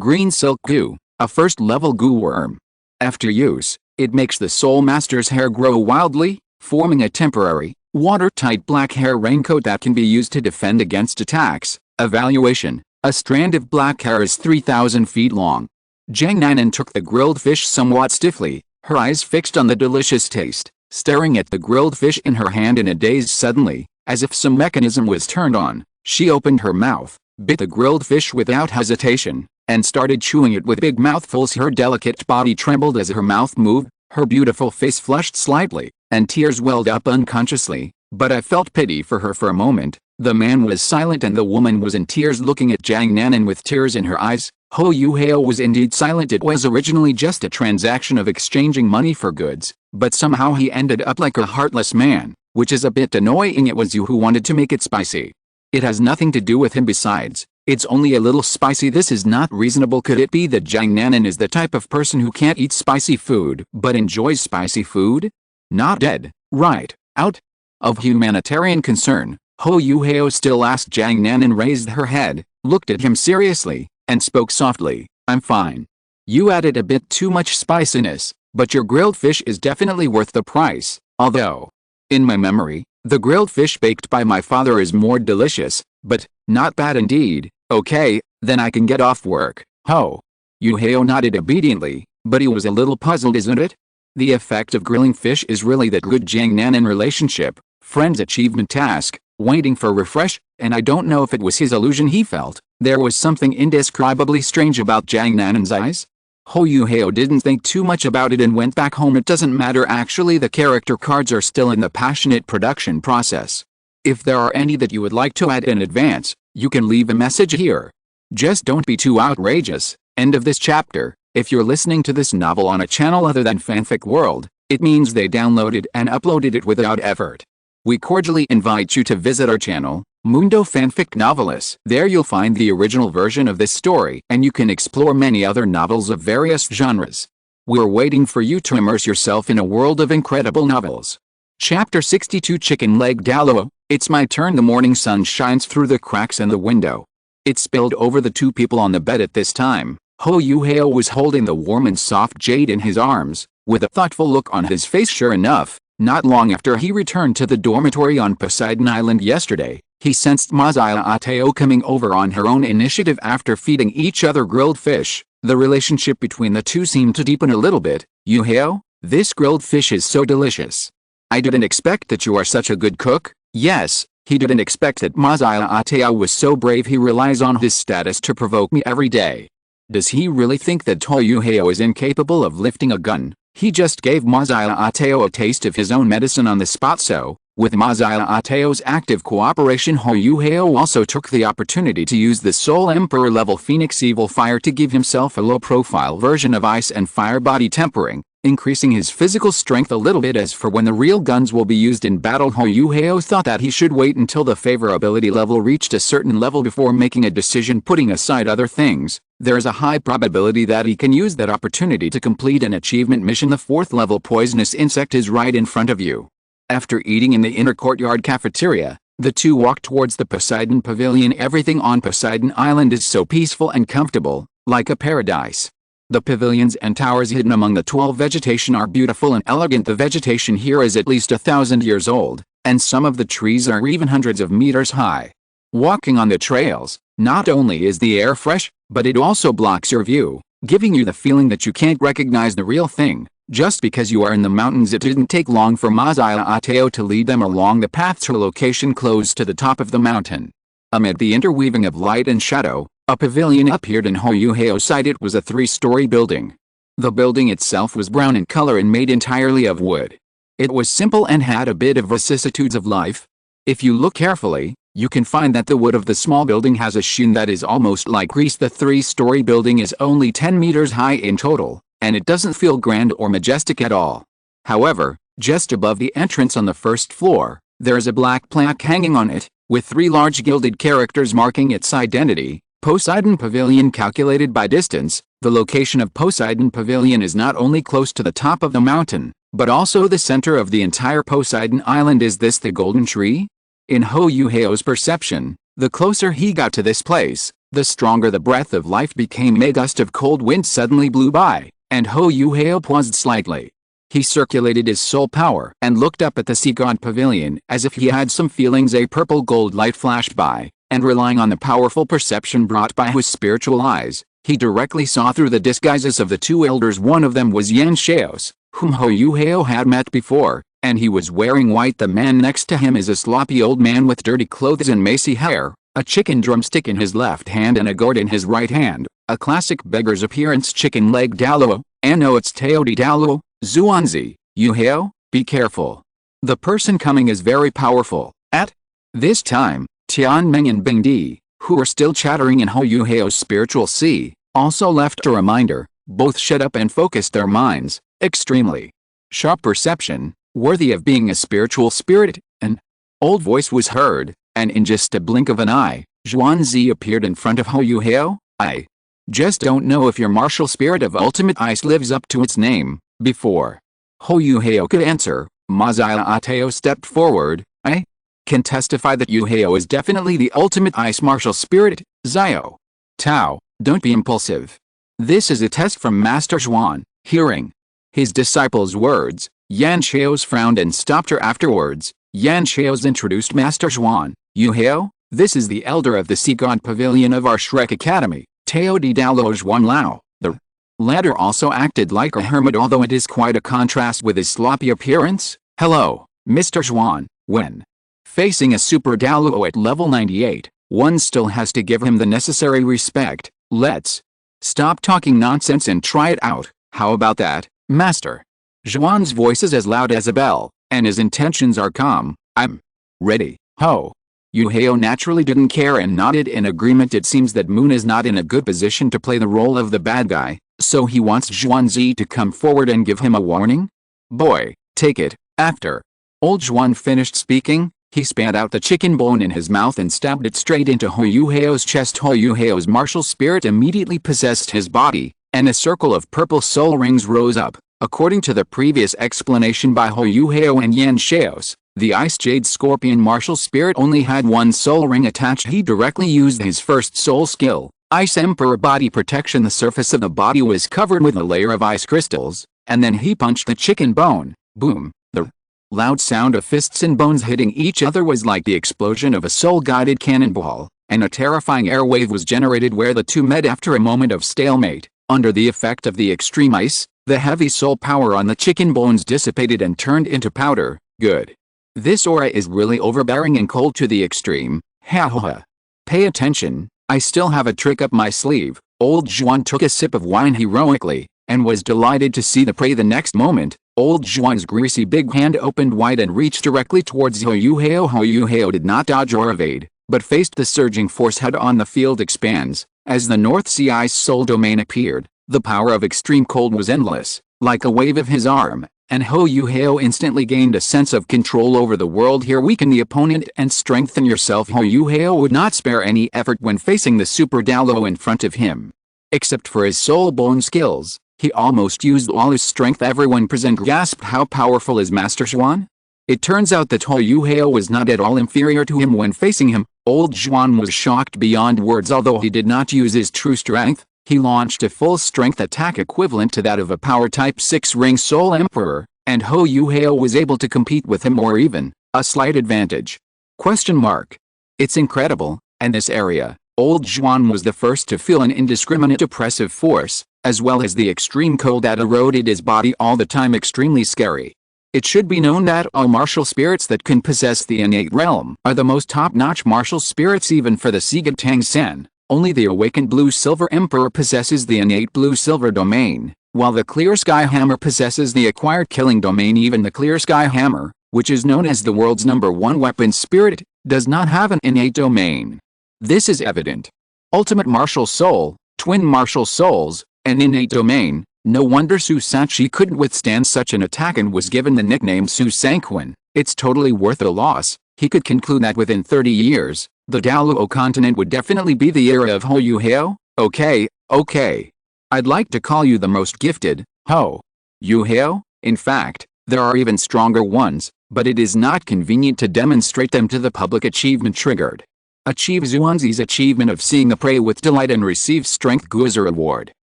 Green silk goo, a first-level goo worm. After use, it makes the Soul Master's hair grow wildly, forming a temporary, watertight black hair raincoat that can be used to defend against attacks. Evaluation: a strand of black hair is 3,000 feet long. Jiang Nanan took the grilled fish somewhat stiffly, her eyes fixed on the delicious taste, staring at the grilled fish in her hand in a daze. Suddenly, as if some mechanism was turned on, she opened her mouth, bit the grilled fish without hesitation, and started chewing it with big mouthfuls. Her delicate body trembled as her mouth moved, her beautiful face flushed slightly, and tears welled up unconsciously, but I felt pity for her for a moment. The man was silent and the woman was in tears, looking at Jiang Nanan with tears in her eyes. Huo Yuhao was indeed silent. It was originally just a transaction of exchanging money for goods, but somehow he ended up like a heartless man, which is a bit annoying. It was you who wanted to make it spicy. It has nothing to do with him. Besides, it's only a little spicy. This is not reasonable. Could it be that Jiang Nanan is the type of person who can't eat spicy food but enjoys spicy food? Not dead, right? Out of humanitarian concern, Huo Yuhao still asked. Jiang Nanan raised her head, looked at him seriously, and spoke softly. I'm fine. You added a bit too much spiciness, but your grilled fish is definitely worth the price, although, in my memory, the grilled fish baked by my father is more delicious, but not bad indeed. Okay, then I can get off work. Huo Yuhao nodded obediently, but he was a little puzzled. Isn't it? The effect of grilling fish is really that good. Jiang Nanan relationship, friends achievement task, waiting for refresh, and I don't know if it was his illusion he felt. There was something indescribably strange about Jiang Nanan's eyes. Huo Yuhao didn't think too much about it and went back home. It doesn't matter actually, the character cards are still in the passionate production process. If there are any that you would like to add in advance, you can leave a message here. Just don't be too outrageous. End of this chapter. If you're listening to this novel on a channel other than Fanfic World, it means they downloaded and uploaded it without effort. We cordially invite you to visit our channel, Mundo Fanfic Novelist. There you'll find the original version of this story, and you can explore many other novels of various genres. We're waiting for you to immerse yourself in a world of incredible novels. Chapter 62, Chicken Leg Douluo. It's my turn. The morning sun shines through the cracks in the window. It spilled over the two people on the bed at this time. Huo Yuhao was holding the warm and soft jade in his arms, with a thoughtful look on his face. Sure enough, not long after he returned to the dormitory on Poseidon Island yesterday, he sensed Millennia-old coming over on her own initiative. After feeding each other grilled fish, the relationship between the two seemed to deepen a little bit. Yuhao, this grilled fish is so delicious. I didn't expect that you are such a good cook. Yes, he didn't expect that Millennia-old was so brave. He relies on his status to provoke me every day. Does he really think that Huo Yuhao is incapable of lifting a gun? He just gave Millennia-old a taste of his own medicine on the spot. So, with Millennia-old's active cooperation, Huo Yuhao also took the opportunity to use the Soul Emperor level Phoenix Evil Fire to give himself a low-profile version of ice and fire body tempering. increasing his physical strength a little bit. As for when the real guns will be used in battle, Huo Yuhao thought that he should wait until the favorability level reached a certain level before making a decision. Putting aside other things, there is a high probability that he can use that opportunity to complete an achievement mission. The 4th level poisonous insect is right in front of you. After eating in the inner courtyard cafeteria, the two walked towards the Poseidon Pavilion. Everything on Poseidon Island is so peaceful and comfortable, like a paradise. The pavilions and towers hidden among the 12 vegetation are beautiful and elegant. The vegetation here is at least 1,000 years old, and some of the trees are even hundreds of meters high. Walking on the trails, not only is the air fresh, but it also blocks your view, giving you the feeling that you can't recognize the real thing. Just because you are in the mountains, it didn't take long for Yuhao to lead them along the path to a location close to the top of the mountain. Amid the interweaving of light and shadow, a pavilion appeared in Huo Yuhao's sight. It was a 3-story building. The building itself was brown in color and made entirely of wood. It was simple and had a bit of vicissitudes of life. If you look carefully, you can find that the wood of the small building has a sheen that is almost like grease. The 3-story building is only 10 meters high in total, and it doesn't feel grand or majestic at all. However, just above the entrance on the 1st floor, there is a black plaque hanging on it, with 3 large gilded characters marking its identity. Poseidon Pavilion. Calculated by distance, the location of Poseidon Pavilion is not only close to the top of the mountain, but also the center of the entire Poseidon Island. Is this the golden tree? In Huo Yuhao's perception, the closer he got to this place, the stronger the breath of life became. A gust of cold wind suddenly blew by, and Huo Yuhao paused slightly. He circulated his soul power and looked up at the sea god pavilion as if he had some feelings. A purple gold light flashed by, and relying on the powerful perception brought by his spiritual eyes, he directly saw through the disguises of the 2 elders. One of them was Yan Shaos, whom Huo Yuhao had met before, and he was wearing white. The man next to him is a sloppy old man with dirty clothes and messy hair, a chicken drumstick in his left hand and a gourd in his right hand, a classic beggar's appearance. Chicken leg Douluo, no, it's Teodi Douluo, Zuanzi. Yuhao, be careful. The person coming is very powerful. At this time, Tianmeng and Bingdi, who were still chattering in Huo Yuhao's spiritual sea, also left a reminder. Both shut up and focused their minds. Extremely sharp perception, worthy of being a spiritual spirit. An old voice was heard, and in just a blink of an eye, Zhuanzi appeared in front of Huo Yuhao. I just don't know if your martial spirit of ultimate ice lives up to its name. Before Huo Yuhao could answer, Yuhao stepped forward. I can testify that Yuhao is definitely the ultimate ice martial spirit. Xiao Tao, don't be impulsive. This is a test from Master Zhuan. Hearing his disciple's words, Yan Shaos frowned and stopped her. Afterwards, Yan Shaos introduced Master Zhuan. Yuhao, this is the elder of the Sea God Pavilion of our Shrek Academy, Teodi Douluo Zhuan Lao. The latter also acted like a hermit, although it is quite a contrast with his sloppy appearance. Hello, Mr. Zhuan. When facing a Super Douluo at level 98, one still has to give him the necessary respect. Let's stop talking nonsense and try it out. How about that, Master? Zhuan's voice is as loud as a bell, and his intentions are calm. I'm ready. Ho. Yuhao naturally didn't care and nodded in agreement. It seems that Moon is not in a good position to play the role of the bad guy, so he wants Zhuanzi to come forward and give him a warning? Boy, take it. After old Zhuan finished speaking, he spat out the chicken bone in his mouth and stabbed it straight into Huo Yuhao's chest. Huo Yuhao's martial spirit immediately possessed his body, and a circle of purple soul rings rose up. According to the previous explanation by Huo Yuhao and Yan Shaos, the Ice Jade Scorpion martial spirit only had one soul ring attached. He directly used his first soul skill, Ice Emperor Body Protection. The surface of the body was covered with a layer of ice crystals, and then he punched the chicken bone. Boom! The loud sound of fists and bones hitting each other was like the explosion of a soul-guided cannonball, and a terrifying air wave was generated where the two met. After a moment of stalemate, under the effect of the extreme ice, the heavy soul power on the chicken bones dissipated and turned into powder. Good. This aura is really overbearing and cold to the extreme. Ha ha ha. Pay attention, I still have a trick up my sleeve. Old Zhuan took a sip of wine heroically, and was delighted to see the prey. The next moment, old Zhuan's greasy big hand opened wide and reached directly towards Huo Yuhao. Huo Yuhao did not dodge or evade, but faced the surging force head on. The field expands. As the North Sea Ice Soul Domain appeared, the power of extreme cold was endless, Like a wave of his arm, and Huo Yuhao instantly gained a sense of control over the world. Here weaken the opponent and strengthen yourself. Huo Yuhao would not spare any effort when facing the super Douluo in front of him. Except for his soul bone skills, he almost used all his strength. Everyone present gasped how powerful is Master Zhuan? It turns out that Huo Yuhao was not at all inferior to him when facing him. Old Zhuan was shocked beyond words. Although he did not use his true strength, he launched a full-strength attack equivalent to that of a power type 6-ring Soul Emperor, and Huo Yuhao was able to compete with him or even a slight advantage. Question mark. It's incredible, and this area, Old Zhuan was the first to feel an indiscriminate oppressive force, as well as the extreme cold that eroded his body all the time. Extremely scary. It should be known that all martial spirits that can possess the innate realm are the most top-notch martial spirits even for the God Tang Sen. Only the awakened Blue-Silver Emperor possesses the innate Blue-Silver domain, while the Clear Sky Hammer possesses the acquired killing domain. Even the Clear Sky Hammer, which is known as the world's #1 weapon spirit, does not have an innate domain. This is evident. Ultimate martial soul, twin martial souls, an innate domain. No wonder Su Sanqi couldn't withstand such an attack and was given the nickname Su Sanquin. It's totally worth a loss. He could conclude that within 30 years, the Douluo continent would definitely be the era of Huo Yuhao. Okay. I'd like to call you the most gifted, Huo Yuhao. In fact, there are even stronger ones, but it is not convenient to demonstrate them to the public. Achievement triggered. Achieve Xuanzi's achievement of seeing the prey with delight and receive Strength Guizer Award.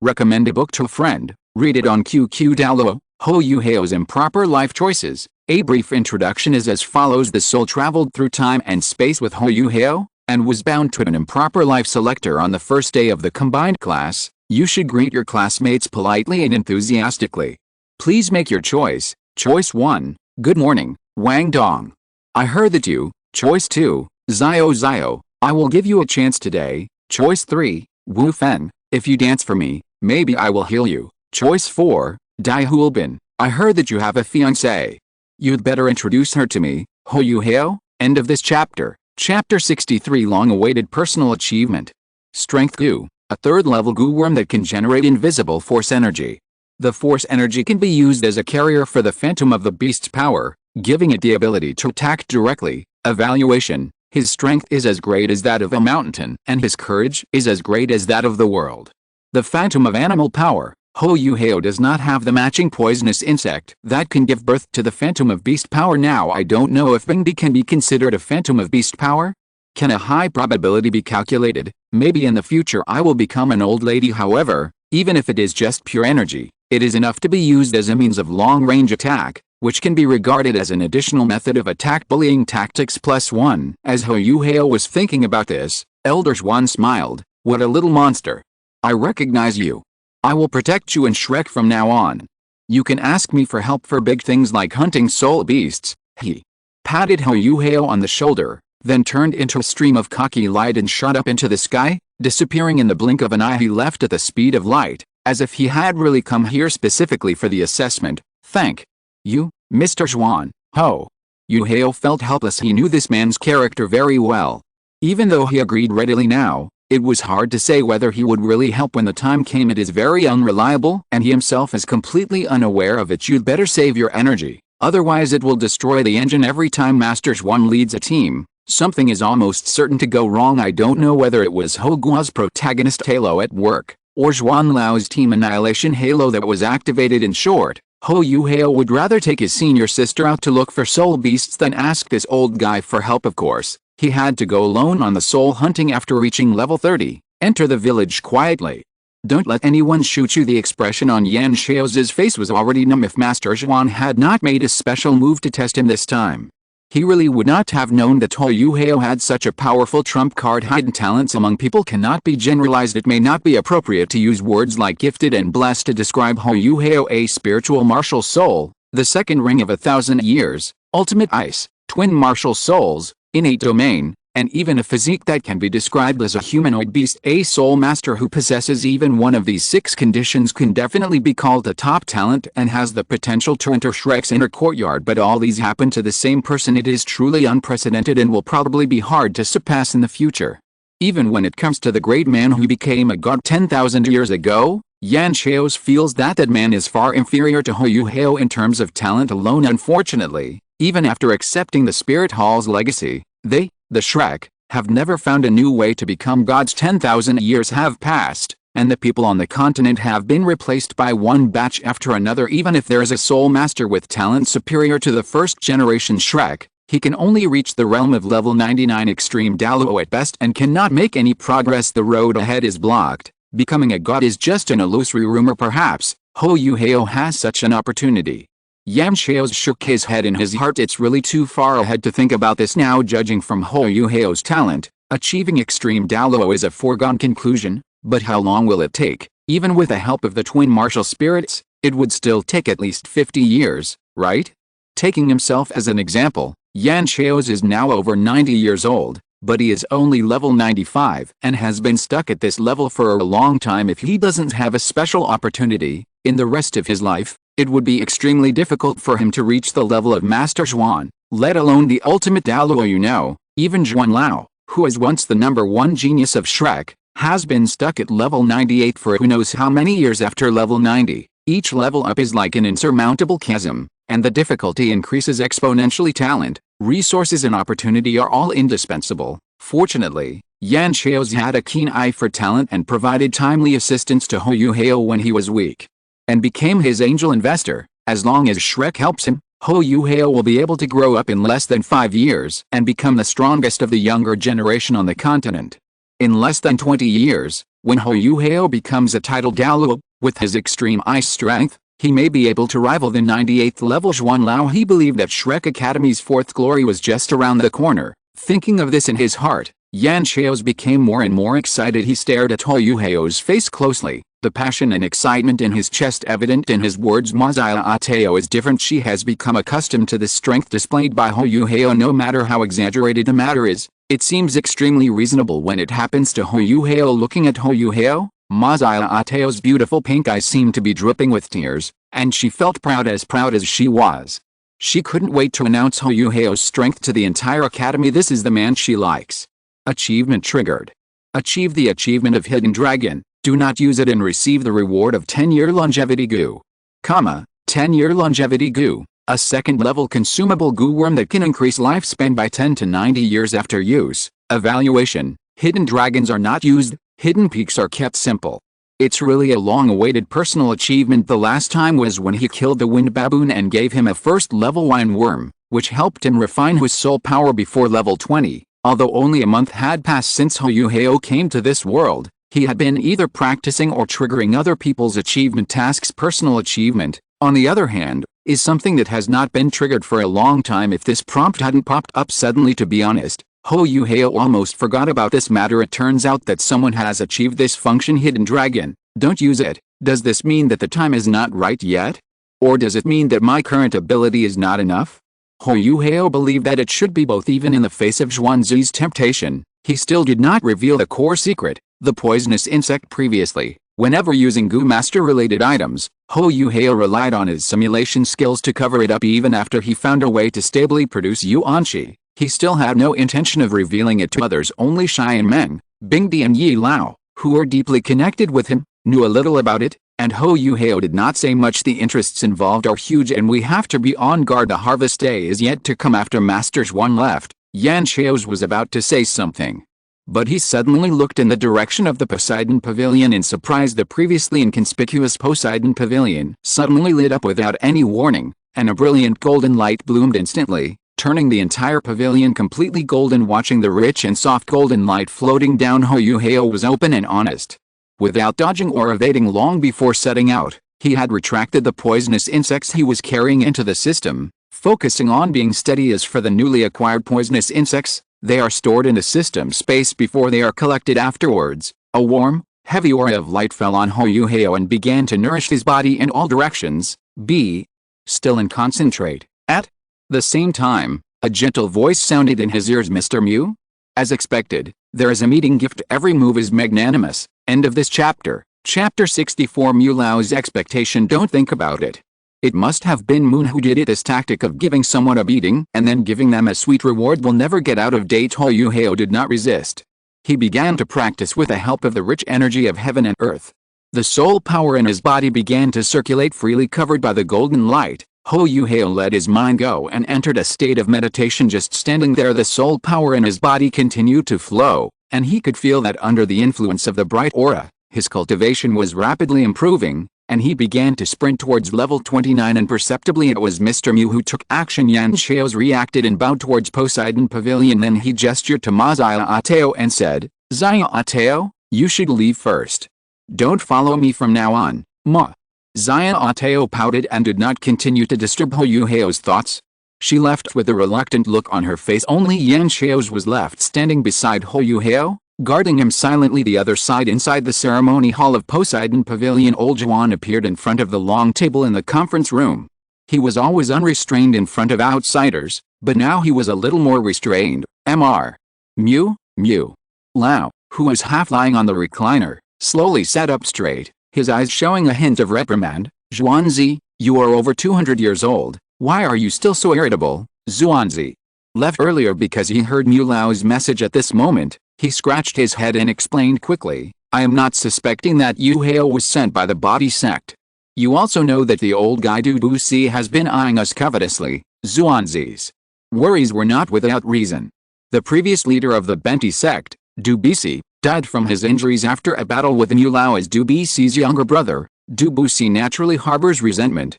Recommend a book to a friend. Read it on QQ Douluo. Huo Yuhao's improper life choices. A brief introduction is as follows. The soul traveled through time and space with Huo Yuhao, and was bound to an improper life selector on the first day of the combined class. You should greet your classmates politely and enthusiastically. Please make your choice. Choice 1, good morning, Wang Dong. I heard that you. Choice 2, Zio. I will give you a chance today. Choice 3, Wu Fen. If you dance for me, maybe I will heal you. Choice 4, Dai Hulbin. I heard that you have a fiancée. You'd better introduce her to me. Huo Yuhao. End of this chapter. Chapter 63. Long-awaited personal achievement. Strength Gu, a third-level Gu worm that can generate invisible force energy. The force energy can be used as a carrier for the phantom of the beast's power, giving it the ability to attack directly. Evaluation. His strength is as great as that of a mountain, and his courage is as great as that of the world. The phantom of animal power. Huo Yuhao does not have the matching poisonous insect that can give birth to the phantom of beast power. Now I don't know if Bingdi can be considered a phantom of beast power. Can a high probability be calculated? Maybe in the future I will become an old lady. However, even if it is just pure energy, it is enough to be used as a means of long-range attack, which can be regarded as an additional method of attack. Bullying tactics +1. As Huo Yuhao was thinking about this, Elder Zhuan smiled. What a little monster. I recognize you. I will protect you and Shrek from now on. You can ask me for help for big things like hunting soul beasts. He patted Huo Yuhao on the shoulder, then turned into a stream of cocky light and shot up into the sky, disappearing in the blink of an eye. He left at the speed of light, as if he had really come here specifically for the assessment. Thank you, Mr. Zhuan. Huo Yuhao felt helpless. He knew this man's character very well. Even though he agreed readily now, it was hard to say whether he would really help when the time came. It is very unreliable, and he himself is completely unaware of it. You'd better save your energy, otherwise it will destroy the engine. Every time Master Zhuan leads a team, something is almost certain to go wrong. I don't know whether it was Huo Guo's protagonist halo at work, or Zhuan Lao's team annihilation halo that was activated. In short, Huo Yuhao would rather take his senior sister out to look for soul beasts than ask this old guy for help. Of course, he had to go alone on the soul hunting after reaching level 30. Enter the village quietly. Don't let anyone shoot you. The expression on Yan Xiao's face was already numb. If Master Zhuan had not made a special move to test him this time, he really would not have known that Huo Yuhao had such a powerful trump card. Hidden talents among people cannot be generalized. It may not be appropriate to use words like gifted and blessed to describe Huo Yuhao. A spiritual martial soul, the second ring of 1,000 years, ultimate ice, twin martial souls, innate domain, and even a physique that can be described as a humanoid beast. A soul master who possesses even one of these 6 conditions can definitely be called a top talent and has the potential to enter Shrek's inner courtyard. But all these happen to the same person. It is truly unprecedented and will probably be hard to surpass in the future. Even when it comes to the great man who became a god 10,000 years ago, Yan Chaos feels that that man is far inferior to Huo Yuhao in terms of talent alone. Unfortunately, even after accepting the Spirit Hall's legacy, they, the Shrek, have never found a new way to become gods. 10,000 years have passed, and the people on the continent have been replaced by one batch after another. Even if there is a soul master with talent superior to the first generation Shrek, he can only reach the realm of level 99 extreme Douluo at best and cannot make any progress. The road ahead is blocked. Becoming a god is just an illusory rumor. Perhaps Huo Yuhao has such an opportunity. Yan Chaos shook his head in his heart. It's really too far ahead to think about this now. Judging from Huo Yuhao's talent, achieving extreme Douluo is a foregone conclusion, but how long will it take? Even with the help of the twin martial spirits, it would still take at least 50 years, right? Taking himself as an example, Yan Chaos is now over 90 years old, but he is only level 95 and has been stuck at this level for a long time. If he doesn't have a special opportunity in the rest of his life, it would be extremely difficult for him to reach the level of Master Zhuan, let alone the ultimate Douluo. Even Zhuan Lao, who was once the #1 genius of Shrek, has been stuck at level 98 for who knows how many years. After level 90, each level up is like an insurmountable chasm, and the difficulty increases exponentially. Talent, resources and opportunity are all indispensable. Fortunately, Yan Chaos had a keen eye for talent and provided timely assistance to Huo Yuhao when he was weak, and became his angel investor. As long as Shrek helps him, Huo Yuhao will be able to grow up in less than 5 years and become the strongest of the younger generation on the continent. In less than 20 years, when Huo Yuhao becomes a titled Douluo, with his extreme ice strength, he may be able to rival the 98th level Zhuan Lao. He believed that Shrek Academy's 4th glory was just around the corner. Thinking of this in his heart, Yan Chaos became more and more excited. He stared at Huo Yuhao's face closely, the passion and excitement in his chest evident in his words. Mazia Ateo is different. She has become accustomed to the strength displayed by Huo Yuhao. No matter how exaggerated the matter is, it seems extremely reasonable when it happens to Huo Yuhao. Looking at Huo Yuhao, Mazia Ateo's beautiful pink eyes seemed to be dripping with tears, and she felt proud as she was. She couldn't wait to announce Huo Yuhao's strength to the entire academy. This is the man she likes. Achievement triggered. Achieve the achievement of Hidden Dragon. Do not use it and receive the reward of 10-year longevity goo. 10-year longevity goo. A second-level consumable goo worm that can increase lifespan by 10 to 90 years after use. Evaluation. Hidden dragons are not used. Hidden peaks are kept simple. It's really a long-awaited personal achievement. The last time was when he killed the wind baboon and gave him a first-level wine worm, which helped him refine his soul power before level 20. Although only a month had passed since Huo Yuhao came to this world, he had been either practicing or triggering other people's achievement tasks. Personal achievement, on the other hand, is something that has not been triggered for a long time. If this prompt hadn't popped up suddenly, to be honest, Huo Yuhao almost forgot about this matter. It turns out that someone has achieved this function. Hidden Dragon, don't use it. Does this mean that the time is not right yet? Or does it mean that my current ability is not enough? Huo Yuhao believed that it should be both. Even in the face of Zhuanzi's temptation, he still did not reveal the core secret, the poisonous insect. Previously, whenever using Goo Master-related items, Huo Yuhao relied on his simulation skills to cover it up. Even after he found a way to stably produce yuanqi, he still had no intention of revealing it to others. Only Xian Meng, Bingdi and Yi Lao, who were deeply connected with him, knew a little about it, and Huo Yuhao did not say much. The interests involved are huge and we have to be on guard. The harvest day is yet to come. After Master Zhuan left, Yan Chaos was about to say something, but he suddenly looked in the direction of the Poseidon Pavilion in surprise. The previously inconspicuous Poseidon Pavilion suddenly lit up without any warning, and a brilliant golden light bloomed instantly, turning the entire pavilion completely golden. Watching the rich and soft golden light floating down, Huo Yuhao was open and honest. Without dodging or evading, long before setting out, he had retracted the poisonous insects he was carrying into the system, focusing on being steady. As for the newly acquired poisonous insects, they are stored in the system space before they are collected afterwards. A warm, heavy aura of light fell on Huo Yuhao and began to nourish his body in all directions. Be still and concentrate. At the same time, a gentle voice sounded in his ears. Mr. Mew? As expected, there is a meeting gift. Every move is magnanimous. End of this chapter. Chapter 64. Mew Lao's expectation. Don't think about it. It must have been Moon who did it. This tactic of giving someone a beating and then giving them a sweet reward will never get out of date. Huo Yuhao did not resist. He began to practice with the help of the rich energy of heaven and earth. The soul power in his body began to circulate freely, covered by the golden light. Huo Yuhao let his mind go and entered a state of meditation. Just standing there, the soul power in his body continued to flow, and he could feel that under the influence of the bright aura, his cultivation was rapidly improving, and he began to sprint towards level 29. Imperceptibly it was Mr. Mu who took action. Yan Xiao's reacted and bowed towards Poseidon Pavilion. Then he gestured to Ma Zia Ateo and said, "Zia Ateo, you should leave first. Don't follow me from now on, Ma." Zia Ateo pouted and did not continue to disturb Huo Yuhao's thoughts. She left with a reluctant look on her face. Only Yan Xiao's was left standing beside Huo Yuhao, guarding him silently. The other side, inside the ceremony hall of Poseidon Pavilion, old Juan appeared in front of the long table in the conference room. He was always unrestrained in front of outsiders, but now he was a little more restrained. Mr. Mu Lao, who was half lying on the recliner, slowly sat up straight, his eyes showing a hint of reprimand. "Zhuanzi, you are over 200 years old. Why are you still so irritable?" Zhuanzi left earlier because he heard Mu Lao's message. At this moment, he scratched his head and explained quickly, "I am not suspecting that Yuhao was sent by the body sect. You also know that the old guy Dubusi has been eyeing us covetously." Zhuanzi's worries were not without reason. The previous leader of the Benti sect, Dubusi, died from his injuries after a battle with Mu Lao as Dubusi's younger brother. Dubusi naturally harbors resentment.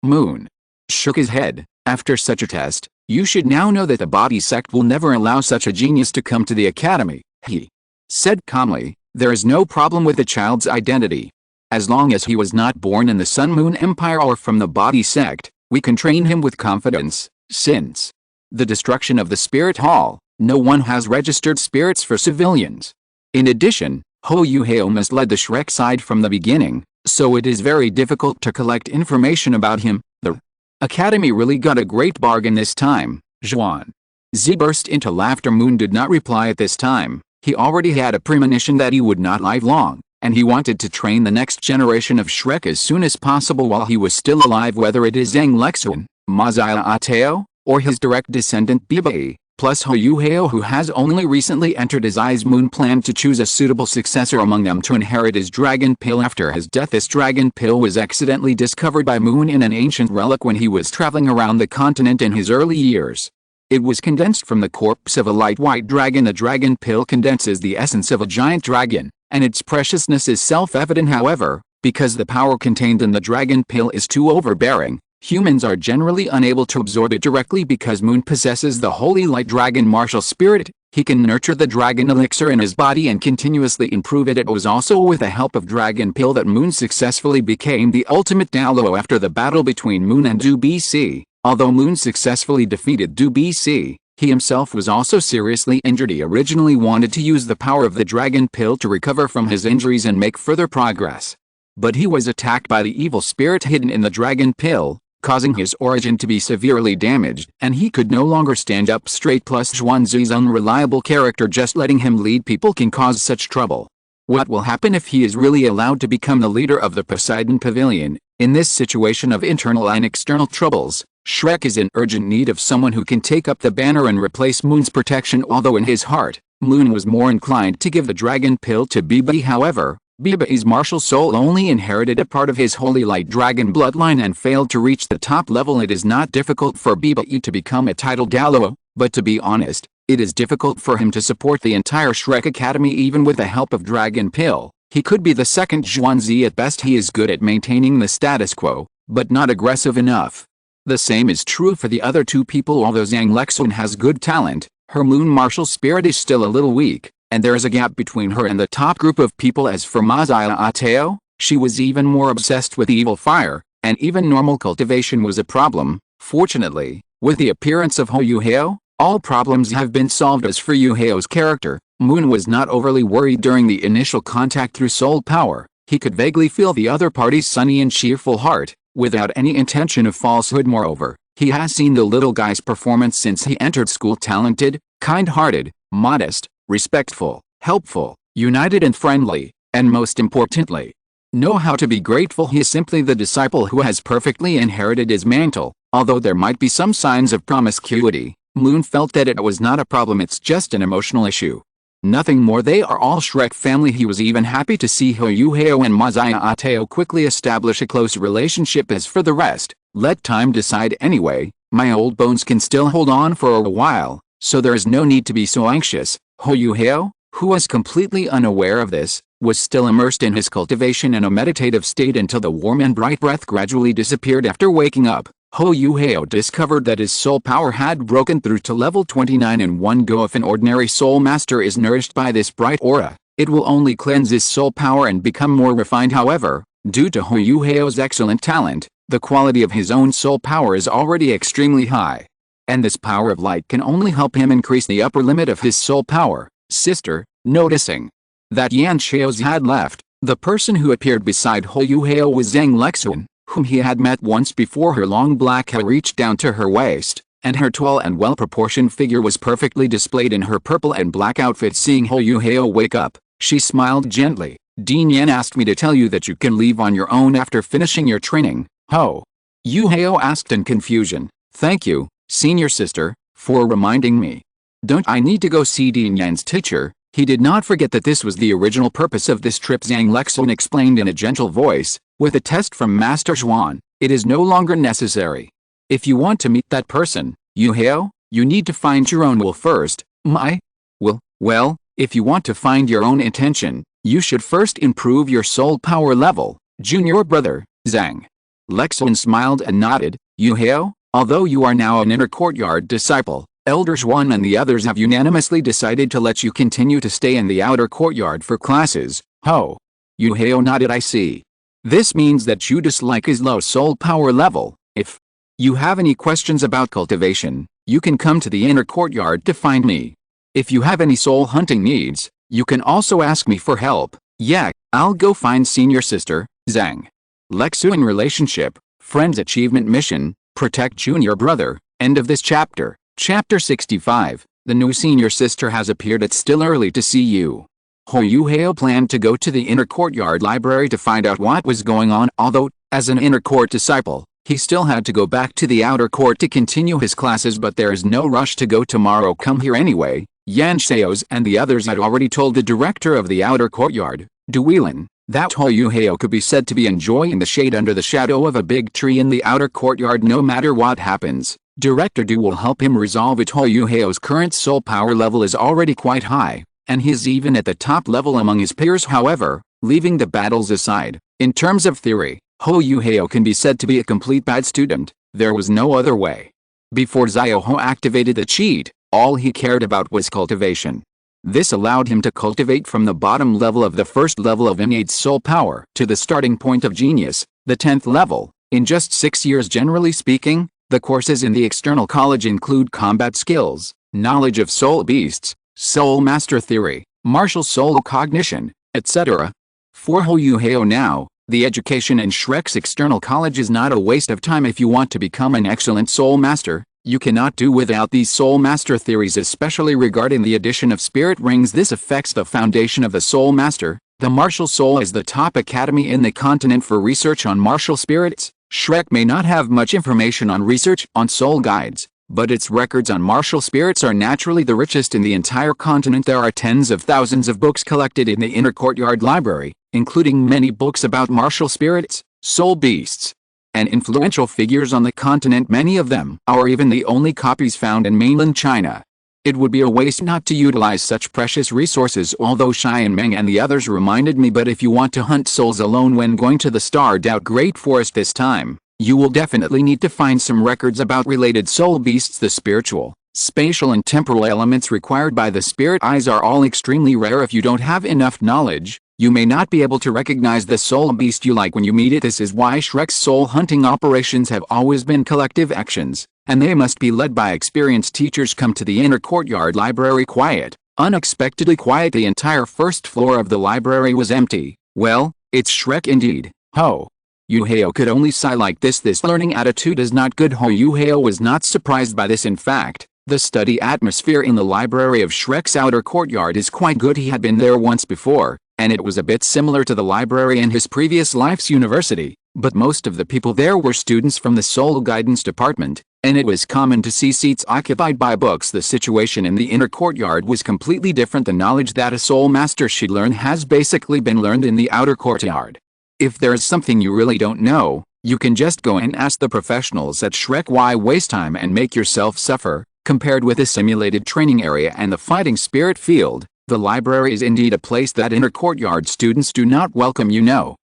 Moon shook his head. "After such a test, you should now know that the body sect will never allow such a genius to come to the academy," he said calmly. "There is no problem with the child's identity. As long as he was not born in the Sun Moon Empire or from the body sect, we can train him with confidence. Since the destruction of the spirit hall, no one has registered spirits for civilians. In addition, Huo Yuhao must lead the Shrek side from the beginning, so it is very difficult to collect information about him. The academy really got a great bargain this time." Zhuan Zi burst into laughter. Moon did not reply at this time. He already had a premonition that he would not live long, and he wanted to train the next generation of Shrek as soon as possible while he was still alive, whether it is Zhang Lexuan, Ma Zia Ateo, or his direct descendant Bibai, plus Huo Yuhao, who has only recently entered his eyes. Moon planned to choose a suitable successor among them to inherit his dragon pill after his death. This dragon pill was accidentally discovered by Moon in an ancient relic when he was traveling around the continent in his early years. It was condensed from the corpse of a light white dragon. The dragon pill condenses the essence of a giant dragon, and its preciousness is self-evident. However, because the power contained in the dragon pill is too overbearing, humans are generally unable to absorb it directly. Because Moon possesses the holy light dragon martial spirit, he can nurture the dragon elixir in his body and continuously improve it. It was also with the help of dragon pill that Moon successfully became the ultimate Douluo after the battle between Moon and Dubusi. Although Moon successfully defeated Dubusi, he himself was also seriously injured. He originally wanted to use the power of the dragon pill to recover from his injuries and make further progress. But he was attacked by the evil spirit hidden in the dragon pill, causing his origin to be severely damaged, and he could no longer stand up straight. Plus Zhuanzi's unreliable character, just letting him lead people can cause such trouble. What will happen if he is really allowed to become the leader of the Poseidon Pavilion? In this situation of internal and external troubles, Shrek is in urgent need of someone who can take up the banner and replace Moon's protection. Although in his heart, Moon was more inclined to give the dragon pill to Bibai. However, Bibai's martial soul only inherited a part of his holy light dragon bloodline and failed to reach the top level. It is not difficult for Bibai to become a titled Douluo, but to be honest, it is difficult for him to support the entire Shrek Academy even with the help of dragon pill. He could be the second Zhuanzi at best. He is good at maintaining the status quo, but not aggressive enough. The same is true for the other two people. Although Zhang Lexuan has good talent, her moon martial spirit is still a little weak, and there is a gap between her and the top group of people. As for Ma Zia Ateo, she was even more obsessed with evil fire, and even normal cultivation was a problem. Fortunately, with the appearance of Huo Yuhao, all problems have been solved. As for Yuhao's character, Moon was not overly worried during the initial contact through soul power. He could vaguely feel the other party's sunny and cheerful heart, without any intention of falsehood. Moreover, he has seen the little guy's performance since he entered school. Talented, kind-hearted, modest, respectful, helpful, united and friendly, and most importantly, know how to be grateful. He is simply the disciple who has perfectly inherited his mantle. Although there might be some signs of promiscuity, Moon felt that it was not a problem. It's just an emotional issue. Nothing more, they are all Shrek family. He was even happy to see Huo Yuhao and Mazaya Ateo quickly establish a close relationship. As for the rest, let time decide anyway. My old bones can still hold on for a while, so there is no need to be so anxious. Huo Yuhao, who was completely unaware of this, was still immersed in his cultivation in a meditative state until the warm and bright breath gradually disappeared. After waking up, Huo Yuhao discovered that his soul power had broken through to level 29 in one go. If an ordinary soul master is nourished by this bright aura, it will only cleanse his soul power and become more refined. However, due to Huo Yuhao's excellent talent, the quality of his own soul power is already extremely high. And this power of light can only help him increase the upper limit of his soul power. Sister, noticing that Yan Xiaozi had left, the person who appeared beside Huo Yuhao was Zhang Lexuan, whom he had met once before. Her long black hair reached down to her waist, and her tall and well-proportioned figure was perfectly displayed in her purple and black outfit. Seeing Huo Yuhao wake up, she smiled gently. Dean Yan asked me to tell you that you can leave on your own after finishing your training. Huo Yuhao asked in confusion. Thank you, senior sister, for reminding me. Don't I need to go see Dean Yan's teacher? He did not forget that this was the original purpose of this trip. Zhang Lexuan explained in a gentle voice. With a test from Master Zhuan, it is no longer necessary. If you want to meet that person, Yuhao, you need to find your own will first. My will? Well, if you want to find your own intention, you should first improve your soul power level. Junior brother, Zhang Lexuan smiled and nodded. Yuhao, although you are now an inner courtyard disciple, Elder Zhuan and the others have unanimously decided to let you continue to stay in the outer courtyard for classes. Huo Yuhao nodded. I see. This means that you dislike his low soul power level. If you have any questions about cultivation, you can come to the inner courtyard to find me. If you have any soul hunting needs, you can also ask me for help. Yeah, I'll go find senior sister, Zhang Lexuan. Relationship, friends achievement mission, protect junior brother. End of this chapter. Chapter 65. The new senior sister has appeared. It's still early to see you. Huo Yuhao planned to go to the inner courtyard library to find out what was going on. Although, as an inner court disciple, he still had to go back to the outer court to continue his classes, but there is no rush to go tomorrow. Come here anyway. Yan Xiaozi and the others had already told the director of the outer courtyard, Duelen, that Huo Yuhao could be said to be enjoying the shade under the shadow of a big tree in the outer courtyard. No matter what happens, Director Du will help him resolve it. Huo Yuhao's current soul power level is already quite high, and he is even at the top level among his peers. However, leaving the battles aside, in terms of theory, Huo Yuhao can be said to be a complete bad student. There was no other way. Before Xiaohu activated the cheat, all he cared about was cultivation. This allowed him to cultivate from the bottom level of the first level of innate soul power to the starting point of genius, the 10th level, in just 6 years. Generally speaking, the courses in the external college include combat skills, knowledge of soul beasts, soul master theory, martial soul cognition, etc. For Huo Yuhao now, the education in Shrek's external college is not a waste of time. If you want to become an excellent soul master, you cannot do without these soul master theories, especially regarding the addition of spirit rings. This affects the foundation of the soul master. The martial soul is the top academy in the continent for research on martial spirits. Shrek may not have much information on research on soul guides, but its records on martial spirits are naturally the richest in the entire continent. There are tens of thousands of books collected in the inner courtyard library, including many books about martial spirits, soul beasts, and influential figures on the continent. Many of them are even the only copies found in mainland China. It would be a waste not to utilize such precious resources. Although Xian Meng and the others reminded me, but if you want to hunt souls alone when going to the starred out Great Forest this time, you will definitely need to find some records about related soul beasts. The spiritual, spatial and temporal elements required by the spirit eyes are all extremely rare. If you don't have enough knowledge, you may not be able to recognize the soul beast you like when you meet it. This is why Shrek's soul hunting operations have always been collective actions, and they must be led by experienced teachers. Come to the inner courtyard library. Quiet, unexpectedly quiet. The entire first floor of the library was empty. Well, it's Shrek indeed. Huo Yuhao could only sigh like this. This learning attitude is not good. Huo Yuhao was not surprised by this. In fact, the study atmosphere in the library of Shrek's outer courtyard is quite good. He had been there once before, and it was a bit similar to the library in his previous life's university. But most of the people there were students from the soul guidance department, and it was common to see seats occupied by books. The situation in the inner courtyard was completely different. The knowledge that a soul master should learn has basically been learned in the outer courtyard. If there is something you really don't know, you can just go and ask the professionals at Shrek. Why waste time and make yourself suffer? Compared with a simulated training area and the fighting spirit field, the library is indeed a place that inner courtyard students do not welcome.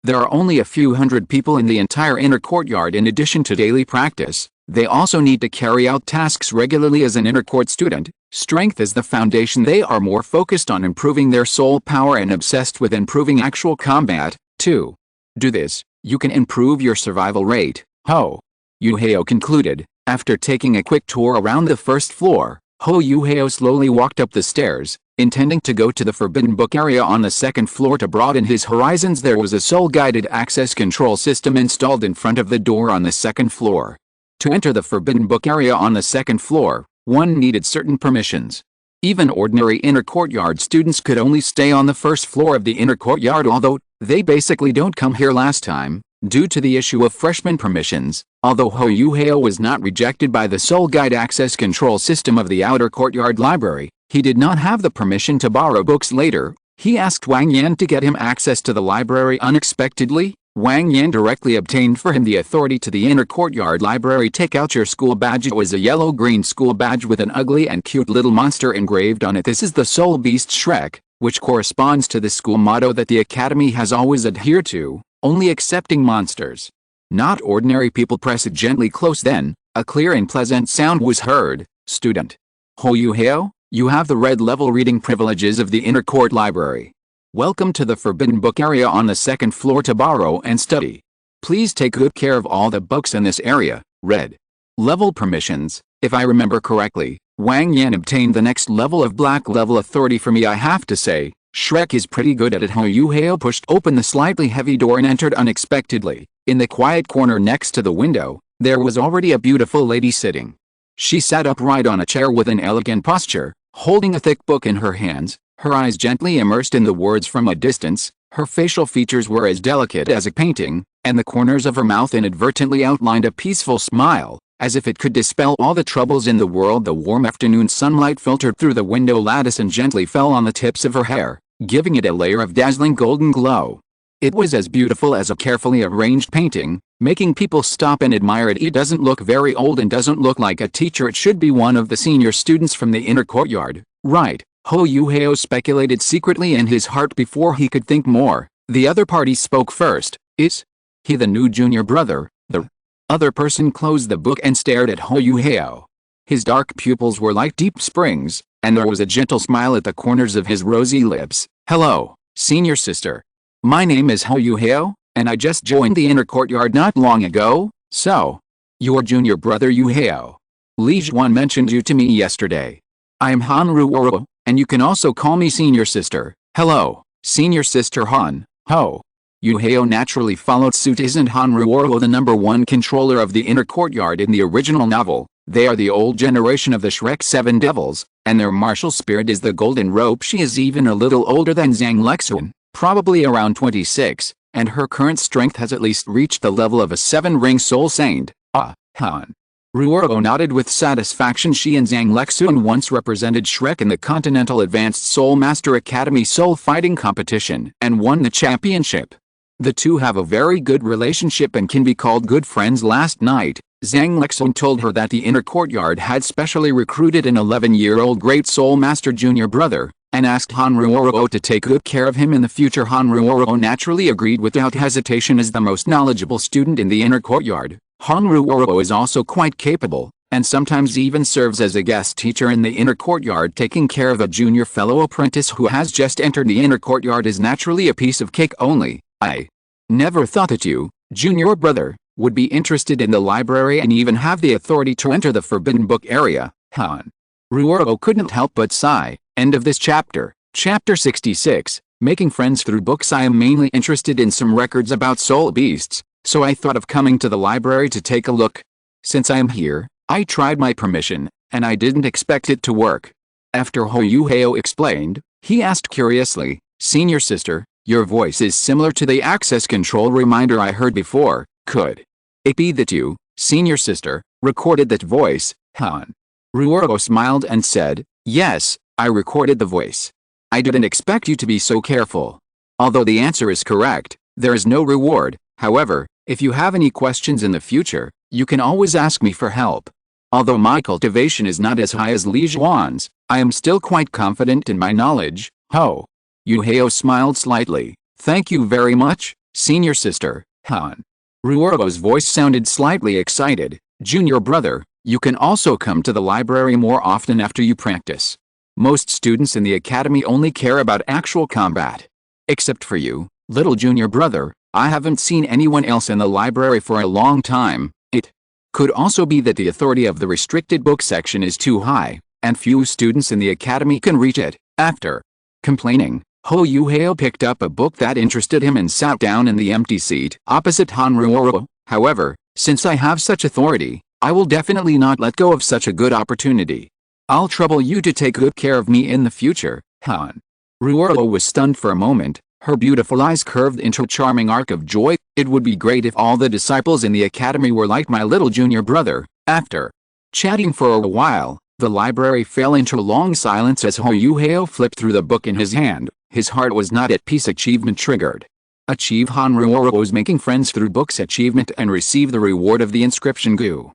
There are only a few hundred people in the entire inner courtyard. In addition to daily practice, they also need to carry out tasks regularly. As an inner court student, strength is the foundation. They are more focused on improving their soul power and obsessed with improving actual combat. To do this, you can improve your survival rate. Huo Yuhao concluded. After taking a quick tour around the first floor, Huo Yuhao slowly walked up the stairs, intending to go to the forbidden book area on the second floor to broaden his horizons. There was a soul-guided access control system installed in front of the door on the second floor. To enter the forbidden book area on the second floor, one needed certain permissions. Even ordinary inner courtyard students could only stay on the first floor of the inner courtyard, although they basically don't come here last time, due to the issue of freshman permissions. Although Huo Yuhao was not rejected by the soul guide access control system of the outer courtyard library, he did not have the permission to borrow books. Later, he asked Wang Yan to get him access to the library. Unexpectedly, Wang Yan directly obtained for him the authority to the inner courtyard library. Take out your school badge. It was a yellow-green school badge with an ugly and cute little monster engraved on it. This is the soul beast Shrek, which corresponds to the school motto that the academy has always adhered to, only accepting monsters, not ordinary people. Press it gently close. Then, a clear and pleasant sound was heard. Student Huo Yuhao, you have the red level reading privileges of the inner court library. Welcome to the forbidden book area on the second floor to borrow and study. Please take good care of all the books in this area. Red level permissions. If I remember correctly, Wang Yan obtained the next level of black level authority for me. I have to say, Shrek is pretty good at it. Huo Yuhao pushed open the slightly heavy door and entered unexpectedly. In the quiet corner next to the window, there was already a beautiful lady sitting. She sat upright on a chair with an elegant posture, holding a thick book in her hands, her eyes gently immersed in the words from a distance. Her facial features were as delicate as a painting, and the corners of her mouth inadvertently outlined a peaceful smile, as if it could dispel all the troubles in the world. The warm afternoon sunlight filtered through the window lattice and gently fell on the tips of her hair, giving it a layer of dazzling golden glow. It was as beautiful as a carefully arranged painting, making people stop and admire it. It doesn't look very old and doesn't look like a teacher. It should be one of the senior students from the inner courtyard, right? Huo Yuhao speculated secretly in his heart before he could think more. The other party spoke first. Is he the new junior brother? The other person closed the book and stared at Huo Yuhao. His dark pupils were like deep springs, and there was a gentle smile at the corners of his rosy lips. Hello, senior sister. My name is Huo Yuhao, and I just joined the inner courtyard not long ago. So, your junior brother Yuhao. Li Zhuan mentioned you to me yesterday. I am Han Ruoro, and you can also call me senior sister. Hello, senior sister Han. Huo Yuhao naturally followed suit. Isn't Han Ruoro the #1 controller of the inner courtyard in the original novel? They are the old generation of the Shrek 7 devils, and their martial spirit is the golden rope. She is even a little older than Zhang Lexun, probably around 26, and her current strength has at least reached the level of a 7-ring soul saint. Han Ruoro nodded with satisfaction. She and Zhang Lexun once represented Shrek in the Continental Advanced Soul Master Academy Soul Fighting Competition and won the championship. The two have a very good relationship and can be called good friends. Last night, Zhang Lexun told her that the inner courtyard had specially recruited an 11-year-old great soul master junior brother, and asked Han Ruoro to take good care of him in the future. Han Ruoro naturally agreed without hesitation. As the most knowledgeable student in the inner courtyard, Han Ruoro is also quite capable, and sometimes even serves as a guest teacher in the inner courtyard. Taking care of a junior fellow apprentice who has just entered the inner courtyard is naturally a piece of cake. Only, I never thought that you, junior brother, would be interested in the library and even have the authority to enter the forbidden book area. Han Ruoro couldn't help but sigh. End of this chapter. Chapter 66, Making Friends Through Books. I am mainly interested in some records about soul beasts, so I thought of coming to the library to take a look. Since I am here, I tried my permission, and I didn't expect it to work. After Huo Yuhao explained, he asked curiously, Senior sister, your voice is similar to the access control reminder I heard before. Could it be that you, senior sister, recorded that voice, Han? Ruoro smiled and said, yes, I recorded the voice. I didn't expect you to be so careful. Although the answer is correct, there is no reward. However, if you have any questions in the future, you can always ask me for help. Although my cultivation is not as high as Li Zhuan's, I am still quite confident in my knowledge. Huo Yuhao smiled slightly. Thank you very much, senior sister, Han. Ruoro's voice sounded slightly excited. Junior brother, you can also come to the library more often after you practice. Most students in the academy only care about actual combat. Except for you, little junior brother, I haven't seen anyone else in the library for a long time. It could also be that the authority of the restricted book section is too high, and few students in the academy can reach it. After complaining, Huo Yuhao picked up a book that interested him and sat down in the empty seat opposite Han Ruoro. However, since I have such authority, I will definitely not let go of such a good opportunity. I'll trouble you to take good care of me in the future, Han. Ruoro was stunned for a moment, her beautiful eyes curved into a charming arc of joy. It would be great if all the disciples in the academy were like my little junior brother. After chatting for a while, the library fell into a long silence as Huo Yuhao flipped through the book in his hand. His heart was not at peace. Achievement triggered. Achieve Han Ruoro's making friends through books achievement and receive the reward of the inscription Gu.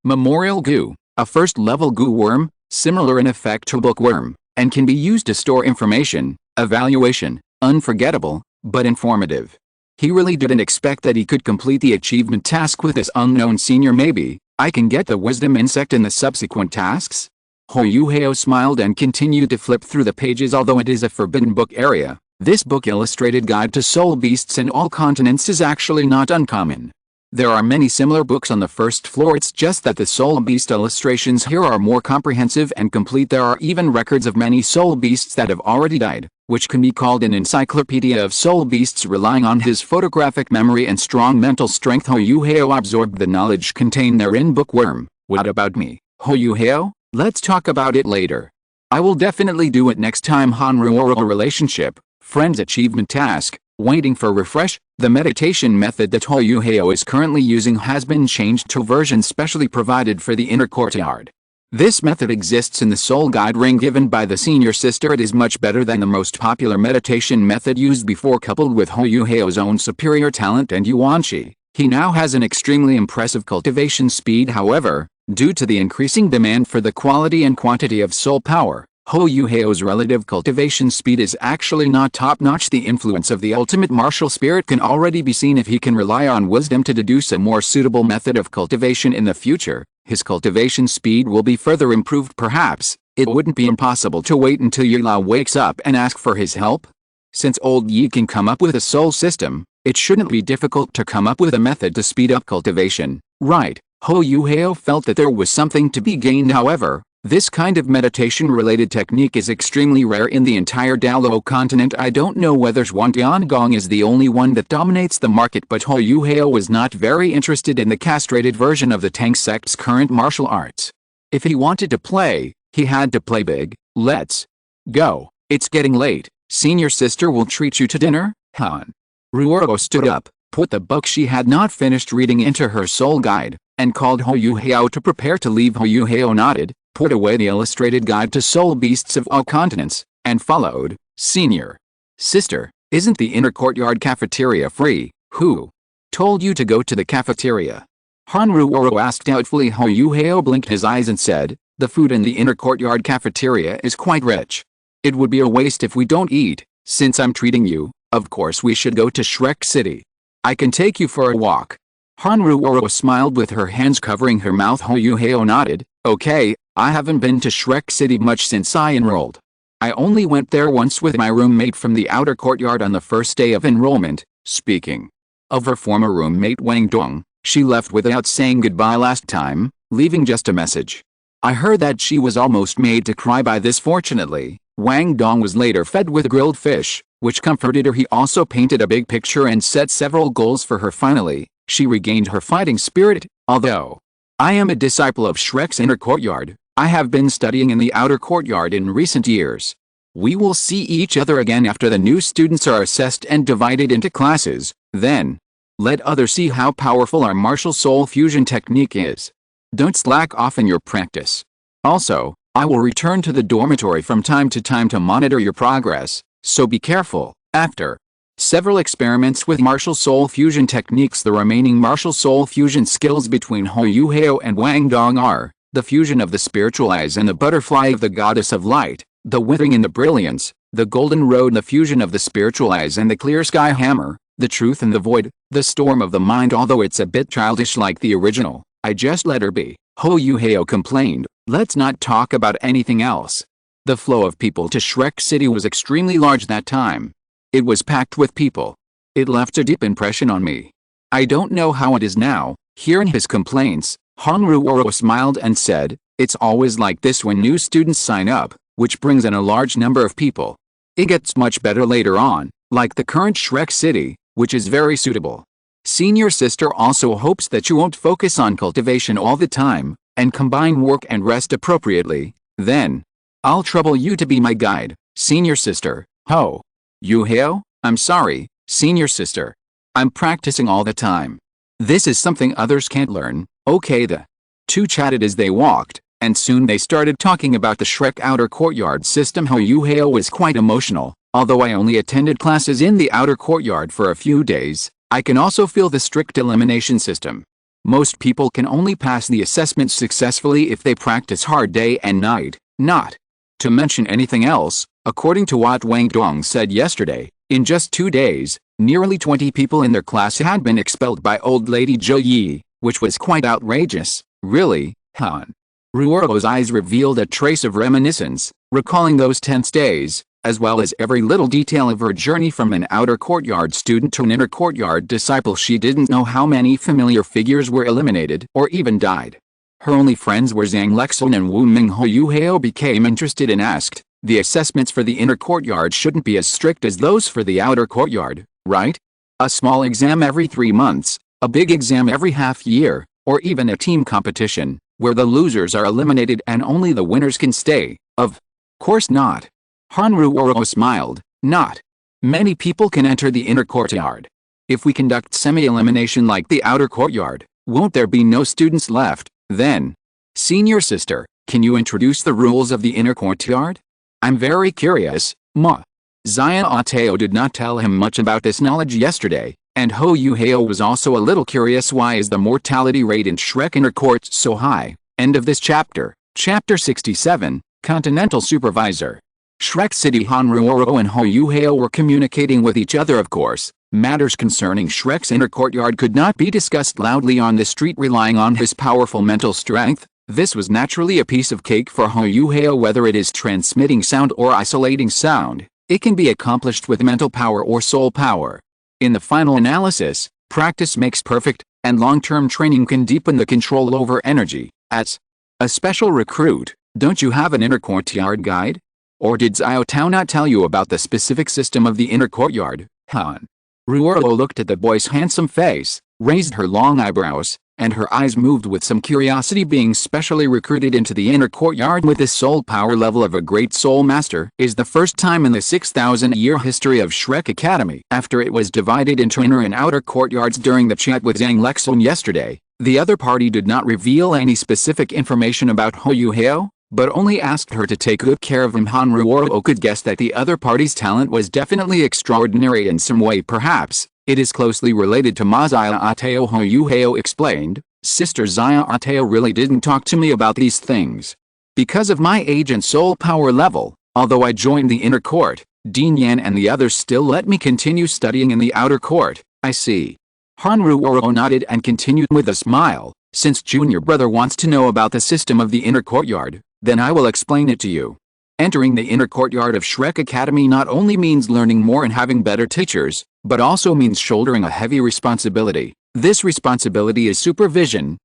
Memorial Gu, a first-level Gu worm, similar in effect to bookworm, and can be used to store information. Evaluation, unforgettable, but informative. He really didn't expect that he could complete the achievement task with this unknown senior. Maybe I can get the wisdom insect in the subsequent tasks? Huo Yuhao smiled and continued to flip through the pages. Although it is a forbidden book area, this book illustrated guide to soul beasts in all continents is actually not uncommon. There are many similar books on the first floor. It's just that the soul beast illustrations here are more comprehensive and complete. There are even records of many soul beasts that have already died, which can be called an encyclopedia of soul beasts. Relying on his photographic memory and strong mental strength, Huo Yuhao absorbed the knowledge contained therein. Bookworm, what about me, Huo Yuhao? Let's talk about it later. I will definitely do it next time. Han Ruoro relationship, friends achievement task, waiting for refresh. The meditation method that Huo Yuhao is currently using has been changed to a version specially provided for the inner courtyard. This method exists in the soul guide ring given by the senior sister. It is much better than the most popular meditation method used before. Coupled with Huo Yuhao's own superior talent and yuanqi, he now has an extremely impressive cultivation speed. However, due to the increasing demand for the quality and quantity of soul power, Huo Yuhao's relative cultivation speed is actually not top-notch. The influence of the ultimate martial spirit can already be seen. If he can rely on wisdom to deduce a more suitable method of cultivation in the future, his cultivation speed will be further improved. Perhaps it wouldn't be impossible to wait until Yilao wakes up and ask for his help. Since old Yi can come up with a soul system, it shouldn't be difficult to come up with a method to speed up cultivation, right? Huo Yuhao felt that there was something to be gained. However, this kind of meditation-related technique is extremely rare in the entire Douluo continent. I don't know whether Zhuangdiangong is the only one that dominates the market, but Huo Yuhao was not very interested in the castrated version of the Tang sect's current martial arts. If he wanted to play, he had to play big. Let's go. It's getting late. Senior sister will treat you to dinner, Han. Ruoro stood up, put the book she had not finished reading into her soul guide, and called Huo Yuhao to prepare to leave. Huo Yuhao nodded, put away the illustrated guide to soul beasts of all continents, and followed. Senior sister, isn't the inner courtyard cafeteria free? Who told you to go to the cafeteria? Han Ruoro asked doubtfully. Huo Yuhao blinked his eyes and said, the food in the inner courtyard cafeteria is quite rich. It would be a waste if we don't eat. Since I'm treating you, of course we should go to Shrek City. I can take you for a walk. Han Ruoro smiled with her hands covering her mouth. Huo Yuhao nodded. Okay, I haven't been to Shrek City much since I enrolled. I only went there once with my roommate from the outer courtyard on the first day of enrollment. Speaking of her former roommate Wang Dong, she left without saying goodbye last time, leaving just a message. I heard that she was almost made to cry by this. Fortunately, Wang Dong was later fed with grilled fish, which comforted her. He also painted a big picture and set several goals for her. Finally, she regained her fighting spirit. Although I am a disciple of Shrek's inner courtyard, I have been studying in the outer courtyard in recent years. We will see each other again after the new students are assessed and divided into classes. Then Let others see how powerful our martial soul fusion technique is. Don't slack off in your practice. Also, I will return to the dormitory from time to monitor your progress, so be careful. After several experiments with martial soul fusion techniques, the remaining martial soul fusion skills between Huo Yuhao and Wang Dong are the fusion of the spiritual eyes and the butterfly of the goddess of light, the withering and the brilliance, the golden road, the fusion of the spiritual eyes and the clear sky hammer, the truth and the void, the storm of the mind. Although it's a bit childish like the original, I just let her be. Huo Yuhao complained, let's not talk about anything else. The flow of people to Shrek City was extremely large that time. It was packed with people. It left a deep impression on me. I don't know how it is now. Hearing his complaints, Han Ruoro smiled and said, it's always like this when new students sign up, which brings in a large number of people. It gets much better later on, like the current Shrek City, which is very suitable. Senior sister also hopes that you won't focus on cultivation all the time, and combine work and rest appropriately. Then I'll trouble you to be my guide, senior sister. Ho Yuhao, I'm sorry, senior sister. I'm practicing all the time. This is something others can't learn. Okay. The two chatted as they walked, and soon they started talking about the Shrek outer courtyard system. Huo Yuhao was quite emotional. Although I only attended classes in the outer courtyard for a few days, I can also feel the strict elimination system. Most people can only pass the assessment successfully if they practice hard day and night, not to mention anything else. According to what Wang Dong said yesterday, in just 2 days, nearly 20 people in their class had been expelled by old lady Zhou Yi, which was quite outrageous. Really, Han Ruoro's eyes revealed a trace of reminiscence, recalling those tense days, as well as every little detail of her journey from an outer courtyard student to an inner courtyard disciple. She didn't know how many familiar figures were eliminated or even died. Her only friends were Zhang Lexun and Wu Ming. Huo Yuhao became interested and asked, the assessments for the inner courtyard shouldn't be as strict as those for the outer courtyard, right? A small exam every 3 months, a big exam every half year, or even a team competition, where the losers are eliminated and only the winners can stay? Of course not. Han Ruoro smiled. Not many people can enter the inner courtyard. If we conduct semi-elimination like the outer courtyard, won't there be no students left, then? Senior sister, can you introduce the rules of the inner courtyard? I'm very curious, Ma. Zaya Ateo did not tell him much about this knowledge yesterday, and Huo Yuhao was also a little curious. Why is the mortality rate in Shrek Inner Court so high? End of this chapter. Chapter 67, Continental Supervisor. Shrek City. Han Ruoro and Huo Yuhao were communicating with each other. Of course, matters concerning Shrek's inner courtyard could not be discussed loudly on the street. Relying on his powerful mental strength, this was naturally a piece of cake for Huo Yuhao. Whether it is transmitting sound or isolating sound, it can be accomplished with mental power or soul power. In the final analysis, practice makes perfect, and long-term training can deepen the control over energy. As a special recruit, don't you have an inner courtyard guide? Or did Xiao Tao not tell you about the specific system of the inner courtyard? Han Ruoro looked at the boy's handsome face, raised her long eyebrows, and her eyes moved with some curiosity. Being specially recruited into the inner courtyard with the soul power level of a great soul master is the first time in the 6,000-year history of Shrek Academy. After it was divided into inner and outer courtyards during the chat with Zhang Lexun yesterday, the other party did not reveal any specific information about Huo Yuhao, but only asked her to take good care of him. Han Ruoro could guess that the other party's talent was definitely extraordinary in some way. Perhaps it is closely related to Ma Zaya Ateo. Huo Yuhao explained, Sister Zaya Ateo really didn't talk to me about these things. Because of my age and soul power level, although I joined the inner court, Dean Yan and the others still let me continue studying in the outer court. I see. Han Ruoro nodded and continued with a smile, since junior brother wants to know about the system of the inner courtyard, then I will explain it to you. Entering the inner courtyard of Shrek Academy not only means learning more and having better teachers, but also means shouldering a heavy responsibility. This responsibility is supervision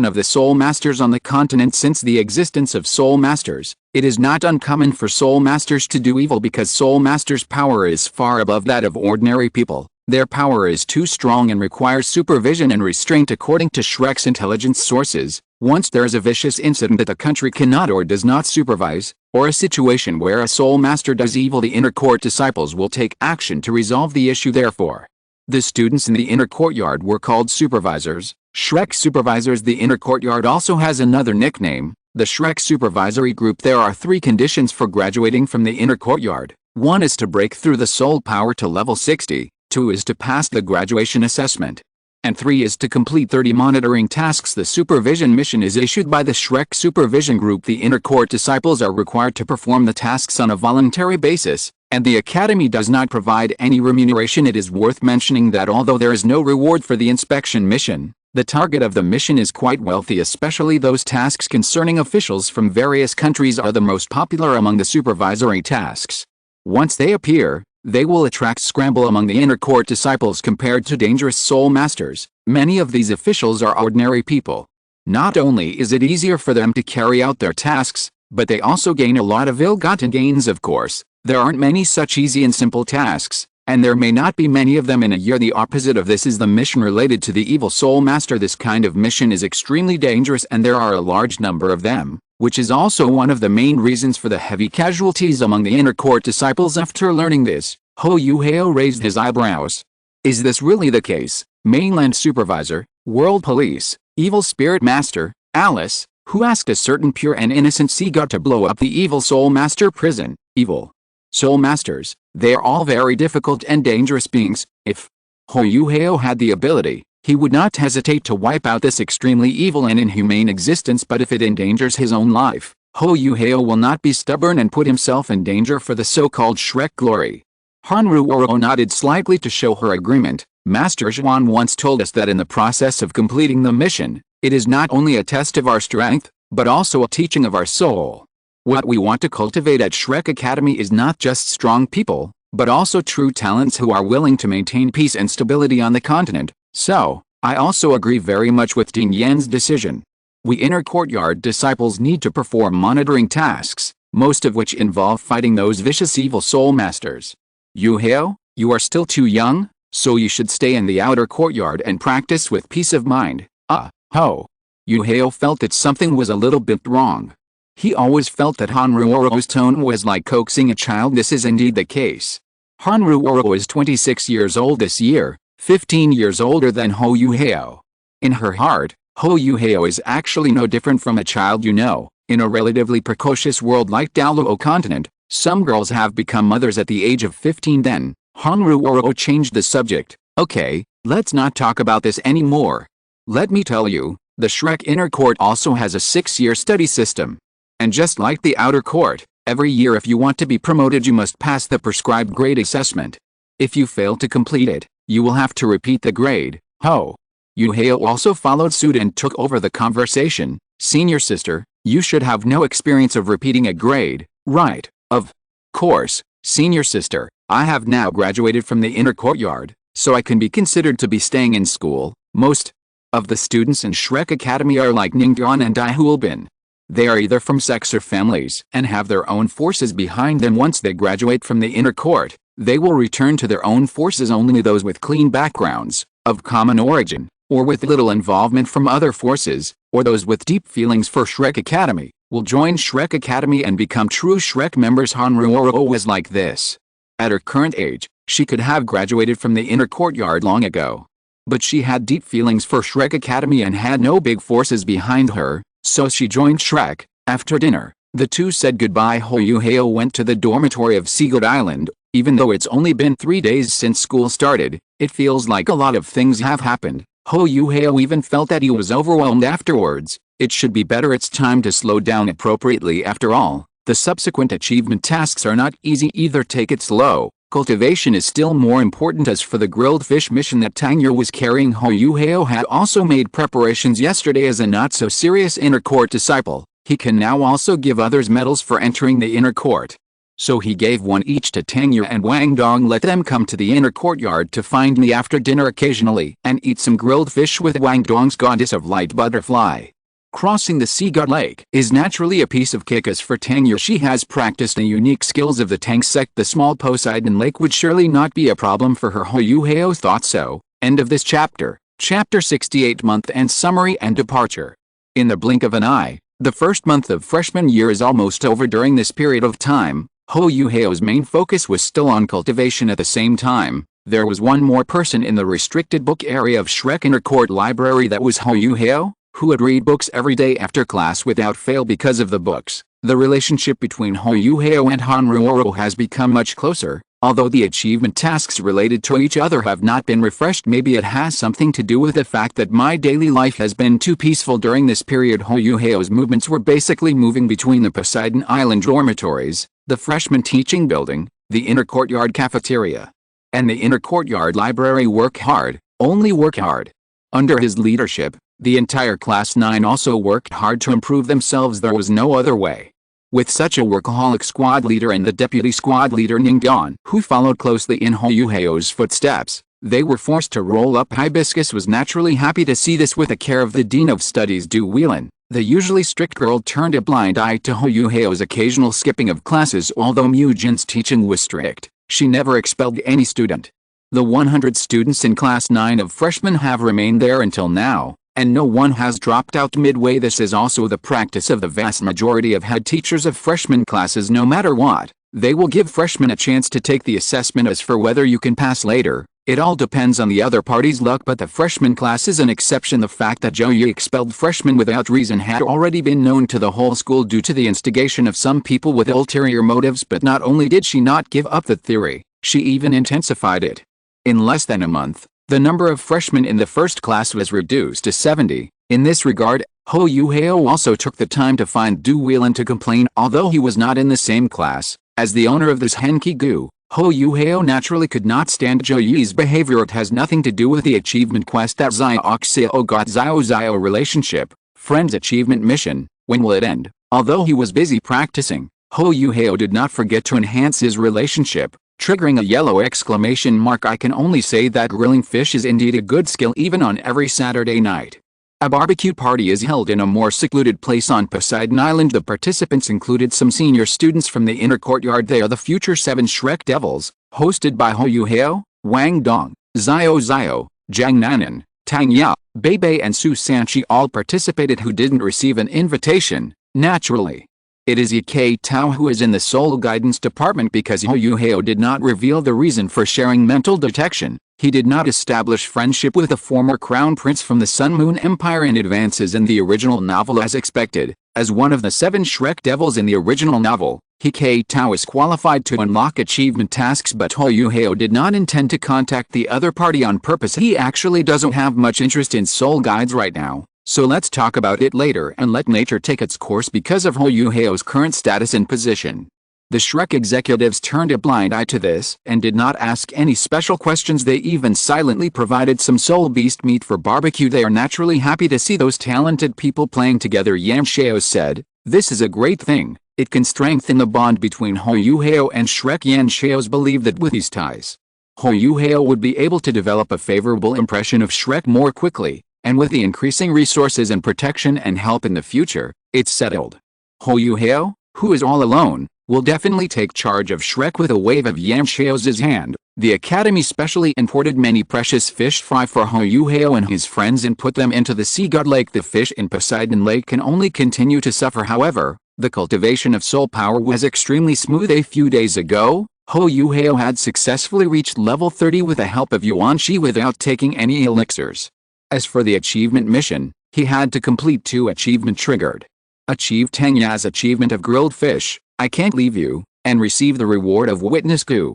of the soul masters on the continent. Since the existence of soul masters, it is not uncommon for soul masters to do evil because soul masters' power is far above that of ordinary people. Their power is too strong and requires supervision and restraint. According to Shrek's intelligence sources, once there is a vicious incident that the country cannot or does not supervise, or a situation where a soul master does evil, the inner court disciples will take action to resolve the issue. Therefore, The students in the inner courtyard were called supervisors, Shrek supervisors. The inner courtyard also has another nickname, the Shrek supervisory group. There are 3 conditions for graduating from the inner courtyard. 1 is to break through the soul power to level 60, 2 is to pass the graduation assessment, and 3 is to complete 30 monitoring tasks. The supervision mission is issued by the Shrek supervision group. The inner court disciples are required to perform the tasks on a voluntary basis, and the academy does not provide any remuneration. It is worth mentioning that although there is no reward for the inspection mission, the target of the mission is quite wealthy. Especially those tasks concerning officials from various countries are the most popular among the supervisory tasks. Once they appear, they will attract scramble among the inner court disciples compared to dangerous soul masters. Many of these officials are ordinary people. Not only is it easier for them to carry out their tasks, but they also gain a lot of ill-gotten gains. Of course, there aren't many such easy and simple tasks, and there may not be many of them in a year. The opposite of this is the mission related to the evil soul master. This kind of mission is extremely dangerous and there are a large number of them, which is also one of the main reasons for the heavy casualties among the inner court disciples. After learning this, Huo Yuhao raised his eyebrows. Is this really the case? Mainland Supervisor, World Police, Evil Spirit Master, Alice, who asked a certain pure and innocent sea god to blow up the evil soul master prison. Evil soul masters, they are all very difficult and dangerous beings. If Huo Yuhao had the ability, he would not hesitate to wipe out this extremely evil and inhumane existence. But if it endangers his own life, Huo Yuhao will not be stubborn and put himself in danger for the so-called Shrek glory. Hanruoro nodded slightly to show her agreement. Master Zhuan once told us that in the process of completing the mission, it is not only a test of our strength, but also a teaching of our soul. What we want to cultivate at Shrek Academy is not just strong people, but also true talents who are willing to maintain peace and stability on the continent. So, I also agree very much with Ding Yan's decision. We inner courtyard disciples need to perform monitoring tasks, most of which involve fighting those vicious evil soul masters. Yuhao, you are still too young, so you should stay in the outer courtyard and practice with peace of mind. Ho. Yuhao felt that something was a little bit wrong. He always felt that Hanruoro's tone was like coaxing a child. This is indeed the case. Hanruoro is 26 years old this year, 15 years older than Huo Yuhao. In her heart, Huo Yuhao is actually no different from a child. In a relatively precocious world like Douluo continent, some girls have become mothers at the age of 15. Then, Hanruoro changed the subject. Okay, let's not talk about this anymore. Let me tell you, the Shrek Inner Court also has a 6-year study system. And just like the outer court, every year if you want to be promoted you must pass the prescribed grade assessment. If you fail to complete it, you will have to repeat the grade. Huo Yuhao also followed suit and took over the conversation. Senior sister, you should have no experience of repeating a grade, right? Of course, senior sister, I have now graduated from the inner courtyard, so I can be considered to be staying in school. Most of the students in Shrek Academy are like Ningguan and Daihulbin. They are either from sects or families and have their own forces behind them. Once they graduate from the inner court, they will return to their own forces. Only those with clean backgrounds, of common origin, or with little involvement from other forces, or those with deep feelings for Shrek Academy, will join Shrek Academy and become true Shrek members. Hanruoro was like this. At her current age, she could have graduated from the inner courtyard long ago. But she had deep feelings for Shrek Academy and had no big forces behind her, so she joined Shrek. After dinner, the two said goodbye. Huo Yuhao went to the dormitory of Seagoat Island. Even though it's only been 3 days since school started, it feels like a lot of things have happened. Huo Yuhao even felt that he was overwhelmed afterwards. It should be better. It's time to slow down appropriately. After all, the subsequent achievement tasks are not easy either. Take it slow. Cultivation is still more important. As for the grilled fish mission that Tang was carrying, Huo Yuhao had also made preparations yesterday. As a not-so-serious inner court disciple, he can now also give others medals for entering the inner court. So he gave one each to Tang and Wang Dong. Let them come to the inner courtyard to find me after dinner occasionally and eat some grilled fish with Wang Dong's goddess of light butterfly. Crossing the Sea God Lake is naturally a piece of cake. As for Tang, she has practiced the unique skills of the Tang sect. The small Poseidon Lake would surely not be a problem for her. Huo Yuhao thought so. End of this chapter. Chapter 68. Month and summary and departure. In the blink of an eye, the first month of freshman year is almost over. During this period of time, Huo Yuhao's main focus was still on cultivation. At the same time, There was one more person in the restricted book area of Shrek Inner Court Library, that was Huo Yuhao, who would read books every day after class without fail because of the books. The relationship between Huo Yuhao and Hanruoro has become much closer, although the achievement tasks related to each other have not been refreshed. Maybe it has something to do with the fact that my daily life has been too peaceful during this period. Huo Yuhao's movements were basically moving between the Poseidon Island dormitories, the freshman teaching building, the inner courtyard cafeteria, and the inner courtyard library. Work hard, only work hard. Under his leadership, the entire Class 9 also worked hard to improve themselves. There was no other way. With such a workaholic squad leader and the deputy squad leader Ningguang, who followed closely in Huo Yuhao's footsteps, they were forced to roll up. Hibiscus was naturally happy to see this. With the care of the Dean of Studies Du Whelan, the usually strict girl turned a blind eye to Huo Yuhao's occasional skipping of classes. Although Mu Jin's teaching was strict, she never expelled any student. The 100 students in Class 9 of freshmen have remained there until now, and no one has dropped out midway. This is also the practice of the vast majority of head teachers of freshman classes. No matter what, they will give freshmen a chance to take the assessment. As for whether you can pass later, it all depends on the other party's luck, but the freshman class is an exception. The fact that Zhou Yi expelled freshmen without reason had already been known to the whole school due to the instigation of some people with ulterior motives. But not only did she not give up the theory, she even intensified it. In less than a month, the number of freshmen in the first class was reduced to 70. In this regard, Huo Yuhao also took the time to find Du Whelan to complain. Although he was not in the same class as the owner of this Henki-gu, Huo Yuhao naturally could not stand Zhou Yi's behavior. It has nothing to do with the achievement quest that Zioxio got. Zio relationship, friends achievement mission, when will it end? Although he was busy practicing, Huo Yuhao did not forget to enhance his relationship, triggering a yellow exclamation mark. I can only say that grilling fish is indeed a good skill even on every Saturday night. A barbecue party is held in a more secluded place on Poseidon Island. The participants included some senior students from the inner courtyard. They are the future 7 Shrek Devils, hosted by Huo Yuhao, Wang Dong, Zio, Jiang Nanan, Tang Yao, Beibei and Su Sanchi all participated who didn't receive an invitation, naturally. It is Ye Tao who is in the Soul Guidance Department because Huo Yuhao did not reveal the reason for sharing mental detection. He did not establish friendship with the former crown prince from the Sun Moon Empire in advances in the original novel as expected. As one of the 7 Shrek Devils in the original novel, Ye Tao is qualified to unlock achievement tasks, but Huo Yuhao did not intend to contact the other party on purpose. He actually doesn't have much interest in soul guides right now. So let's talk about it later and let nature take its course because of Huo Yuhao's current status and position. The Shrek executives turned a blind eye to this and did not ask any special questions. They even silently provided some soul beast meat for barbecue. They are naturally happy to see those talented people playing together. Yan Xiao said, "This is a great thing. It can strengthen the bond between Huo Yuhao and Shrek." Yan Xiao's believed that with these ties, Huo Yuhao would be able to develop a favorable impression of Shrek more quickly. And with the increasing resources and protection and help in the future, it's settled. Huo Yuhao, who is all alone, will definitely take charge of Shrek. With a wave of Yan Xiao's hand, the academy specially imported many precious fish fry for Huo Yuhao and his friends and put them into the Sea God Lake. The fish in Poseidon Lake can only continue to suffer. However, the cultivation of soul power was extremely smooth. A few days ago, Huo Yuhao had successfully reached level 30 with the help of Yuan Shi without taking any elixirs. As for the achievement mission, he had to complete 2 achievement triggered. Achieve Tang Ya's achievement of grilled fish, I can't leave you, and receive the reward of Witness Goo.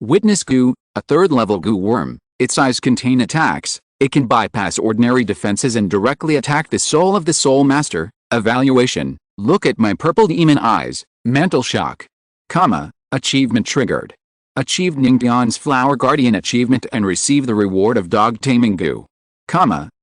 Witness Goo, a 3rd level goo worm. Its eyes contain attacks. It can bypass ordinary defenses and directly attack the soul of the soul master. Evaluation, look at my purple demon eyes. Mental shock. Achievement triggered. Achieved Ningguang's Flower Guardian achievement and receive the reward of Dog Taming Goo.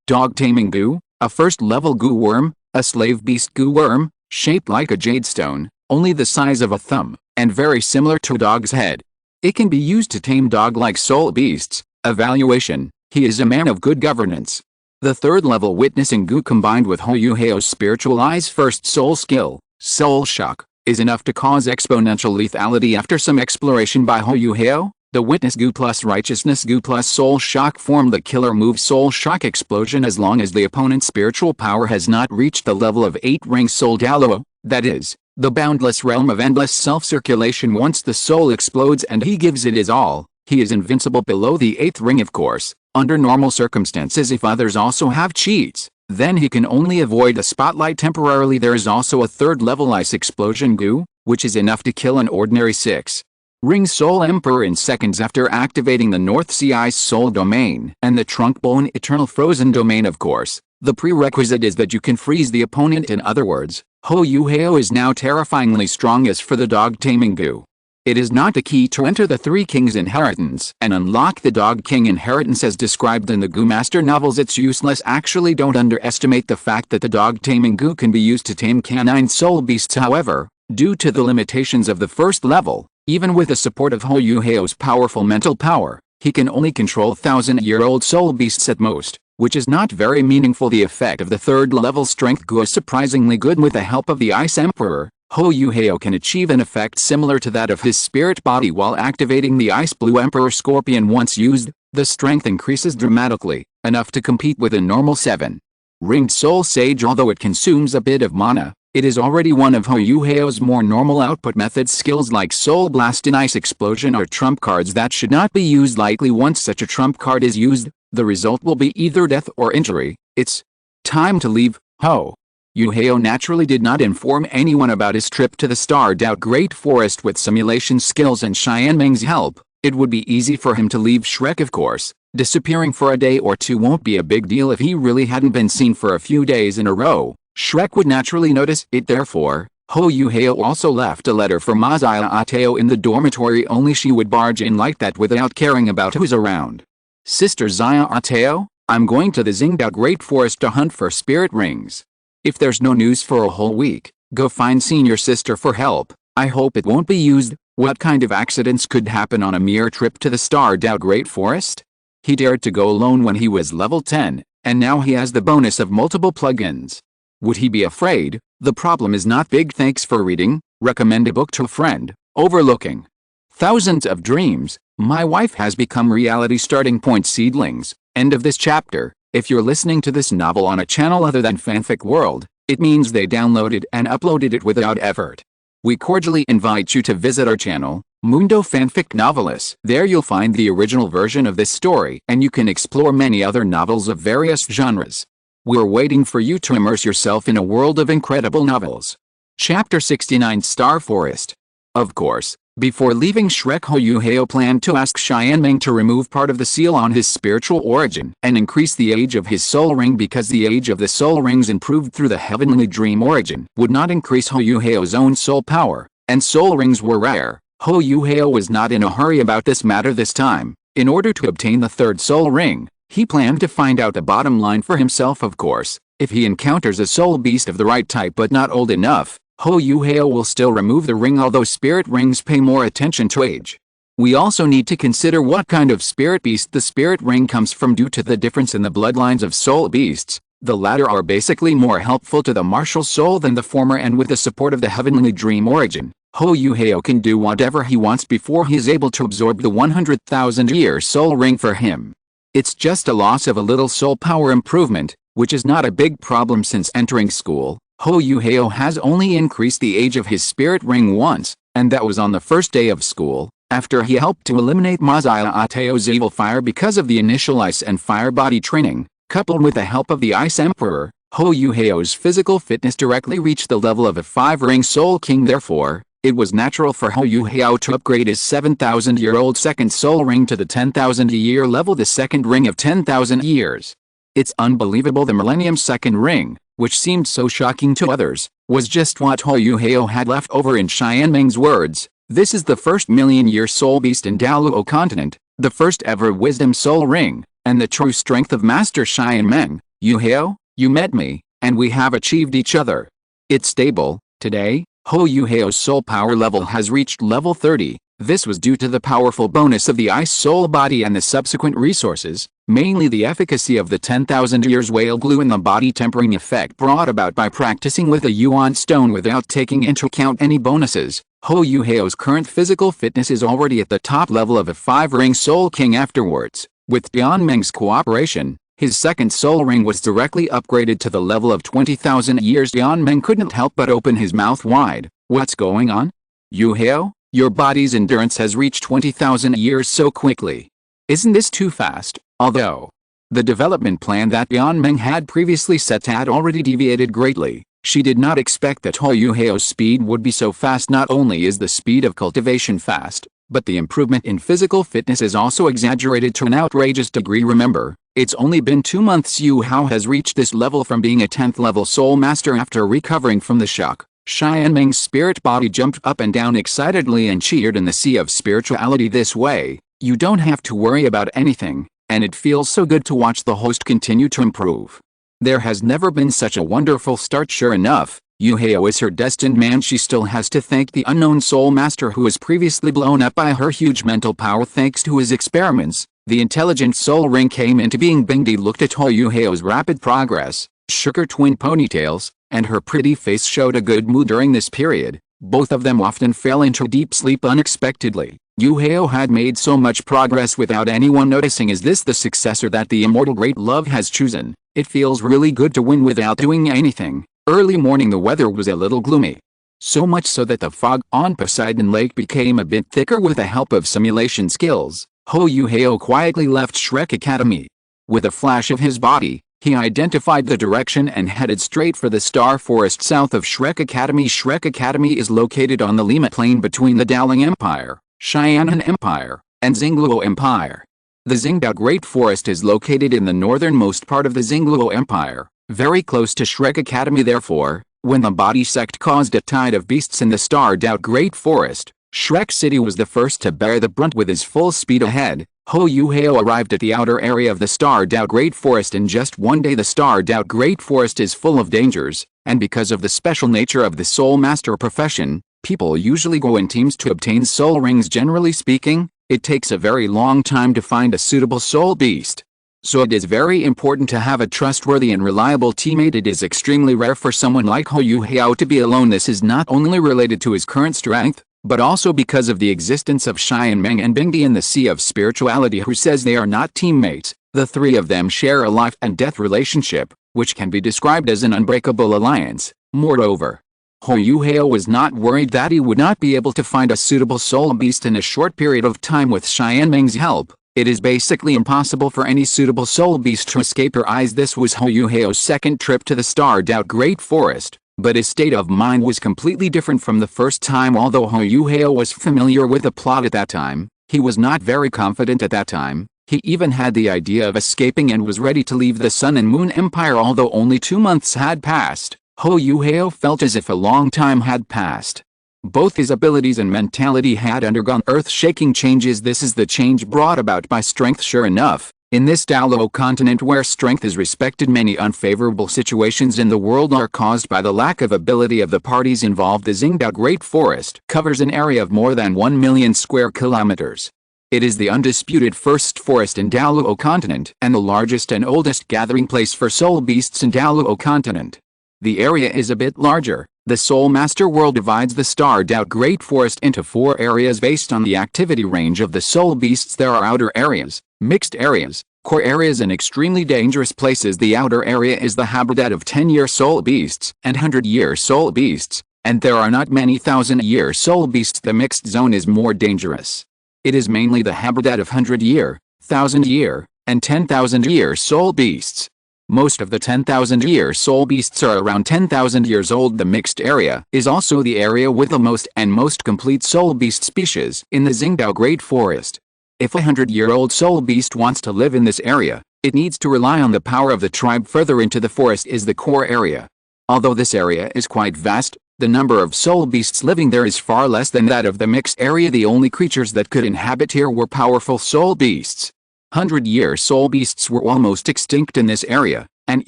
Dog Taming Goo, a 1st level goo worm, a slave beast goo worm, shaped like a jade stone, only the size of a thumb, and very similar to a dog's head. It can be used to tame dog-like soul beasts. Evaluation, he is a man of good governance. The 3rd level witnessing goo combined with Huo Yuhao's spiritual eyes 1st soul skill, Soul Shock, is enough to cause exponential lethality. After some exploration by Huo Yuhao, the Witness Goo plus Righteousness Goo plus Soul Shock form the killer move Soul Shock Explosion. As long as the opponent's spiritual power has not reached the level of 8-ring Soul Douluo, that is, the boundless realm of endless self-circulation. Once the soul explodes and he gives it his all, He is invincible below the 8th ring of course. Under normal circumstances, if others also have cheats, then he can only avoid the spotlight temporarily. There is also a 3rd level ice explosion goo, which is enough to kill an ordinary 6 ring soul emperor in seconds after activating the North Sea Ice Soul domain and the Trunk Bone Eternal Frozen domain of course. The prerequisite is that you can freeze the opponent. In other words, Huo Yuhao is now terrifyingly strong. As for the dog taming goo, it is not the key to enter the 3 Kings inheritance and unlock the Dog King inheritance as described in the Goo Master novels. It's useless. Actually, don't underestimate the fact that the dog taming goo can be used to tame canine soul beasts. However, due to the limitations of the 1st level, even with the support of Huo Yuhao's powerful mental power, he can only control 1,000-year-old soul beasts at most, which is not very meaningful. The effect of the 3rd level strength goo is surprisingly good. With the help of the Ice Emperor, Huo Yuhao can achieve an effect similar to that of his spirit body while activating the Ice Blue Emperor Scorpion. Once used, the strength increases dramatically, enough to compete with a normal 7-ringed Soul Sage. Although it consumes a bit of mana, it is already one of Huo Yuhao's more normal output methods. Skills like Soul Blast and Ice Explosion are trump cards that should not be used lightly. Once such a trump card is used, the result will be either death or injury. It's time to leave. Huo Yuhao naturally did not inform anyone about his trip to the starred out Great Forest. With simulation skills and Cheyenne Meng's help, it would be easy for him to leave Shrek. Of course, disappearing for a day or two won't be a big deal. If he really hadn't been seen for a few days in a row, Shrek would naturally notice it. Therefore, Huo Yuhao also left a letter for Ma Xia in the dormitory. Only she would barge in like that without caring about who's around. Sister Xia, I'm going to the Xingdao Great Forest to hunt for spirit rings. If there's no news for a whole week, go find senior sister for help. I hope it won't be used. What kind of accidents could happen on a mere trip to the starred out Great Forest? He dared to go alone when he was level 10, and now he has the bonus of multiple plugins. Would he be afraid? The problem is not big. Thanks for reading. Recommend a book to a friend. Overlooking thousands of dreams, my wife has become reality. Starting point seedlings. End of this chapter. If you're listening to this novel on a channel other than Fanfic World, it means they downloaded and uploaded it without effort. We cordially invite you to visit our channel, Mundo Fanfic Novelis. There you'll find the original version of this story, and you can explore many other novels of various genres. We're waiting for you to immerse yourself in a world of incredible novels. Chapter 69 Star Forest. Of course, before leaving Shrek, Huo Yuhao planned to ask Cheyenne Meng to remove part of the seal on his spiritual origin and increase the age of his soul ring, because the age of the soul rings improved through the heavenly dream origin would not increase Huo Yuhao's own soul power, and soul rings were rare. Huo Yuhao was not in a hurry about this matter this time. In order to obtain the 3rd soul ring, he planned to find out the bottom line for himself. Of course, if he encounters a soul beast of the right type but not old enough, Huo Yuhao will still remove the ring, although spirit rings pay more attention to age. We also need to consider what kind of spirit beast the spirit ring comes from. Due to the difference in the bloodlines of soul beasts, the latter are basically more helpful to the martial soul than the former, and with the support of the heavenly dream origin, Huo Yuhao can do whatever he wants before he is able to absorb the 100,000-year soul ring for him. It's just a loss of a little soul power improvement, which is not a big problem since entering school. Huo Yuhao has only increased the age of his spirit ring once, and that was on the first day of school, after he helped to eliminate Ma Xiao's evil fire. Because of the initial ice and fire body training, coupled with the help of the Ice Emperor, Huo Yuhao's physical fitness directly reached the level of a 5-ring Soul King. Therefore, it was natural for Huo Yuhao to upgrade his 7,000-year-old second soul ring to the 10,000-year level, the second ring of 10,000 years. It's unbelievable. The Millennium Second Ring, which seemed so shocking to others, was just what Huo Yuhao had left over. In Cheyenne Meng's words, this is the first million-year soul beast in Douluo continent, the first ever wisdom soul ring, and the true strength of Master Cheyenne Meng. Yuhao, you met me, and we have achieved each other. It's stable. Today, Huo Yuhao's soul power level has reached level 30. This was due to the powerful bonus of the Ice Soul body and the subsequent resources, mainly the efficacy of the 10,000 years whale glue and the body tempering effect brought about by practicing with a yuan stone without taking into account any bonuses. Huo Yuhao's current physical fitness is already at the top level of a 5-ring Soul King. Afterwards, with Tian Meng's cooperation, his second soul ring was directly upgraded to the level of 20,000 years. Tian Meng couldn't help but open his mouth wide. What's going on? Yuhao, Your body's endurance has reached 20,000 years so quickly. Isn't this too fast? Although the development plan that Yan Meng had previously set had already deviated greatly, she did not expect that Huo Yuhao's speed would be so fast. Not only is the speed of cultivation fast, but the improvement in physical fitness is also exaggerated to an outrageous degree. Remember, it's only been 2 months Yuhao has reached this level from being a 10th level soul master after recovering from the shock. Xianmeng's spirit body jumped up and down excitedly and cheered in the sea of spirituality. This way, you don't have to worry about anything, and it feels so good to watch the host continue to improve. There has never been such a wonderful start. Sure enough, Yuhao is her destined man. She still has to thank the unknown soul master who was previously blown up by her huge mental power thanks to his experiments. The intelligent soul ring came into being. Bingdi looked at Huo Yuhao's rapid progress, shook her twin ponytails, and her pretty face showed a good mood during this period. Both of them often fell into deep sleep unexpectedly. Yuhao had made so much progress without anyone noticing. Is this the successor that the immortal great love has chosen? It feels really good to win without doing anything. Early morning the weather was a little gloomy. So much so that the fog on Poseidon Lake became a bit thicker with the help of simulation skills. Huo Yuhao quietly left Shrek Academy. With a flash of his body, he identified the direction and headed straight for the Star Forest south of Shrek Academy. Shrek Academy is located on the Lima Plain between the Daoling Empire, Xianan Empire, and Xingluo Empire. The Xingdao Great Forest is located in the northernmost part of the Xingluo Empire, very close to Shrek Academy. Therefore, when the body sect caused a tide of beasts in the Star Dao Great Forest, Shrek City was the first to bear the brunt. With his full speed ahead, Huo Yuhao arrived at the outer area of the Star Dao Great Forest in just one day. The Star Dao Great Forest is full of dangers, and because of the special nature of the soul master profession, people usually go in teams to obtain soul rings. Generally speaking, it takes a very long time to find a suitable soul beast. So it is very important to have a trustworthy and reliable teammate. It is extremely rare for someone like Huo Yuhao to be alone. This is not only related to his current strength, but also because of the existence of Xianmeng and Bingdi in the Sea of Spirituality, who says they are not teammates. The three of them share a life and death relationship, which can be described as an unbreakable alliance. Moreover, Huo Yuhao was not worried that he would not be able to find a suitable soul beast in a short period of time with Xianmeng's help. It is basically impossible for any suitable soul beast to escape her eyes. This was Huo Yuhao's second trip to the Star Dao Great Forest, but his state of mind was completely different from the first time. Although Huo Yuhao was familiar with the plot at that time, he was not very confident at that time. He even had the idea of escaping and was ready to leave the Sun and Moon Empire. Although only 2 months had passed, Huo Yuhao felt as if a long time had passed. Both his abilities and mentality had undergone earth-shaking changes. This is the change brought about by strength. Sure enough, in this Douluo continent where strength is respected, many unfavorable situations in the world are caused by the lack of ability of the parties involved. The Xingdao Great Forest covers an area of more than 1 million square kilometers. It is the undisputed first forest in Douluo continent and the largest and oldest gathering place for soul beasts in Douluo continent. The area is a bit larger. The Soul Master World divides the Star Dao Great Forest into 4 areas based on the activity range of the soul beasts. There are outer areas, mixed areas, core areas, and extremely dangerous places. The outer area is the habitat of 10-year soul beasts and 100-year soul beasts, and there are not many 1,000-year soul beasts. The mixed zone is more dangerous. It is mainly the habitat of 100-year, 1,000-year, and 10,000-year soul beasts. Most of the 10,000-year soul beasts are around 10,000 years old. The mixed area is also the area with the most complete soul beast species in the Xingdao Great Forest. If a 100-year-old soul beast wants to live in this area, it needs to rely on the power of the tribe. Further into the forest is the core area. Although this area is quite vast, the number of soul beasts living there is far less than that of the mixed area. The only creatures that could inhabit here were powerful soul beasts. 100-year soul beasts were almost extinct in this area, and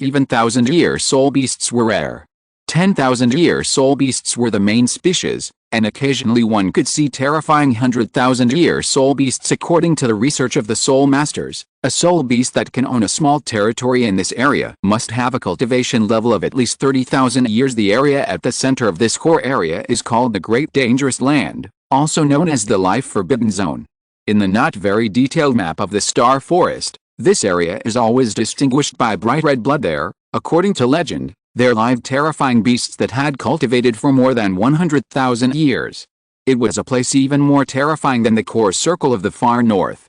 even 1,000-year soul beasts were rare. 10,000-year soul beasts were the main species, and occasionally one could see terrifying 100,000-year soul beasts. According to the research of the soul masters, a soul beast that can own a small territory in this area must have a cultivation level of at least 30,000 years. The area at the center of this core area is called the Great Dangerous Land, also known as the Life Forbidden Zone. In the not very detailed map of the Star Forest, this area is always distinguished by bright red blood. There, according to legend, there lived terrifying beasts that had cultivated for more than 100,000 years. It was a place even more terrifying than the core circle of the far north.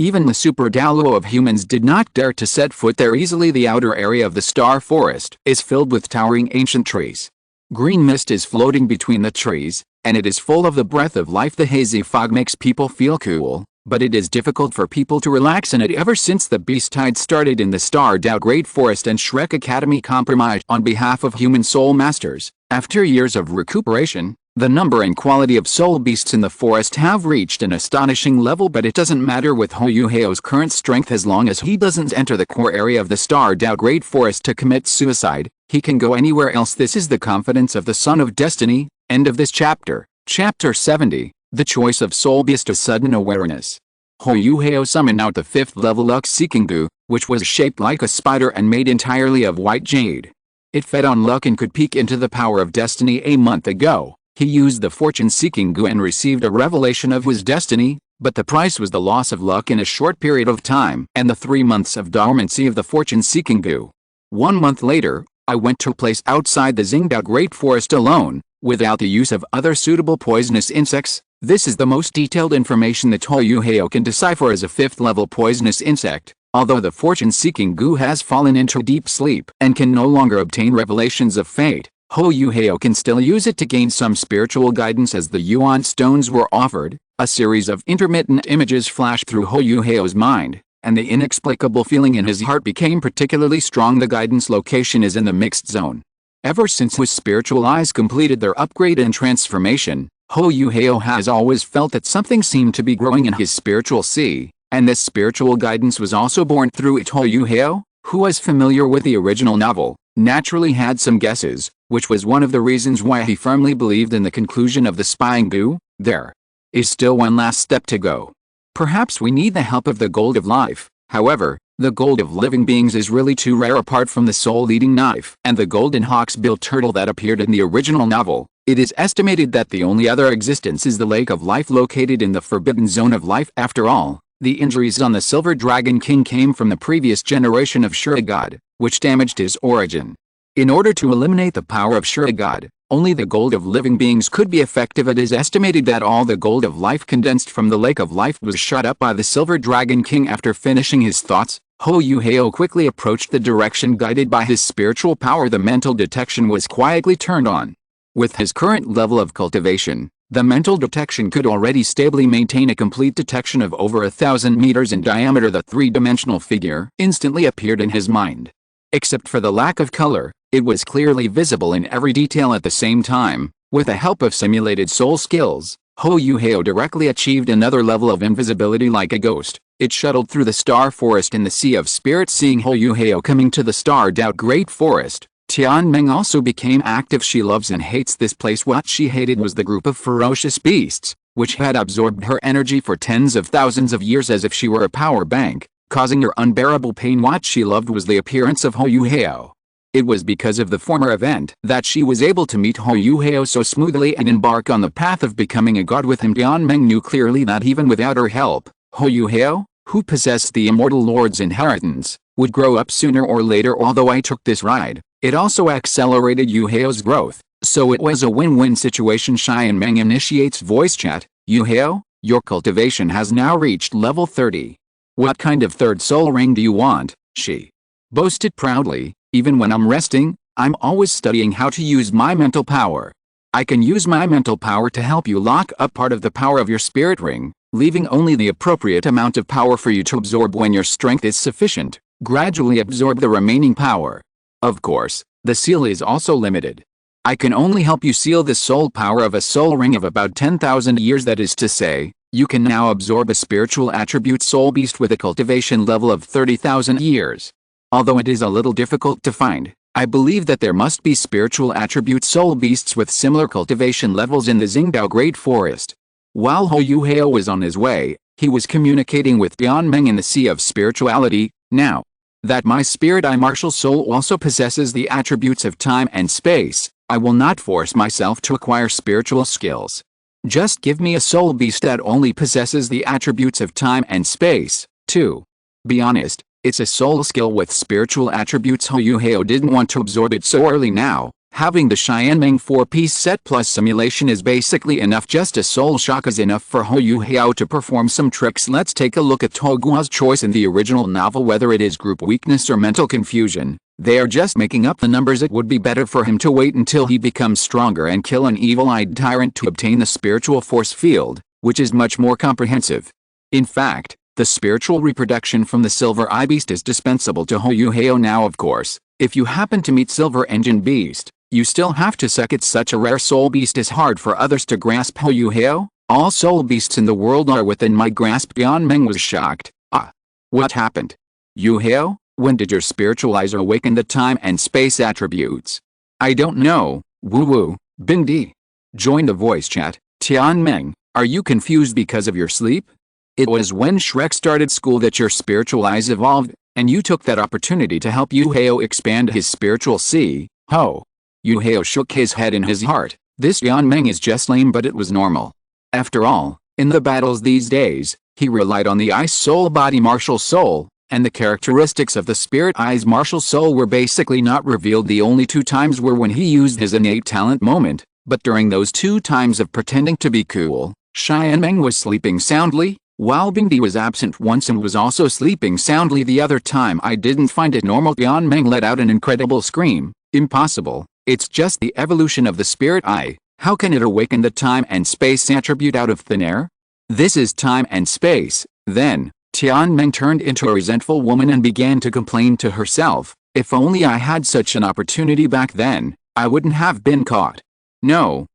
Even the super Douluo of humans did not dare to set foot there easily. The outer area of the star forest is filled with towering ancient trees. Green mist is floating between the trees, and it is full of the breath of life. The hazy fog makes people feel cool, but it is difficult for people to relax in it. Ever since the beast tide started in the starred out Great Forest and Shrek Academy compromised on behalf of human soul masters, after years of recuperation, the number and quality of soul beasts in the forest have reached an astonishing level. But it doesn't matter with Huo Yuhao's current strength. As long as he doesn't enter the core area of the starred out Great Forest to commit suicide, he can go anywhere else. This is the confidence of the Son of Destiny. End of this chapter. Chapter 70. The Choice of Soul Beast. A sudden awareness. Huo Yuhao summoned out the 5th level luck-seeking goo, which was shaped like a spider and made entirely of white jade. It fed on luck and could peek into the power of destiny. A month ago, he used the fortune-seeking goo and received a revelation of his destiny, but the price was the loss of luck in a short period of time and the 3 months of dormancy of the fortune-seeking goo. 1 month later, I went to a place outside the Xingdao Great Forest alone, without the use of other suitable poisonous insects. This is the most detailed information that Huo Yuhao can decipher as a 5th level poisonous insect. Although the fortune-seeking goo has fallen into deep sleep and can no longer obtain revelations of fate, Huo Yuhao can still use it to gain some spiritual guidance. As the yuan stones were offered, a series of intermittent images flashed through Huo Yuhao's mind, and the inexplicable feeling in his heart became particularly strong. The guidance location is in the mixed zone. Ever since his spiritual eyes completed their upgrade and transformation, Huo Yuhao has always felt that something seemed to be growing in his spiritual sea, and this spiritual guidance was also born through it. Huo Yuhao, who was familiar with the original novel, naturally had some guesses, which was one of the reasons why he firmly believed in the conclusion of the spying goo. There is still one last step to go. Perhaps we need the help of the gold of life. However, the gold of living beings is really too rare. Apart from the soul-eating knife and the golden hawksbill turtle that appeared in the original novel, it is estimated that the only other existence is the lake of life located in the forbidden zone of life. After all, the injuries on the Silver Dragon King came from the previous generation of Shurigod, which damaged his origin. In order to eliminate the power of Shurigod, only the gold of living beings could be effective. It is estimated that all the gold of life condensed from the lake of life was shut up by the Silver Dragon King. After finishing his thoughts, Huo Yuhao quickly approached the direction guided by his spiritual power. The mental detection was quietly turned on. With his current level of cultivation, the mental detection could already stably maintain a complete detection of over 1,000 meters in diameter. The three-dimensional figure instantly appeared in his mind. Except for the lack of color, it was clearly visible in every detail at the same time. With the help of simulated soul skills, Huo Yuhao directly achieved another level of invisibility like a ghost. It shuttled through the star forest in the sea of spirits. Seeing Huo Yuhao coming to the starred out Great Forest, Tianmeng also became active. She loves and hates this place. What she hated was the group of ferocious beasts, which had absorbed her energy for tens of thousands of years as if she were a power bank, causing her unbearable pain. What she loved was the appearance of Huo Yuhao. It was because of the former event that she was able to meet Huo Yuhao so smoothly and embark on the path of becoming a god with him. Tianmeng knew clearly that even without her help, Huo Yuhao, who possessed the immortal lord's inheritance, would grow up sooner or later. Although I took this ride, it also accelerated Yuhao's growth, so it was a win-win situation. Tianmeng initiates voice chat. Yuhao, your cultivation has now reached level 30. What kind of third soul ring do you want? She boasted proudly. Even when I'm resting, I'm always studying how to use my mental power. I can use my mental power to help you lock up part of the power of your spirit ring, leaving only the appropriate amount of power for you to absorb. When your strength is sufficient, gradually absorb the remaining power. Of course, the seal is also limited. I can only help you seal the soul power of a soul ring of about 10,000 years. That is to say, you can now absorb a spiritual attribute soul beast with a cultivation level of 30,000 years. Although it is a little difficult to find, I believe that there must be spiritual attribute soul beasts with similar cultivation levels in the Xingdao Great Forest. While Huo Yuhao was on his way, he was communicating with Tianmeng in the sea of spirituality. Now that my spirit martial soul also possesses the attributes of time and space, I will not force myself to acquire spiritual skills. Just give me a soul beast that only possesses the attributes of time and space. To be honest, it's a soul skill with spiritual attributes. Huo Yuhao didn't want to absorb it so early now, Having the Xianmeng 4-piece set plus simulation is basically enough. Just a soul shock is enough for Huo Yuhao to perform some tricks. Let's take a look at Togua's choice in the original novel. Whether it is group weakness or mental confusion, they are just making up the numbers. It would be better for him to wait until he becomes stronger and kill an evil-eyed tyrant to obtain the spiritual force field, which is much more comprehensive. In fact, the spiritual reproduction from the Silver Eye Beast is dispensable to Huo Yuhao now. Of course, if you happen to meet Silver Engine Beast, you still have to suck it. Such a rare soul beast is hard for others to grasp. Huo Yuhao, all soul beasts in the world are within my grasp. Xianmeng was shocked. Ah. What happened? Yuhao, when did your spiritualizer awaken the time and space attributes? I don't know. Woo-woo, Bingdi. Join the voice chat. Xianmeng, are you confused because of your sleep? It was when Shrek started school that your spiritual eyes evolved, and you took that opportunity to help Yuhao expand his spiritual see. Ho. Yuhao shook his head in his heart. This Xianmeng is just lame, but it was normal. After all, in the battles these days, he relied on the Ice Soul Body Martial Soul, and the characteristics of the Spirit Eyes Martial Soul were basically not revealed. The only 2 times were when he used his innate talent moment, but during those 2 times of pretending to be cool, Xianmeng was sleeping soundly, while Bingdi was absent once and was also sleeping soundly the other time. I didn't find it normal. Xianmeng let out an incredible scream. Impossible. It's just the evolution of the Spirit Eye. How can it awaken the time and space attribute out of thin air? This is time and space. Then, Xianmeng turned into a resentful woman and began to complain to herself. If only I had such an opportunity back then, I wouldn't have been caught. No,